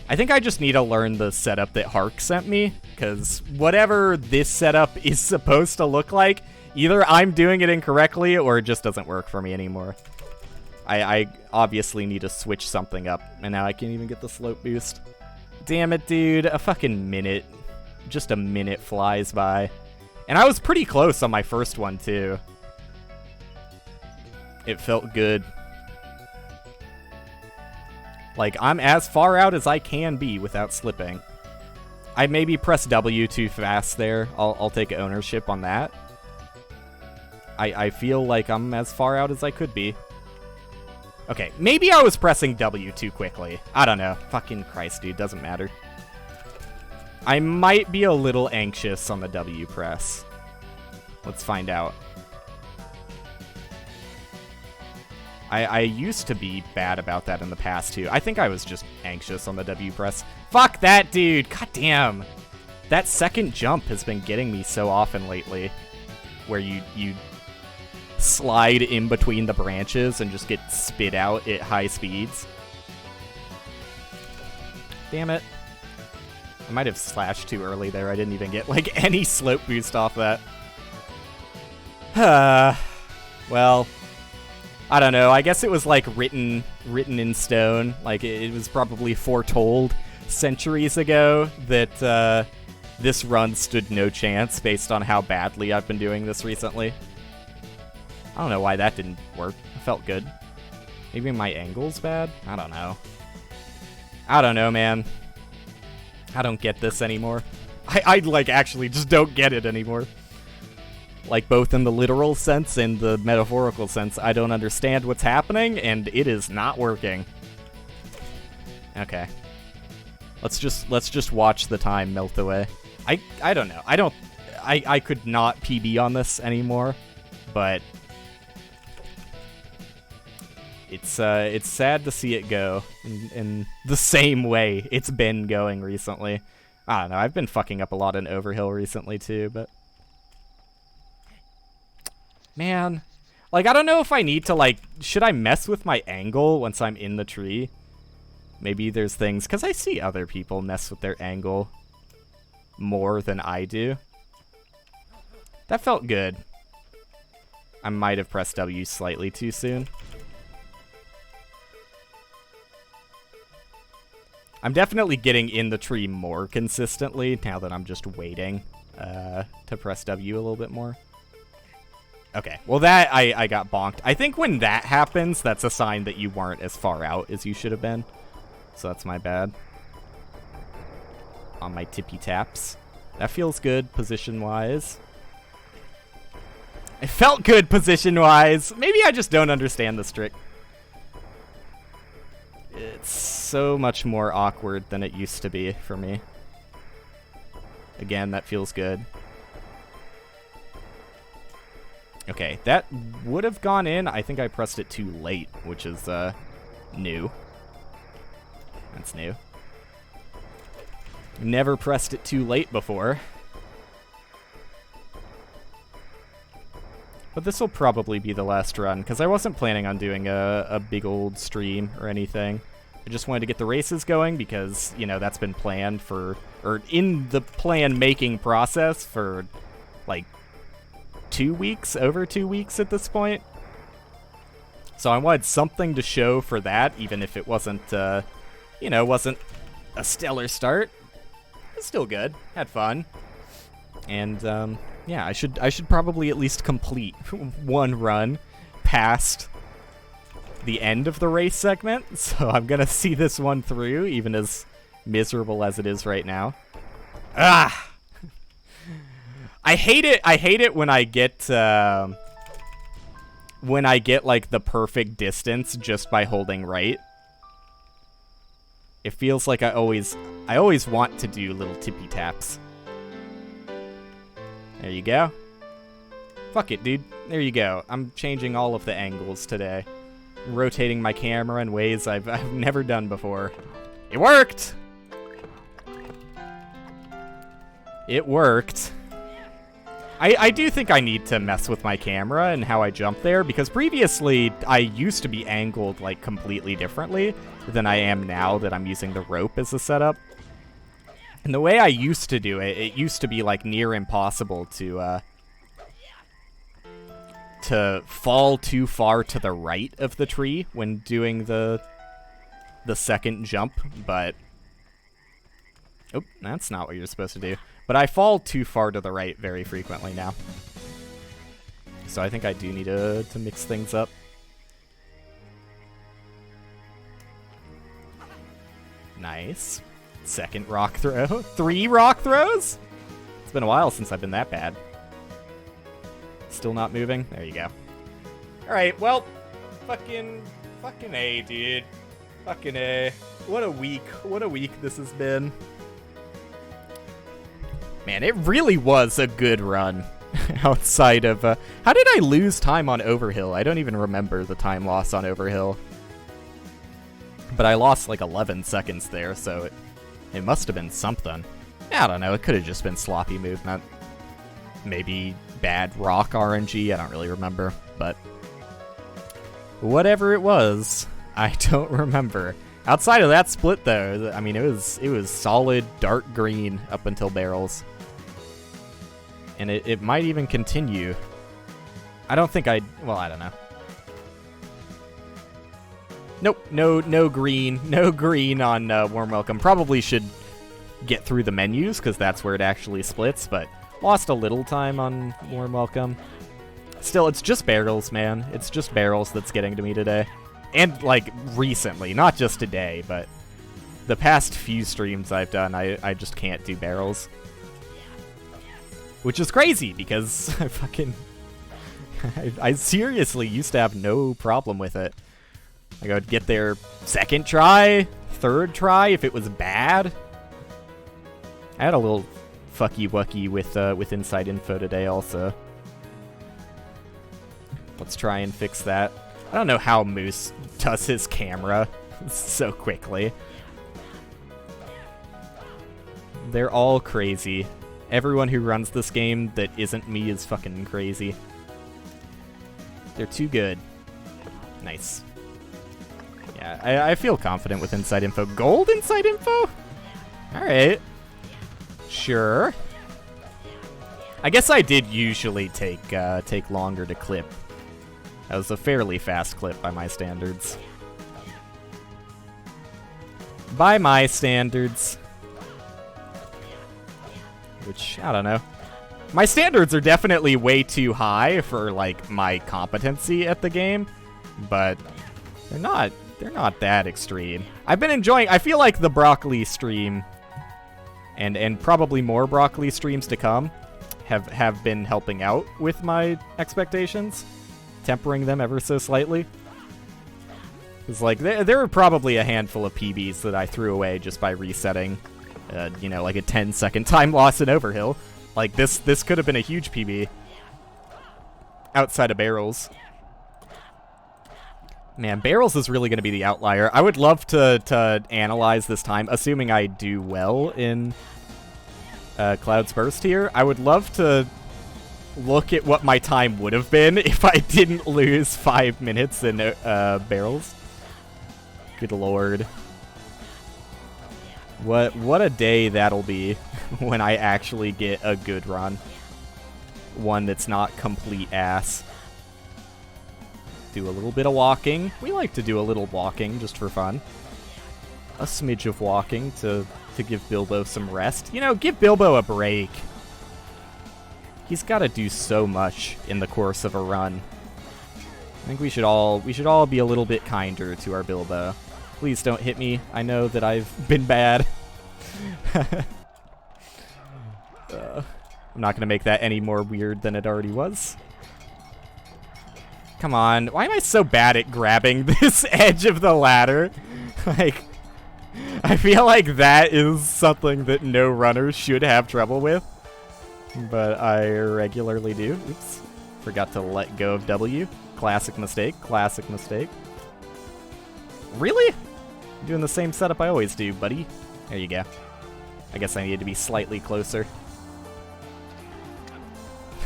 I think I just need to learn the setup that Hark sent me, because whatever this setup is supposed to look like, either I'm doing it incorrectly or it just doesn't work for me anymore. I obviously need to switch something up, and now I can't even get the slope boost. Damn it, dude. A fucking minute. Just a minute flies by. And I was pretty close on my first one, too. It felt good. Like, I'm as far out as I can be without slipping. I maybe pressed W too fast there. I'll take ownership on that. I feel like I'm as far out as I could be. Okay, maybe I was pressing W too quickly. I don't know. Fucking Christ, dude. Doesn't matter. I might be a little anxious on the W press. Let's find out. I used to be bad about that in the past, too. I think I was just anxious on the W press. Fuck that, dude! God damn! That second jump has been getting me so often lately. Where you slide in between the branches and just get spit out at high speeds. Damn it. I might have slashed too early there. I didn't even get, like, any slope boost off that. Well... I don't know, I guess it was like written in stone. Like it was probably foretold centuries ago that this run stood no chance based on how badly I've been doing this recently. I don't know why that didn't work. It felt good. Maybe my angle's bad? I don't know. I don't know, man. I don't get this anymore. I like actually just don't get it anymore. Like, both in the literal sense and the metaphorical sense, I don't understand what's happening, and it is not working. Okay. Let's just watch the time melt away. I don't know. I could not PB on this anymore, but it's sad to see it go in the same way it's been going recently. I don't know. I've been fucking up a lot in Overhill recently too, but man, like, I don't know if I need to, like, should I mess with my angle once I'm in the tree? Maybe there's things, because I see other people mess with their angle more than I do. That felt good. I might have pressed W slightly too soon. I'm definitely getting in the tree more consistently now that I'm just waiting to press W a little bit more. Okay, well that, I got bonked. I think when that happens, that's a sign that you weren't as far out as you should have been. So that's my bad. On my tippy taps. That feels good position-wise. It felt good position-wise. Maybe I just don't understand this trick. It's so much more awkward than it used to be for me. Again, that feels good. Okay, that would have gone in. I think I pressed it too late, which is new. That's new. Never pressed it too late before. But this will probably be the last run, because I wasn't planning on doing a big old stream or anything. I just wanted to get the races going because, you know, that's been planned for, or in the plan-making process for, like, 2 weeks, over 2 weeks at this point. So I wanted something to show for that, even if it wasn't, you know, wasn't a stellar start. It's still good. Had fun. And, yeah, I should probably at least complete one run past the end of the race segment. So I'm gonna see this one through, even as miserable as it is right now. Ah! I hate it when I get like the perfect distance just by holding right. It feels like I always want to do little tippy taps. There you go. Fuck it, dude. There you go. I'm changing all of the angles today. Rotating my camera in ways I've never done before. It worked! It worked. I do think I need to mess with my camera and how I jump there, because previously I used to be angled, like, completely differently than I am now that I'm using the rope as a setup. And the way I used to do it, it used to be, like, near impossible to fall too far to the right of the tree when doing the second jump, but... Oh, that's not what you're supposed to do. But I fall too far to the right very frequently now. So I think I do need to mix things up. Nice. Second rock throw. 3 rock throws? It's been a while since I've been that bad. Still not moving? There you go. Alright, well, fucking A, dude. Fucking A. What a week this has been. Man, it really was a good run outside of... how did I lose time on Overhill? I don't even remember the time loss on Overhill. But I lost like 11 seconds there, so it must have been something. I don't know, it could have just been sloppy movement. Maybe bad rock RNG, I don't really remember. But whatever it was, I don't remember. Outside of that split, though, I mean, it was solid dark green up until barrels. And it might even continue. I don't think well, I don't know. Nope, no green on Warm Welcome. Probably should get through the menus, because that's where it actually splits, but lost a little time on Warm Welcome. Still, it's just barrels, man. It's just barrels that's getting to me today. And, like, recently, not just today, but the past few streams I've done, I just can't do barrels. Which is crazy, because I fucking... I seriously used to have no problem with it. Like, I would get there second try, third try if it was bad. I had a little fucky-wucky with Inside Info today also. Let's try and fix that. I don't know how Moose does his camera so quickly. They're all crazy. Everyone who runs this game that isn't me is fucking crazy. They're too good. Nice. Yeah, I feel confident with Inside Info. Gold Inside Info? Alright. Sure. I guess I did usually take longer to clip. That was a fairly fast clip by my standards. By my standards. Which, I don't know. My standards are definitely way too high for, like, my competency at the game. But they're not that extreme. I've been enjoying... I feel like the broccoli stream, and probably more broccoli streams to come, have been helping out with my expectations. Tempering them ever so slightly. It's like, there were probably a handful of PBs that I threw away just by resetting, you know, like a 10-second time loss in Overhill. Like, this could have been a huge PB. Outside of barrels. Man, barrels is really going to be the outlier. I would love to analyze this time, assuming I do well in Cloud's Burst here. I would love to look at what my time would have been if I didn't lose 5 minutes in barrels. Good lord. What a day that'll be when I actually get a good run. One that's not complete ass. Do a little bit of walking. We like to do a little walking just for fun. A smidge of walking to give Bilbo some rest. You know, give Bilbo a break. He's got to do so much in the course of a run. I think we should all be a little bit kinder to our Bilbo. Please don't hit me. I know that I've been bad. I'm not going to make that any more weird than it already was. Come on. Why am I so bad at grabbing this edge of the ladder? Like, I feel like that is something that no runner should have trouble with. But I regularly do. Oops. Forgot to let go of W. Classic mistake. Classic mistake. Really? I'm doing the same setup I always do, buddy. There you go. I guess I need to be slightly closer.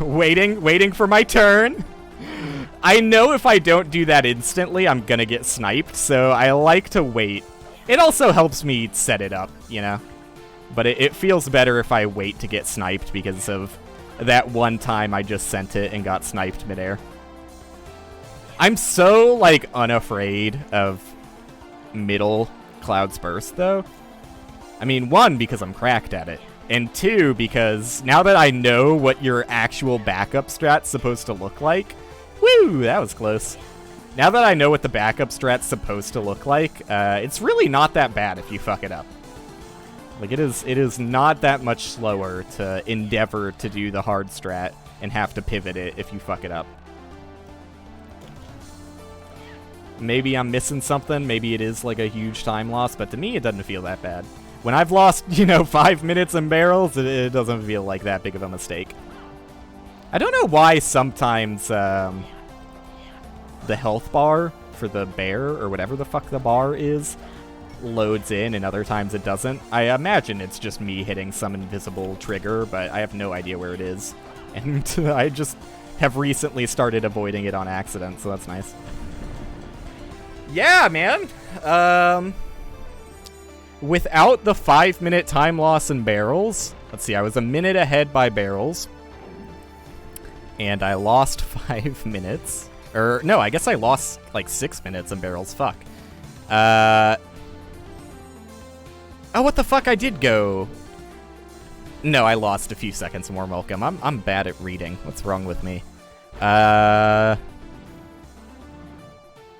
Waiting for my turn. I know if I don't do that instantly, I'm gonna get sniped, so I like to wait. It also helps me set it up, you know? But it feels better if I wait to get sniped because of that one time I just sent it and got sniped midair. I'm so, like, unafraid of middle Cloud's Burst, though. I mean, one, because I'm cracked at it. And two, because now that I know what your actual backup strat's supposed to look like... Woo! That was close. Now that I know what the backup strat's supposed to look like, it's really not that bad if you fuck it up. Like, it is not that much slower to endeavor to do the hard strat and have to pivot it if you fuck it up. Maybe I'm missing something. Maybe it is, like, a huge time loss, but to me, it doesn't feel that bad. When I've lost, 5 minutes in barrels, it doesn't feel like that big of a mistake. I don't know why sometimes the health bar for the bear, or whatever the fuck the bar is, loads in, and other times it doesn't. I imagine it's just me hitting some invisible trigger, but I have no idea where it is. And I just have recently started avoiding it on accident, so that's nice. Yeah, man! Without the 5-minute time loss in barrels, let's see, I was a minute ahead by barrels, and I lost 5 minutes. Or, no, I guess I lost, like, 6 minutes in barrels, fuck. Oh, what the fuck, I did go... No, I lost a few seconds in Warm Welcome. I'm bad at reading. What's wrong with me?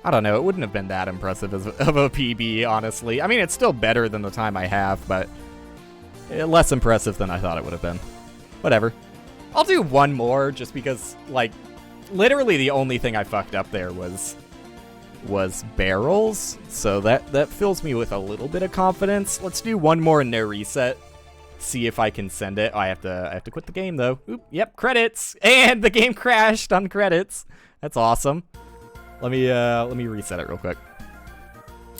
I don't know, it wouldn't have been that impressive of a PB, honestly. I mean, it's still better than the time I have, but less impressive than I thought it would have been. Whatever. I'll do one more, just because, like, literally the only thing I fucked up there was barrels, so that fills me with a little bit of confidence. Let's do one more and no reset. See if I can send it. Oh, I have to quit the game, though. Oop, yep, credits! And the game crashed on credits. That's awesome. Let me reset it real quick.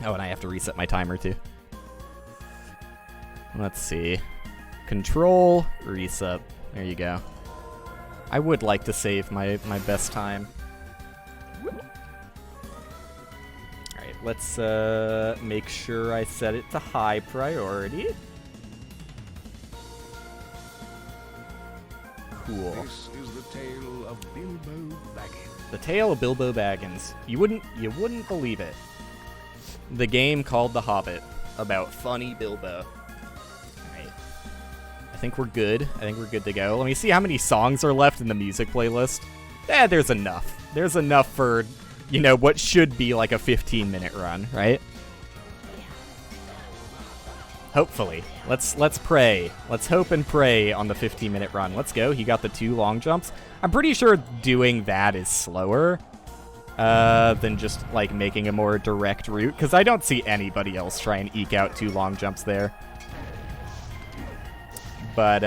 Oh, and I have to reset my timer too. Let's see. Control, reset. There you go. I would like to save my best time. Alright, let's make sure I set it to high priority. Cool. This is the tale of Bilbo Baggins. The Tale of Bilbo Baggins. You wouldn't believe it. The game called The Hobbit, about funny Bilbo. Alright. I think we're good. I think we're good to go. Let me see how many songs are left in the music playlist. There's enough. There's enough for, what should be like a 15-minute run, right? Hopefully. Let's pray. Let's hope and pray on the 15-minute run. Let's go. He got the 2 long jumps. I'm pretty sure doing that is slower than just, like, making a more direct route, because I don't see anybody else try and eke out 2 long jumps there. But,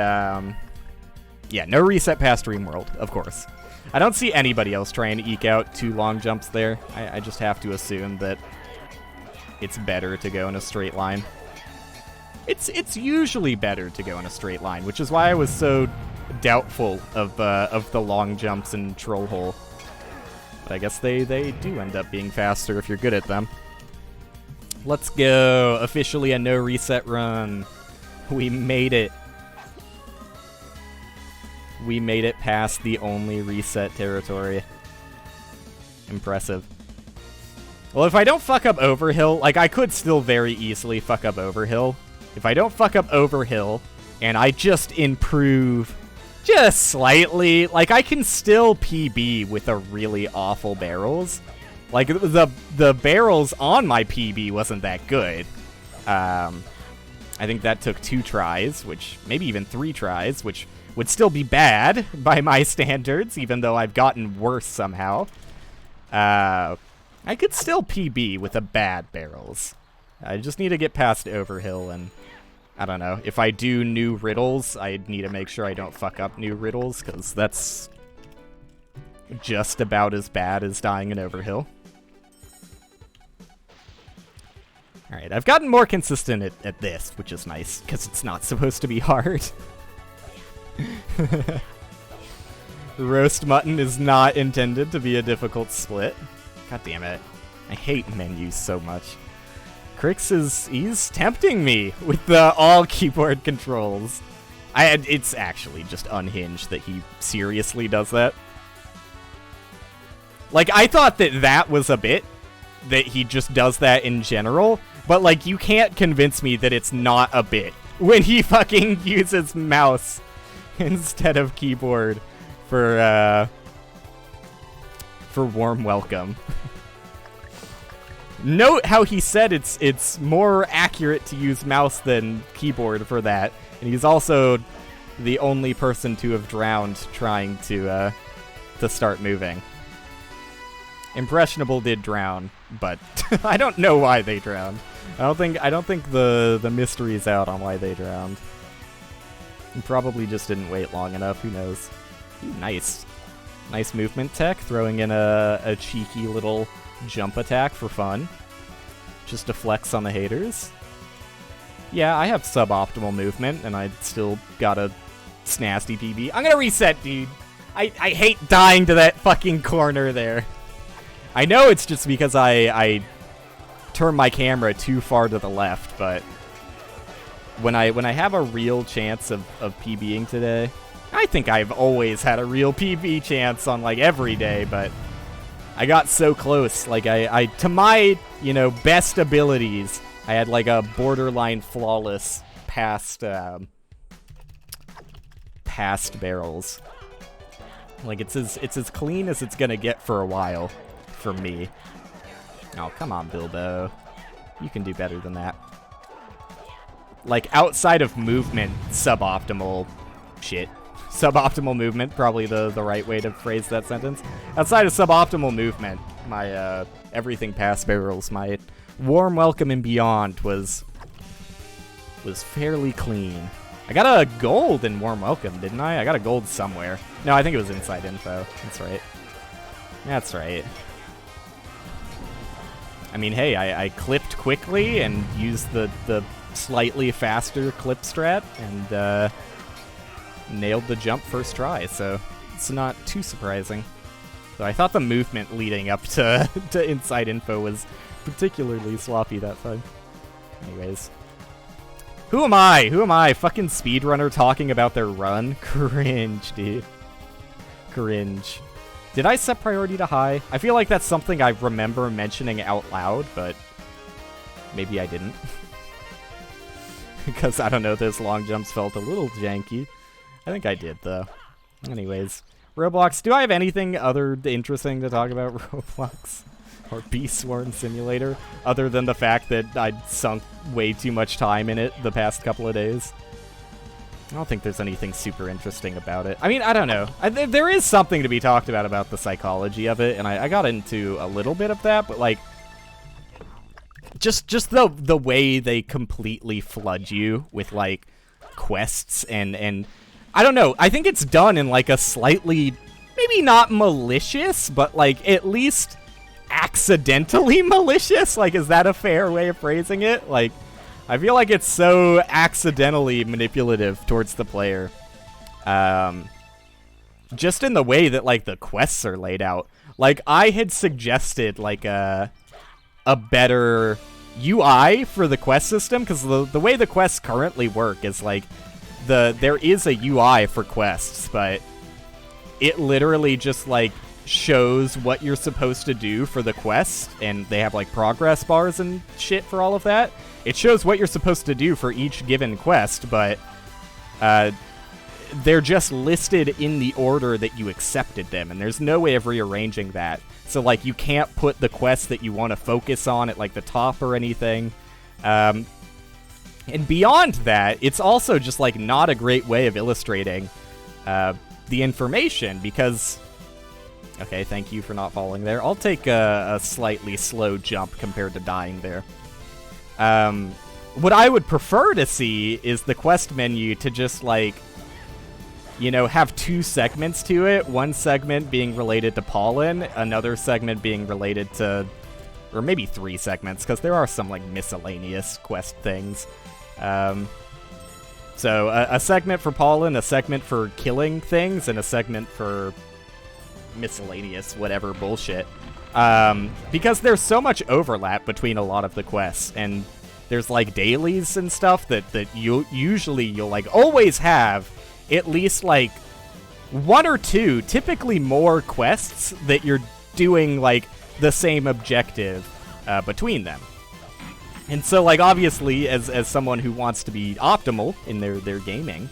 yeah, no reset past Dreamworld, of course. I don't see anybody else trying to eke out 2 long jumps there. I just have to assume that it's better to go in a straight line. It's usually better to go in a straight line, which is why I was so doubtful of the long jumps in Troll Hole. But I guess they do end up being faster if you're good at them. Let's go. Officially a no reset run. We made it. We made it past the only reset territory. Impressive. Well, if I don't fuck up Overhill, like, I could still very easily fuck up Overhill. If I don't fuck up Overhill, and I just improve just slightly, like, I can still PB with a really awful barrels. Like, the barrels on my PB wasn't that good. I think that took 2 tries, which, maybe even 3 tries, which would still be bad by my standards, even though I've gotten worse somehow. I could still PB with a bad barrels. I just need to get past Overhill, and I don't know. If I do new riddles, I need to make sure I don't fuck up new riddles, because that's just about as bad as dying in Overhill. Alright, I've gotten more consistent at this, which is nice, because it's not supposed to be hard. Roast mutton is not intended to be a difficult split. God damn it. I hate menus so much. Chrix he's tempting me with the all keyboard controls. It's actually just unhinged that he seriously does that. Like, I thought that was a bit, that he just does that in general, but, like, you can't convince me that it's not a bit when he fucking uses mouse instead of keyboard for warm welcome. Note how he said it's more accurate to use mouse than keyboard for that, and he's also the only person to have drowned trying to start moving. Impressionable did drown, but I don't know why they drowned. I don't think the mystery's out on why they drowned. He probably just didn't wait long enough. Who knows? Ooh, nice movement tech, throwing in a cheeky little jump attack for fun, just to flex on the haters. Yeah, I have suboptimal movement, and I still got a snazzy PB. I'm gonna reset, dude. I hate dying to that fucking corner there. I know it's just because I turn my camera too far to the left, but when I have a real chance of PBing today, I think I've always had a real PB chance on, like, every day, but I got so close. Like, I to my, best abilities, I had, like, a borderline flawless past barrels. Like, it's as clean as it's gonna get for a while, for me. Oh, come on, Bilbo. You can do better than that. Like, outside of movement, suboptimal shit. Suboptimal movement, probably the right way to phrase that sentence. Outside of suboptimal movement, my everything past barrels, my warm welcome and beyond was fairly clean. I got a gold in warm welcome, didn't I? I got a gold somewhere. No, I think it was inside info. That's right. That's right. I mean, hey, I clipped quickly and used the slightly faster clip strat and nailed the jump first try, so it's not too surprising. So I thought the movement leading up to inside info was particularly sloppy that time. Anyways. Who am I? Who am I? Fucking speedrunner talking about their run? Cringe, dude. Cringe. Did I set priority to high? I feel like that's something I remember mentioning out loud, but maybe I didn't. Because, I don't know, those long jumps felt a little janky. I think I did, though. Anyways. Roblox, do I have anything other interesting to talk about Roblox? Or Beast Sworn Simulator? Other than the fact that I'd sunk way too much time in it the past couple of days? I don't think there's anything super interesting about it. I mean, I don't know. There is something to be talked about the psychology of it, and I got into a little bit of that, but, like, just the way they completely flood you with, like, quests and I don't know. I think it's done in, like, a slightly, maybe not malicious, but, like, at least accidentally malicious? Like, is that a fair way of phrasing it? Like, I feel like it's so accidentally manipulative towards the player. Just in the way that, like, the quests are laid out. Like, I had suggested, like, a better UI for the quest system, because the way the quests currently work is, like, there is a UI for quests, but it literally just, like, shows what you're supposed to do for the quest, and they have, like, progress bars and shit for all of that. It shows what you're supposed to do for each given quest, but they're just listed in the order that you accepted them, and there's no way of rearranging that. So, like, you can't put the quest that you want to focus on at, like, the top or anything. And beyond that, it's also just, like, not a great way of illustrating the information, because... Okay, thank you for not falling there. I'll take a slightly slow jump compared to dying there. What I would prefer to see is the quest menu to just, like, have two segments to it. One segment being related to pollen, another segment being related to, or maybe three segments, because there are some like miscellaneous quest things. So a segment for pollen, a segment for killing things, and a segment for miscellaneous whatever bullshit. Because there's so much overlap between a lot of the quests, and there's like dailies and stuff that you'll like always have at least like one or two, typically more quests that you're doing like the same objective between them. And so, like, obviously, as someone who wants to be optimal in their gaming,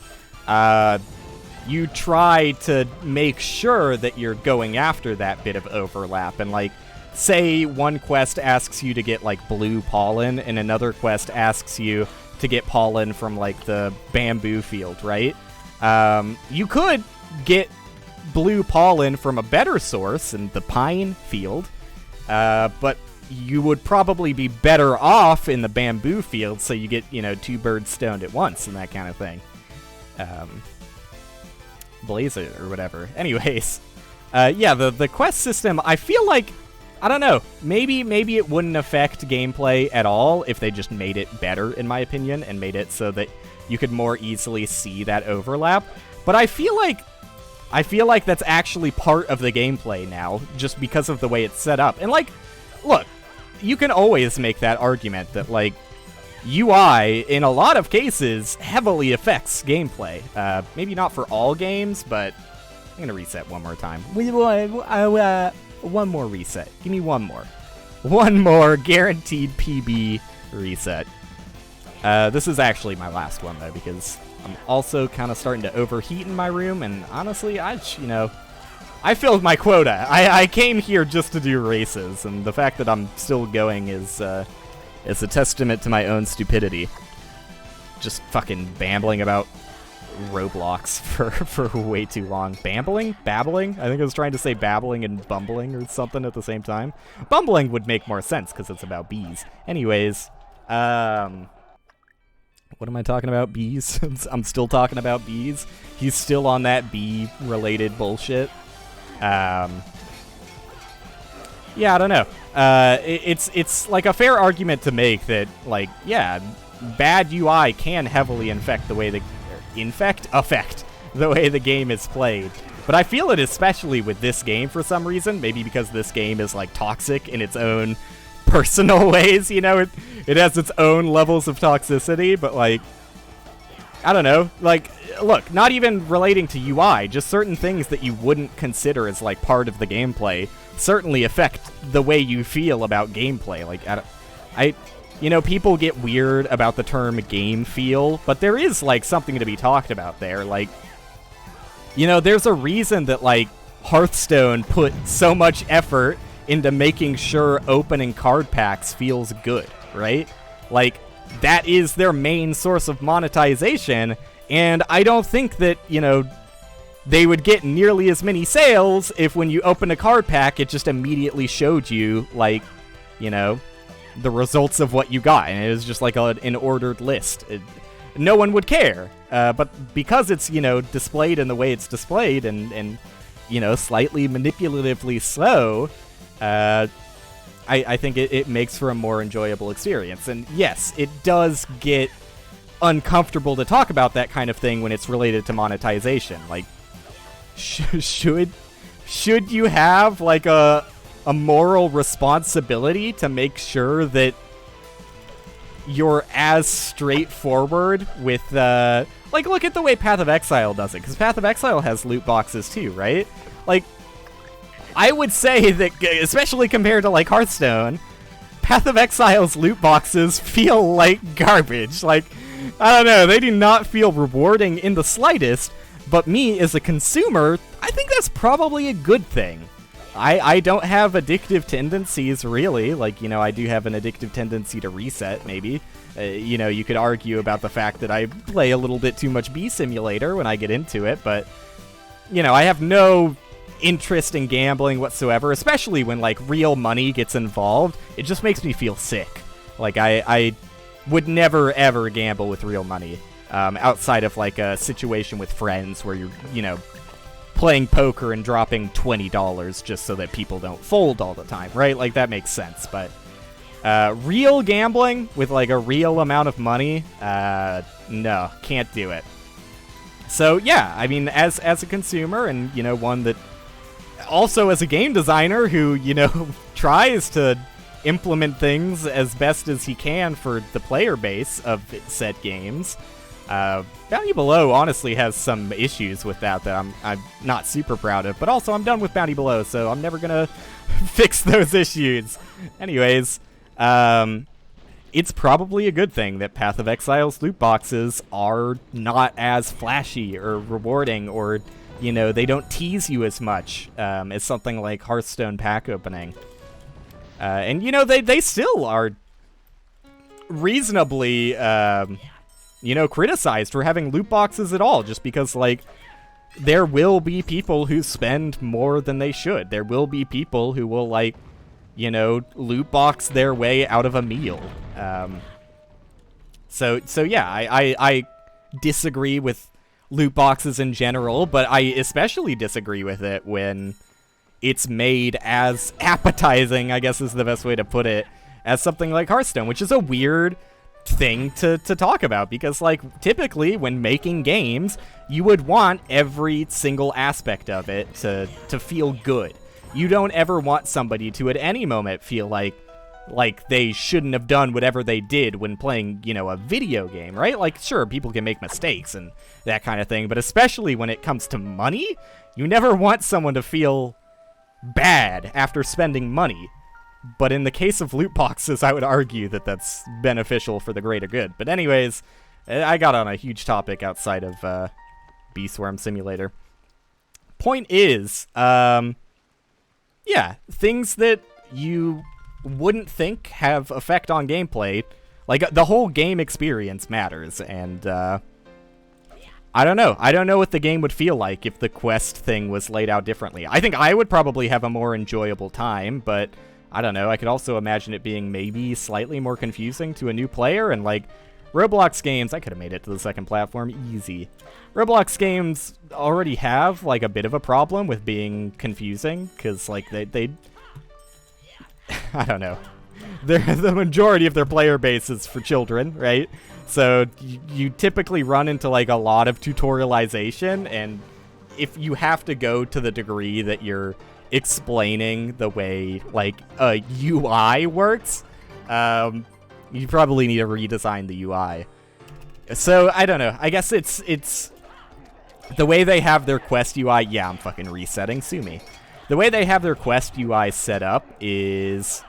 you try to make sure that you're going after that bit of overlap. And, like, say one quest asks you to get, like, blue pollen, and another quest asks you to get pollen from, like, the bamboo field, right? You could get blue pollen from a better source in the pine field, but you would probably be better off in the bamboo field, so you get, two birds stoned at once and that kind of thing. Blaze it or whatever. Anyways, yeah, the quest system, I feel like, I don't know, maybe it wouldn't affect gameplay at all if they just made it better, in my opinion, and made it so that you could more easily see that overlap. But I feel like that's actually part of the gameplay now, just because of the way it's set up. And, like, look, you can always make that argument that, like, UI, in a lot of cases, heavily affects gameplay. Maybe not for all games, but I'm going to reset one more time. One more reset. Give me one more. One more guaranteed PB reset. This is actually my last one, though, because I'm also kind of starting to overheat in my room, and honestly, I filled my quota. I came here just to do races, and the fact that I'm still going is a testament to my own stupidity. Just fucking babbling about Roblox for way too long. Babbling? Babbling? I think I was trying to say babbling and bumbling or something at the same time. Bumbling would make more sense because it's about bees. Anyways, what am I talking about? Bees? I'm still talking about bees. He's still on that bee-related bullshit. Yeah, I don't know. It's like a fair argument to make that, like, yeah, bad UI can heavily affect the way the game is played. But I feel it especially with this game for some reason. Maybe because this game is, like, toxic in its own personal ways, It has its own levels of toxicity, but, like, I don't know. Like, look, not even relating to UI, just certain things that you wouldn't consider as, like, part of the gameplay certainly affect the way you feel about gameplay. Like, people get weird about the term game feel, but there is, like, something to be talked about there. Like, there's a reason that, like, Hearthstone put so much effort into making sure opening card packs feels good, right? Like, that is their main source of monetization, and I don't think that, they would get nearly as many sales if when you open a card pack, it just immediately showed you, like, the results of what you got, and it was just like an ordered list. No one would care, but because it's, displayed in the way it's displayed and slightly manipulatively slow, I think it makes for a more enjoyable experience. And yes, it does get uncomfortable to talk about that kind of thing when it's related to monetization. Like, should you have, like, a moral responsibility to make sure that you're as straightforward with, like, look at the way Path of Exile does it, because Path of Exile has loot boxes too, right? Like, I would say that, especially compared to, like, Hearthstone, Path of Exile's loot boxes feel like garbage. Like, I don't know, they do not feel rewarding in the slightest, but me, as a consumer, I think that's probably a good thing. I don't have addictive tendencies, really. Like, I do have an addictive tendency to reset, maybe. You could argue about the fact that I play a little bit too much Bee Simulator when I get into it, but, I have no interest in gambling whatsoever, especially when, like, real money gets involved. It just makes me feel sick. Like, I would never, ever gamble with real money. outside of like a situation with friends where you're, playing poker and dropping $20 just so that people don't fold all the time, right? Like, that makes sense. But real gambling with like a real amount of money, no, can't do it. So yeah, I mean, as a consumer and one that also as a game designer who tries to implement things as best as he can for the player base of said games. Bounty Below honestly has some issues with that I'm not super proud of, but also I'm done with Bounty Below, so I'm never gonna fix those issues. Anyways, it's probably a good thing that Path of Exile's loot boxes are not as flashy or rewarding, or they don't tease you as much as something like Hearthstone pack opening. And they still are reasonably criticized for having loot boxes at all, just because, like, there will be people who spend more than they should. There will be people who will, like, loot box their way out of a meal. So yeah, I disagree with loot boxes in general, but I especially disagree with it when it's made as appetizing, I guess is the best way to put it, as something like Hearthstone, which is a weird thing to talk about, because like typically when making games you would want every single aspect of it to feel good. You don't ever want somebody to at any moment feel like they shouldn't have done whatever they did when playing a video game, right? Like, sure, people can make mistakes and that kind of thing, but especially when it comes to money, you never want someone to feel bad after spending money. But in the case of loot boxes, I would argue that that's beneficial for the greater good. But anyways, I got on a huge topic outside of Bee Swarm Simulator. Point is, yeah, things that you wouldn't think have effect on gameplay, like the whole game experience matters, and I don't know. I don't know what the game would feel like if the quest thing was laid out differently. I think I would probably have a more enjoyable time, but I don't know, I could also imagine it being maybe slightly more confusing to a new player, and like, Roblox games, I could have made it to the second platform easy. Roblox games already have like a bit of a problem with being confusing, because like they I don't know. The majority of their player base is for children, right? So you typically run into like a lot of tutorialization, and if you have to go to the degree that you're explaining the way like a UI works, you probably need to redesign the UI. So I don't know, I guess it's the way they have their quest UI. Yeah, I'm fucking resetting, sue me. The way they have their quest UI set up is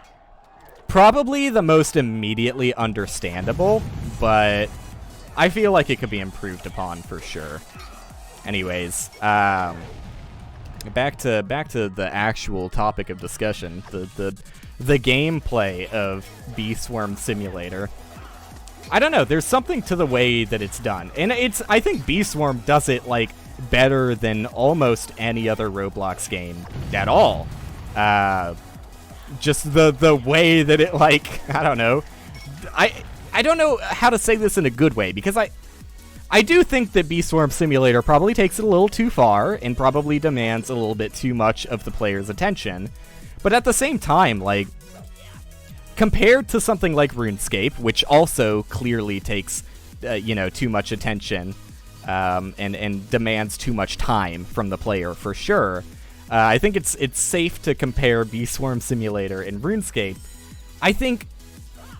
probably the most immediately understandable, but I feel like it could be improved upon for sure. Anyways, back to the actual topic of discussion, the gameplay of Bee Swarm Simulator. I don't know, there's something to the way that it's done, and I think Bee Swarm does it like better than almost any other Roblox game at all. Just the way that it, like, I don't know, I don't know how to say this in a good way, because I do think that Bee Swarm Simulator probably takes it a little too far and probably demands a little bit too much of the player's attention. But at the same time, like, compared to something like RuneScape, which also clearly takes, too much attention and demands too much time from the player for sure, I think it's safe to compare Bee Swarm Simulator and RuneScape. I think,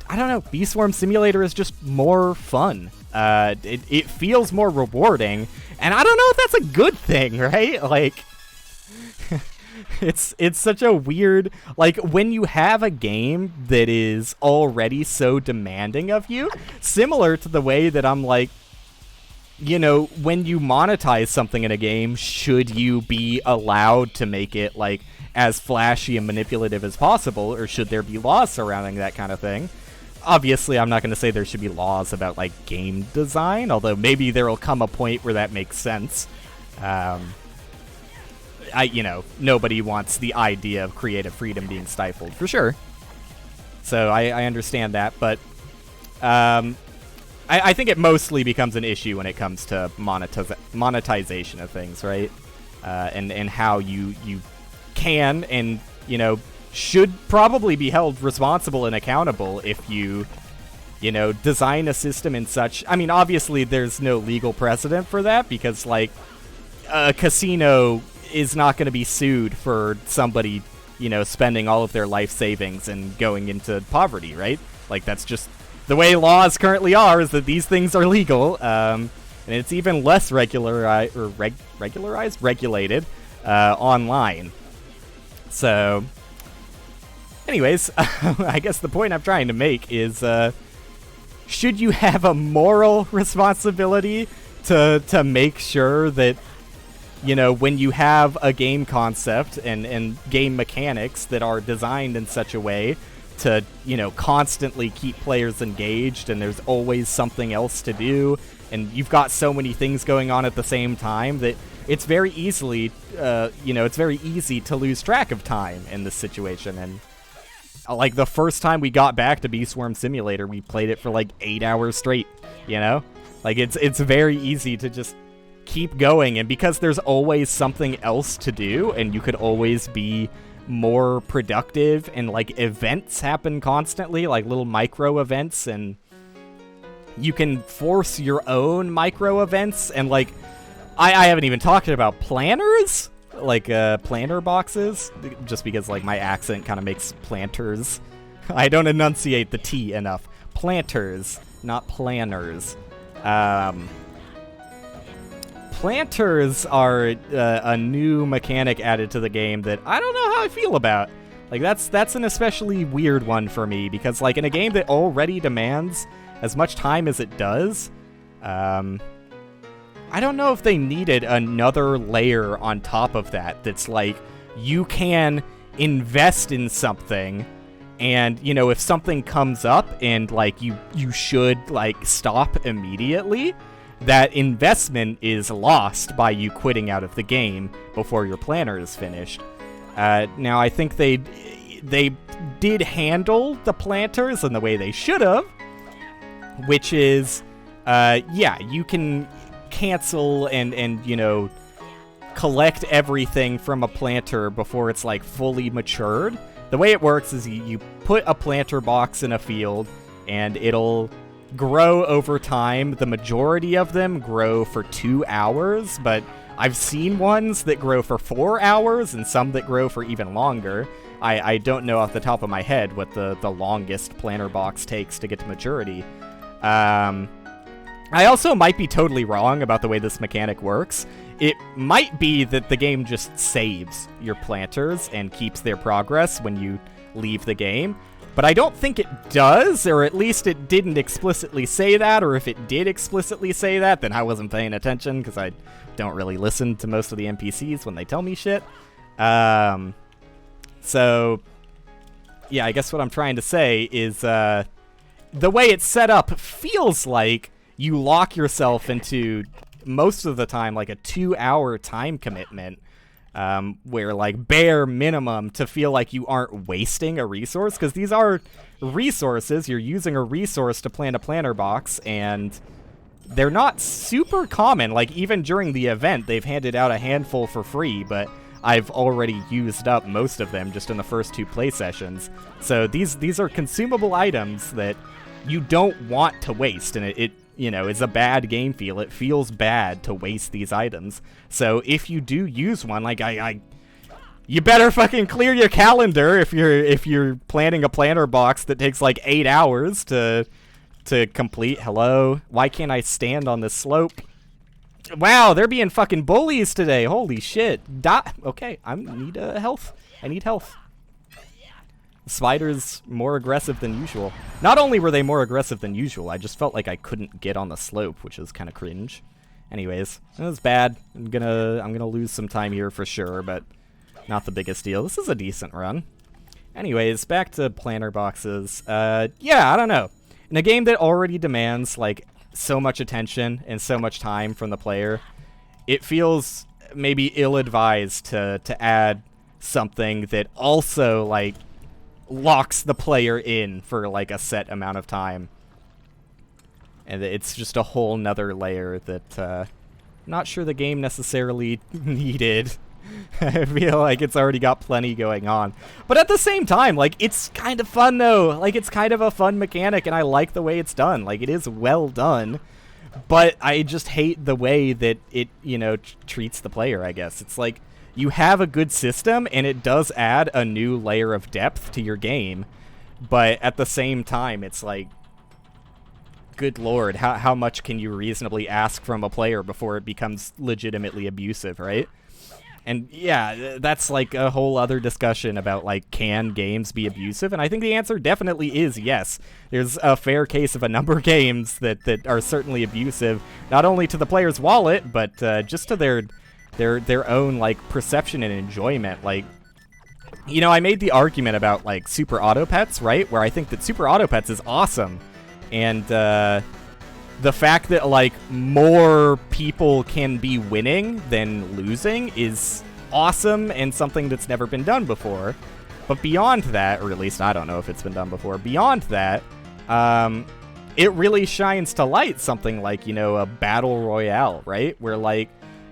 I don't know, Bee Swarm Simulator is just more fun. It feels more rewarding, and I don't know if that's a good thing, right? Like, it's such a weird, like, when you have a game that is already so demanding of you, similar to the way that I'm like, when you monetize something in a game, should you be allowed to make it, like, as flashy and manipulative as possible, or should there be laws surrounding that kind of thing? Obviously, I'm not going to say there should be laws about, like, game design, although maybe there will come a point where that makes sense. Nobody wants the idea of creative freedom being stifled, for sure. So I understand that, but, I I think it mostly becomes an issue when it comes to monetization of things, right? And how you can and, you know, should probably be held responsible and accountable if you know, design a system in such... I mean, obviously there's no legal precedent for that because, like, a casino is not going to be sued for somebody, you know, spending all of their life savings and going into poverty, right? Like, that's just the way laws currently are, is that these things are legal, and it's even less regulated online. So, anyways, I guess the point I'm trying to make is, should you have a moral responsibility to make sure that, you know, when you have a game concept and game mechanics that are designed in such a way to, you know, constantly keep players engaged and there's always something else to do and you've got so many things going on at the same time that it's very easily, you know, it's very easy to lose track of time in this situation. And like the first time we got back to Beastworm Simulator, we played it for like 8 hours straight, you know? Like it's very easy to just keep going, and because there's always something else to do and you could always be more productive, and like events happen constantly, like little micro events, and you can force your own micro events, and like I haven't even talked about planners, like planner boxes, just because like my accent kind of makes planters. I don't enunciate the T enough. Planters, not planners. Planters are a new mechanic added to the game that I don't know how I feel about. Like that's an especially weird one for me, because like in a game that already demands as much time as it does, I don't know if they needed another layer on top of that that's like, you can invest in something, and, you know, if something comes up and, like, you should, like, stop immediately, that investment is lost by you quitting out of the game before your planner is finished. Now, I think they did handle the planters in the way they should have, which is, yeah, you can cancel and you know, collect everything from a planter before it's like fully matured. The way it works is you put a planter box in a field and it'll grow over time. The majority of them grow for 2 hours, but I've seen ones that grow for 4 hours and some that grow for even longer. I don't know off the top of my head what the longest planter box takes to get to maturity. I also might be totally wrong about the way this mechanic works. It might be that the game just saves your planters and keeps their progress when you leave the game, but I don't think it does, or at least it didn't explicitly say that, or if it did explicitly say that, then I wasn't paying attention, because I don't really listen to most of the NPCs when they tell me shit. So, yeah, I guess what I'm trying to say is, the way it's set up feels like you lock yourself into, most of the time, like a 2-hour time commitment, where, like, bare minimum to feel like you aren't wasting a resource, because these are resources. You're using a resource to plant a planter box, and they're not super common. Like, even during the event, they've handed out a handful for free, but I've already used up most of them just in the first 2 play sessions. So these are consumable items that you don't want to waste, and it you know, it's a bad game feel. It feels bad to waste these items. So if you do use one, like you better fucking clear your calendar if you're planning a planter box that takes like 8 hours to complete. Hello? Why can't I stand on this slope? Wow, they're being fucking bullies today. Holy shit. Okay, I need health. I need health. Spiders more aggressive than usual. Not only were they more aggressive than usual, I just felt like I couldn't get on the slope, which is kind of cringe. Anyways, it was bad. I'm gonna lose some time here for sure, but not the biggest deal. This is a decent run. Anyways, back to planter boxes. Yeah, I don't know. In a game that already demands like so much attention and so much time from the player, it feels maybe ill-advised to add something that also like locks the player in for like a set amount of time. And it's just a whole nother layer that I'm not sure the game necessarily needed. I feel like it's already got plenty going on. But at the same time, like, it's kind of fun, though. Like, it's kind of a fun mechanic, and I like the way it's done. Like, it is well done. But I just hate the way that it, you know, treats the player, I guess. It's like, you have a good system, and it does add a new layer of depth to your game. But at the same time, it's like, good lord, how much can you reasonably ask from a player before it becomes legitimately abusive, right? And yeah, that's like a whole other discussion about, like, can games be abusive? And I think the answer definitely is yes. There's a fair case of a number of games that are certainly abusive, not only to the player's wallet, but just to their own, like, perception and enjoyment. Like, you know, I made the argument about, like, Super Auto Pets, right? Where I think that Super Auto Pets is awesome. And the fact that, like, more people can be winning than losing is awesome and something that's never been done before. But beyond that, or at least I don't know if it's been done before, beyond that, it really shines to light something like, you know, a battle royale, right? Where, like,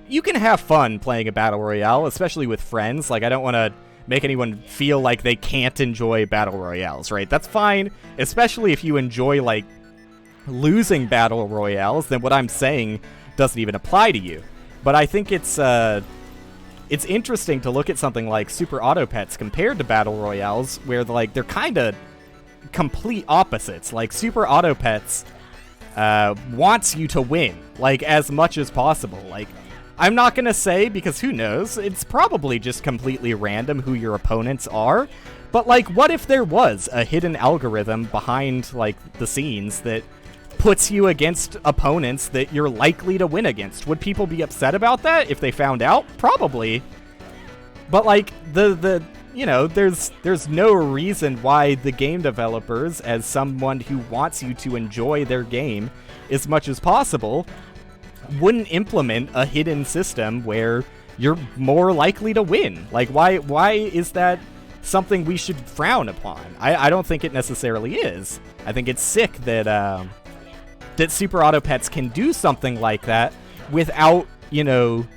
you can have fun playing a battle royale, especially with friends. Like, I don't want to make anyone feel like they can't enjoy battle royales, right? That's fine, especially if you enjoy, like, losing battle royales, then what I'm saying doesn't even apply to you. But I think it's interesting to look at something like Super Auto Pets compared to battle royales, where, like, they're kind of complete opposites. Like, Super Auto Pets wants you to win, like, as much as possible. Like, I'm not gonna say, because who knows, it's probably just completely random who your opponents are, but, like, what if there was a hidden algorithm behind, like, the scenes that puts you against opponents that you're likely to win against? Would people be upset about that if they found out? Probably. But, like, you know, there's no reason why the game developers, as someone who wants you to enjoy their game as much as possible, wouldn't implement a hidden system where you're more likely to win. Like, why is that something we should frown upon? I don't think it necessarily is. I think it's sick that that Super Auto Pets can do something like that without, you know,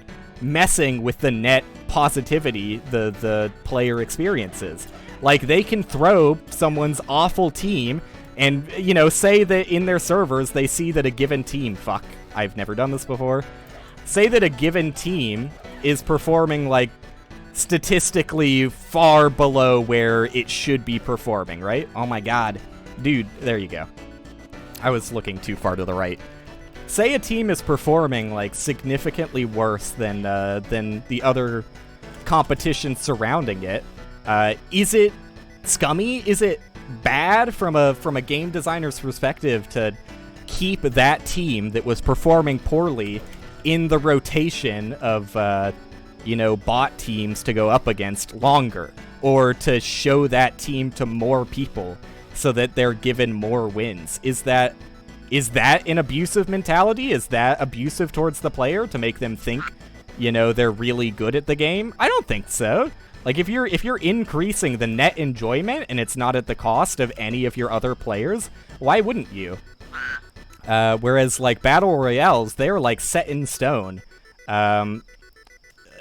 messing with the net positivity the player experiences. Like, they can throw someone's awful team and, you know, say that in their servers they see that a given team, fuck, I've never done this before, say that a given team is performing, like, statistically far below where it should be performing, right? Oh my god. Dude, there you go. I was looking too far to the right. Say a team is performing, like, significantly worse than the other competition surrounding it. Is it scummy? Is it bad from a game designer's perspective to keep that team that was performing poorly in the rotation of, you know, bot teams to go up against longer, or to show that team to more people so that they're given more wins? Is that an abusive mentality? Is that abusive towards the player to make them think, you know, they're really good at the game? I don't think so. Like, if you're increasing the net enjoyment and it's not at the cost of any of your other players, why wouldn't you? Whereas, like, battle royales, they're, like, set in stone.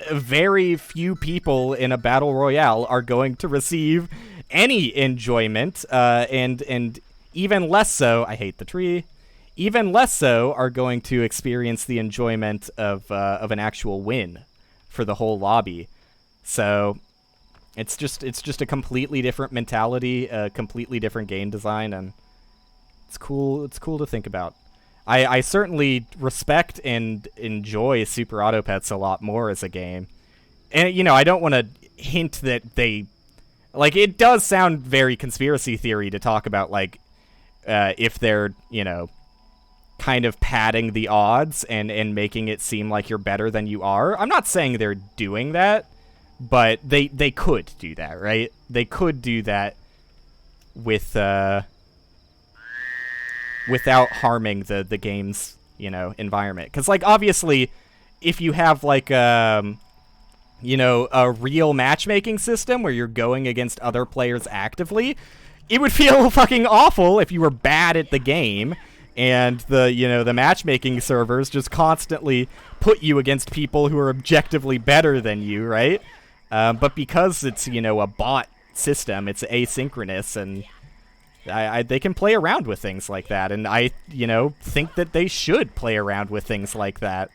Very few people in a battle royale are going to receive any enjoyment, and even less so, I hate the tree, even less so are going to experience the enjoyment of an actual win for the whole lobby. So it's just a completely different mentality, a completely different game design, and it's cool to think about. I certainly respect and enjoy Super Auto Pets a lot more as a game. And, you know, I don't want to hint that they, like, it does sound very conspiracy theory to talk about, like, if they're, you know, kind of padding the odds and making it seem like you're better than you are. I'm not saying they're doing that, but they could do that, right? They could do that with without harming the game's, you know, environment. Because, like, obviously, if you have, like, you know, a real matchmaking system where you're going against other players actively, it would feel fucking awful if you were bad at the game and the matchmaking servers just constantly put you against people who are objectively better than you, right? But because it's a bot system, it's asynchronous, and they can play around with things like that, and I think that they should play around with things like that.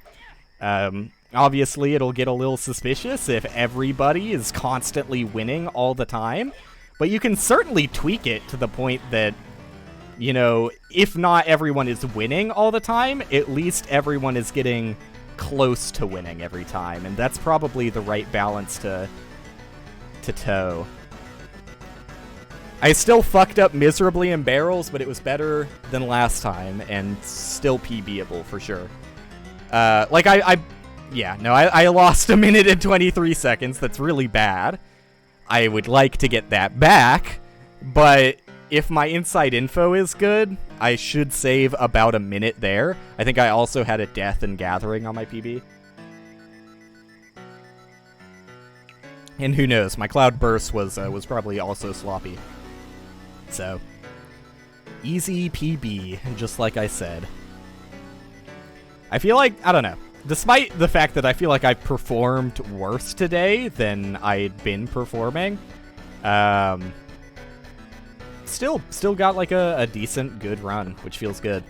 Obviously, it'll get a little suspicious if everybody is constantly winning all the time, but you can certainly tweak it to the point that, if not everyone is winning all the time, at least everyone is getting close to winning every time, and that's probably the right balance to toe. I still fucked up miserably in barrels, but it was better than last time, and still PBable for sure. I lost 1 minute and 23 seconds. That's really bad. I would like to get that back, but if my inside info is good, I should save about a minute there. I think I also had a death and gathering on my PB. And who knows, my cloud burst was probably also sloppy. So, easy PB, just like I said. I feel like, I don't know, despite the fact that I feel like I performed worse today than I'd been performing, still got like a decent, good run, which feels good.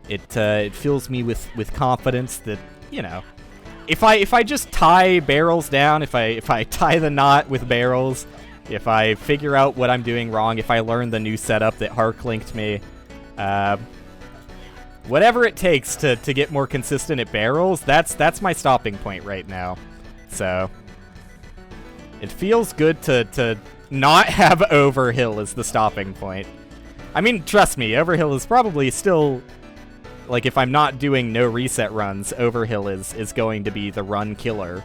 It fills me with confidence that, if I just tie barrels down, if I tie the knot with barrels, if I figure out what I'm doing wrong, if I learn the new setup that Hark linked me, whatever it takes to get more consistent at barrels, that's my stopping point right now. So it feels good to not have Overhill as the stopping point. I mean, trust me, Overhill is probably still, like, if I'm not doing no reset runs, Overhill is going to be the run killer,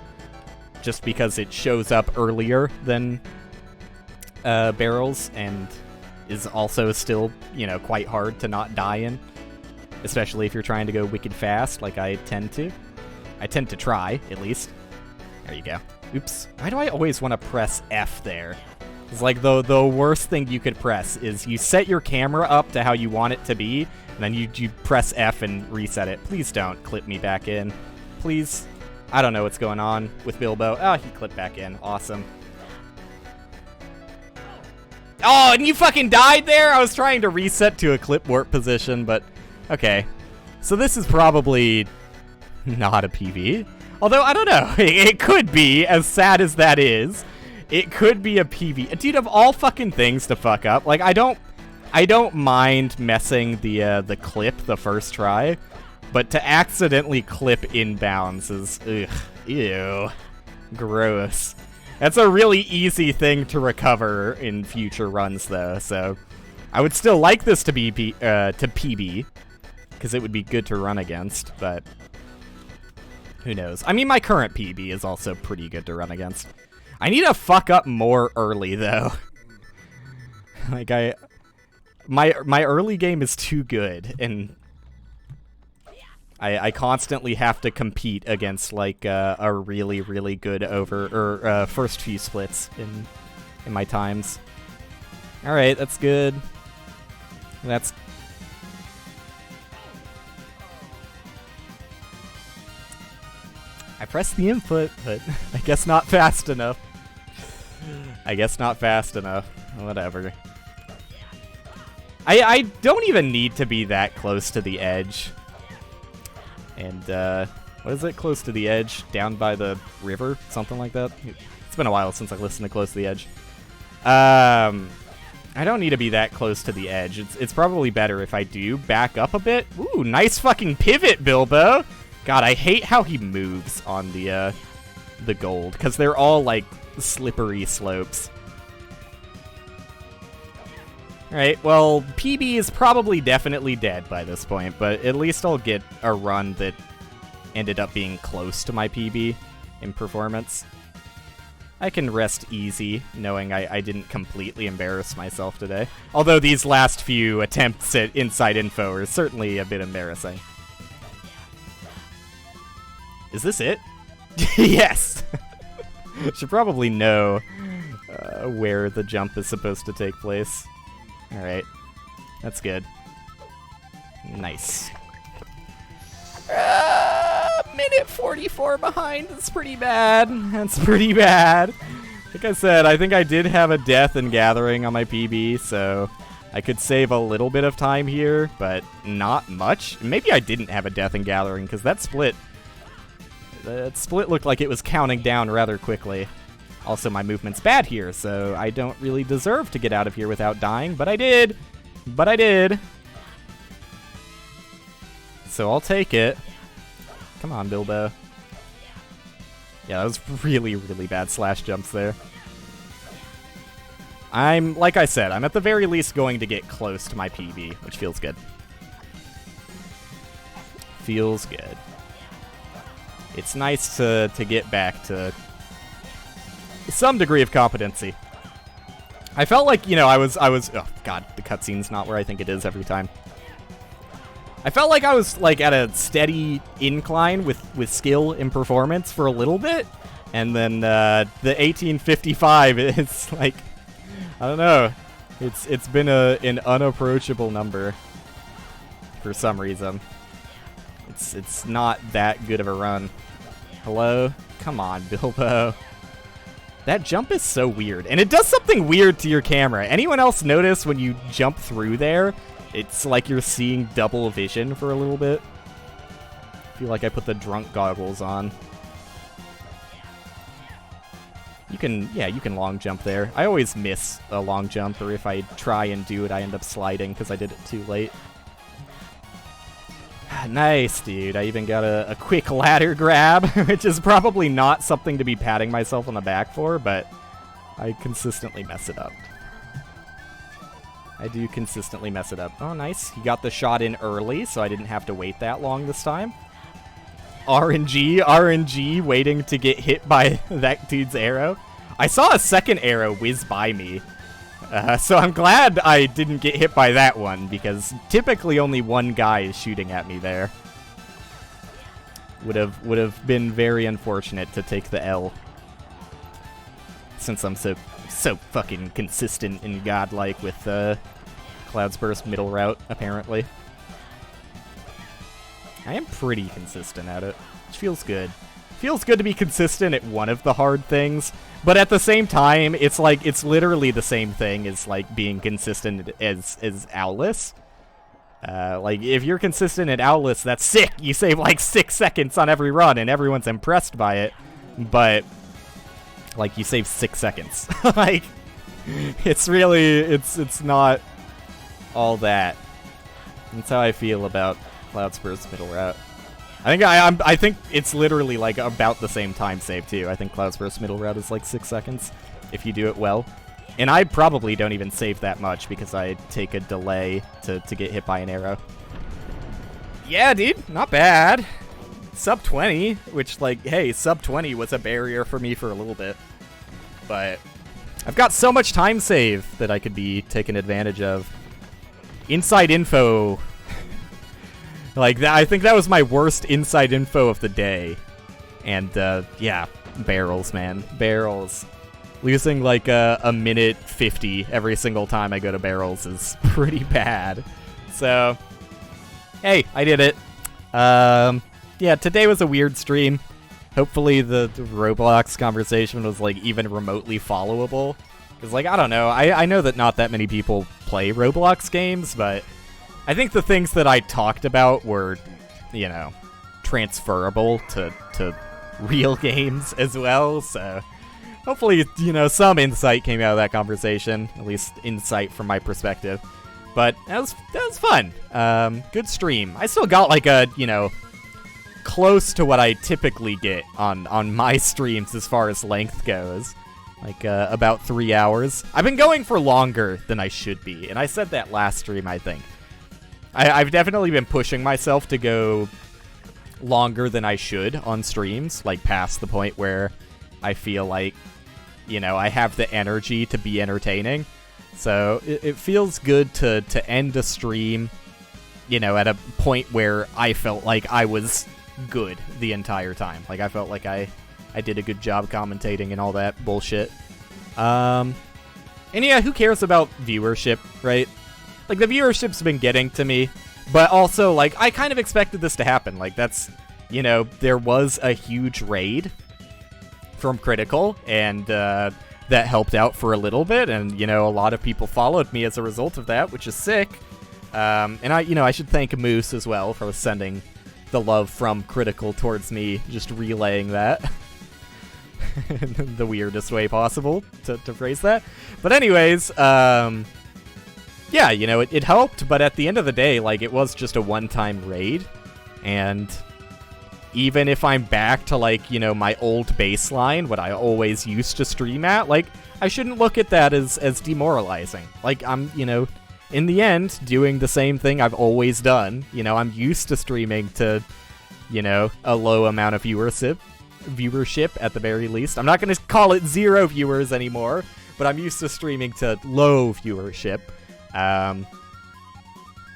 just because it shows up earlier than barrels, and is also still, quite hard to not die in, especially if you're trying to go wicked fast, like I tend to. I tend to try, at least. There you go. Oops. Why do I always want to press F there? It's like the worst thing you could press is you set your camera up to how you want it to be, and then you press F and reset it. Please don't clip me back in. Please. I don't know what's going on with Bilbo. Oh, he clipped back in. Awesome. Oh, and you fucking died there? I was trying to reset to a clip warp position, but okay. So this is probably not a PV. Although, I don't know. It could be, as sad as that is. It could be a PV. Dude, of all fucking things to fuck up, like, I don't mind messing the clip the first try, but to accidentally clip inbounds is, ugh, ew, gross. That's a really easy thing to recover in future runs, though, so I would still like this to be PB, because it would be good to run against, but who knows. I mean, my current PB is also pretty good to run against. I need to fuck up more early, though. Like, my early game is too good, and I constantly have to compete against, like, a really, really good first few splits in my times. Alright, that's good. That's... I pressed the input, but I guess not fast enough. I guess not fast enough. Whatever. I don't even need to be that close to the edge. And, what is it? Close to the edge? Down by the river? Something like that? It's been a while since I listened to Close to the Edge. I don't need to be that close to the edge. It's probably better if I do back up a bit. Ooh, nice fucking pivot, Bilbo! God, I hate how he moves on the gold, because they're all, like, slippery slopes. Alright, well, PB is probably definitely dead by this point, but at least I'll get a run that ended up being close to my PB in performance. I can rest easy, knowing I didn't completely embarrass myself today. Although these last few attempts at inside info are certainly a bit embarrassing. Is this it? Yes! Should probably know where the jump is supposed to take place. Alright. That's good. Nice. Minute 44 behind. That's pretty bad. That's pretty bad. Like I said, I think I did have a death in Gathering on my PB, so I could save a little bit of time here, but not much. Maybe I didn't have a death in Gathering, because that split looked like it was counting down rather quickly. Also, my movement's bad here, so I don't really deserve to get out of here without dying, but I did. But I did. So I'll take it. Come on, Bilbo. Yeah, that was really, really bad slash jumps there. Like I said, I'm at the very least going to get close to my PB, which feels good. Feels good. It's nice to get back to some degree of competency. I felt like, you know, I was, oh god, the cutscene's not where I think it is every time. I felt like I was, like, at a steady incline with skill and performance for a little bit, and then, the 1855, it's like, I don't know, it's been an unapproachable number for some reason. It's not that good of a run. Hello? Come on, Bilbo. That jump is so weird, and it does something weird to your camera. Anyone else notice when you jump through there, it's like you're seeing double vision for a little bit? I feel like I put the drunk goggles on. You can long jump there. I always miss a long jump, or if I try and do it, I end up sliding because I did it too late. Nice, dude. I even got a quick ladder grab, which is probably not something to be patting myself on the back for, but I consistently mess it up. I do consistently mess it up. Oh, nice. He got the shot in early, so I didn't have to wait that long this time. RNG, waiting to get hit by that dude's arrow. I saw a second arrow whiz by me. So I'm glad I didn't get hit by that one, because typically only one guy is shooting at me there. Would have been very unfortunate to take the L, since I'm so fucking consistent and godlike with Cloud's Burst middle route, apparently. I am pretty consistent at it, which feels good. Feels good to be consistent at one of the hard things, but at the same time, it's like, it's literally the same thing as, like, being consistent as Owless. Like, if you're consistent at Owless, that's sick! You save, like, 6 seconds on every run, and everyone's impressed by it, but, like, you save 6 seconds. Like, it's really, it's not all that. That's how I feel about Cloud Spur's middle route. I think it's literally like about the same time save too. I think Cloud Spur's middle route is like 6 seconds if you do it well. And I probably don't even save that much because I take a delay to get hit by an arrow. Yeah, dude, not bad. Sub 20, which, like, hey, sub 20 was a barrier for me for a little bit. But I've got so much time save that I could be taken advantage of. Inside info. Like, I think that was my worst inside info of the day. And, yeah, barrels, man. Barrels. Losing, like, a minute 50 every single time I go to barrels is pretty bad. So, hey, I did it. Yeah, today was a weird stream. Hopefully the Roblox conversation was, like, even remotely followable. Because, like, I don't know. I know that not that many people play Roblox games, but I think the things that I talked about were, you know, transferable to real games as well, so hopefully, you know, some insight came out of that conversation, at least insight from my perspective. But that was fun. Good stream. I still got, like, a, you know, close to what I typically get on my streams as far as length goes. Like, about 3 hours. I've been going for longer than I should be, and I said that last stream, I think. I've definitely been pushing myself to go longer than I should on streams, like past the point where I feel like, you know, I have the energy to be entertaining. So it feels good to end a stream, you know, at a point where I felt like I was good the entire time. Like, I felt like I did a good job commentating and all that bullshit. And yeah, who cares about viewership, right? Like, the viewership's been getting to me, But also, like, I kind of expected this to happen. Like, that's, you know, there was a huge raid from Critical, and that helped out for a little bit, and, you know, a lot of people followed me as a result of that, which is sick. And I should thank Moose as well for sending the love from Critical towards me, just relaying that. The weirdest way possible to phrase that. But anyways, yeah, you know, it helped, but at the end of the day, like, it was just a one-time raid, and even if I'm back to, like, you know, my old baseline, what I always used to stream at, like, I shouldn't look at that as demoralizing. Like, I'm, you know, in the end, doing the same thing I've always done. You know, I'm used to streaming to, you know, a low amount of viewership at the very least. I'm not going to call it 0 viewers anymore, but I'm used to streaming to low viewership.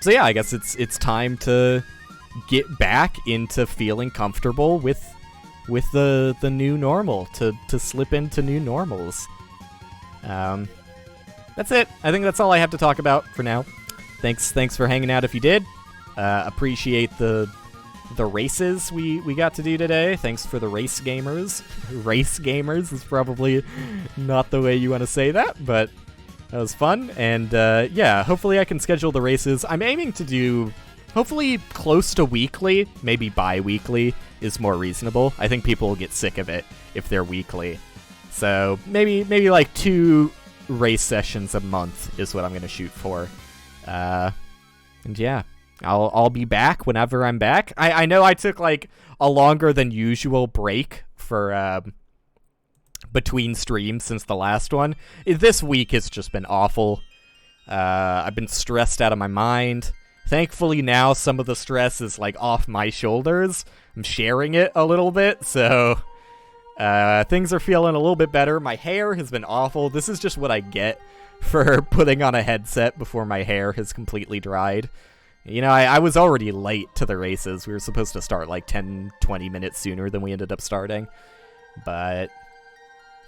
So yeah, I guess it's time to get back into feeling comfortable with the new normal, to slip into new normals. That's it. I think that's all I have to talk about for now. Thanks for hanging out if you did. Appreciate the races we got to do today. Thanks for the race gamers. Race gamers is probably not the way you want to say that, but that was fun. And yeah, hopefully I can schedule the races. I'm aiming to do hopefully close to weekly, maybe bi-weekly is more reasonable. I think people will get sick of it if they're weekly. So maybe like 2 race sessions a month is what I'm going to shoot for. And yeah, I'll be back whenever I'm back. I know I took like a longer than usual break for between streams since the last one. This week has just been awful. I've been stressed out of my mind. Thankfully now some of the stress is like off my shoulders. I'm sharing it a little bit, so things are feeling a little bit better. My hair has been awful. This is just what I get for putting on a headset before my hair has completely dried. You know, I was already late to the races. We were supposed to start like 10-20 minutes sooner than we ended up starting. But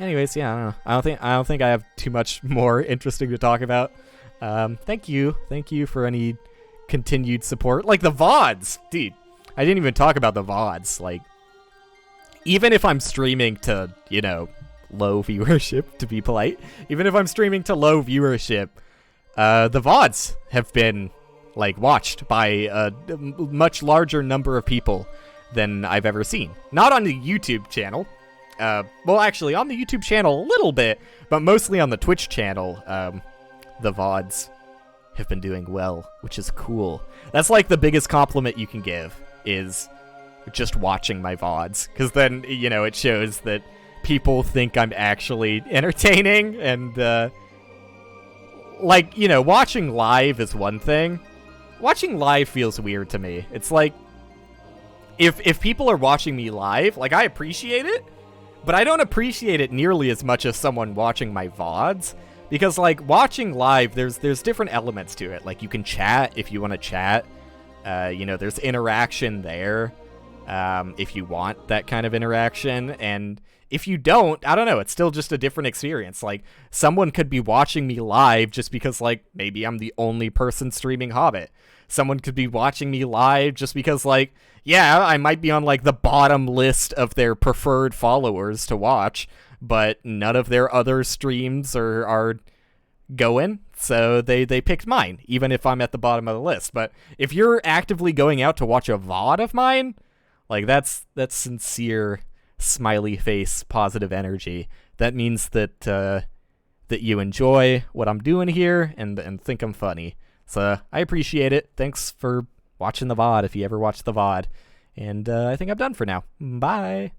anyways, yeah, I don't know. I don't think I have too much more interesting to talk about. Thank you for any continued support. Like the VODs, dude. I didn't even talk about the VODs. Like, even if I'm streaming to, you know, low viewership, to be polite, even if I'm streaming to low viewership, the VODs have been like watched by a much larger number of people than I've ever seen. Not on the YouTube channel. Well, actually, on the YouTube channel a little bit, but mostly on the Twitch channel. The VODs have been doing well, which is cool. That's like the biggest compliment you can give, is just watching my VODs. Because then, you know, it shows that people think I'm actually entertaining, and, like, you know, watching live is one thing. Watching live feels weird to me. It's like, if people are watching me live, like, I appreciate it, but I don't appreciate it nearly as much as someone watching my VODs. Because, like, watching live, there's different elements to it. Like, you can chat if you want to chat. You know, there's interaction there if you want that kind of interaction. And if you don't, I don't know, it's still just a different experience. Like, someone could be watching me live just because, like, maybe I'm the only person streaming Hobbit. Someone could be watching me live just because, like, yeah, I might be on, like, the bottom list of their preferred followers to watch, but none of their other streams are going, so they picked mine, even if I'm at the bottom of the list. But if you're actively going out to watch a VOD of mine, like, that's sincere, smiley face, positive energy. That means that that you enjoy what I'm doing here and think I'm funny. So I appreciate it. Thanks for watching the VOD, if you ever watch the VOD. And I think I'm done for now. Bye!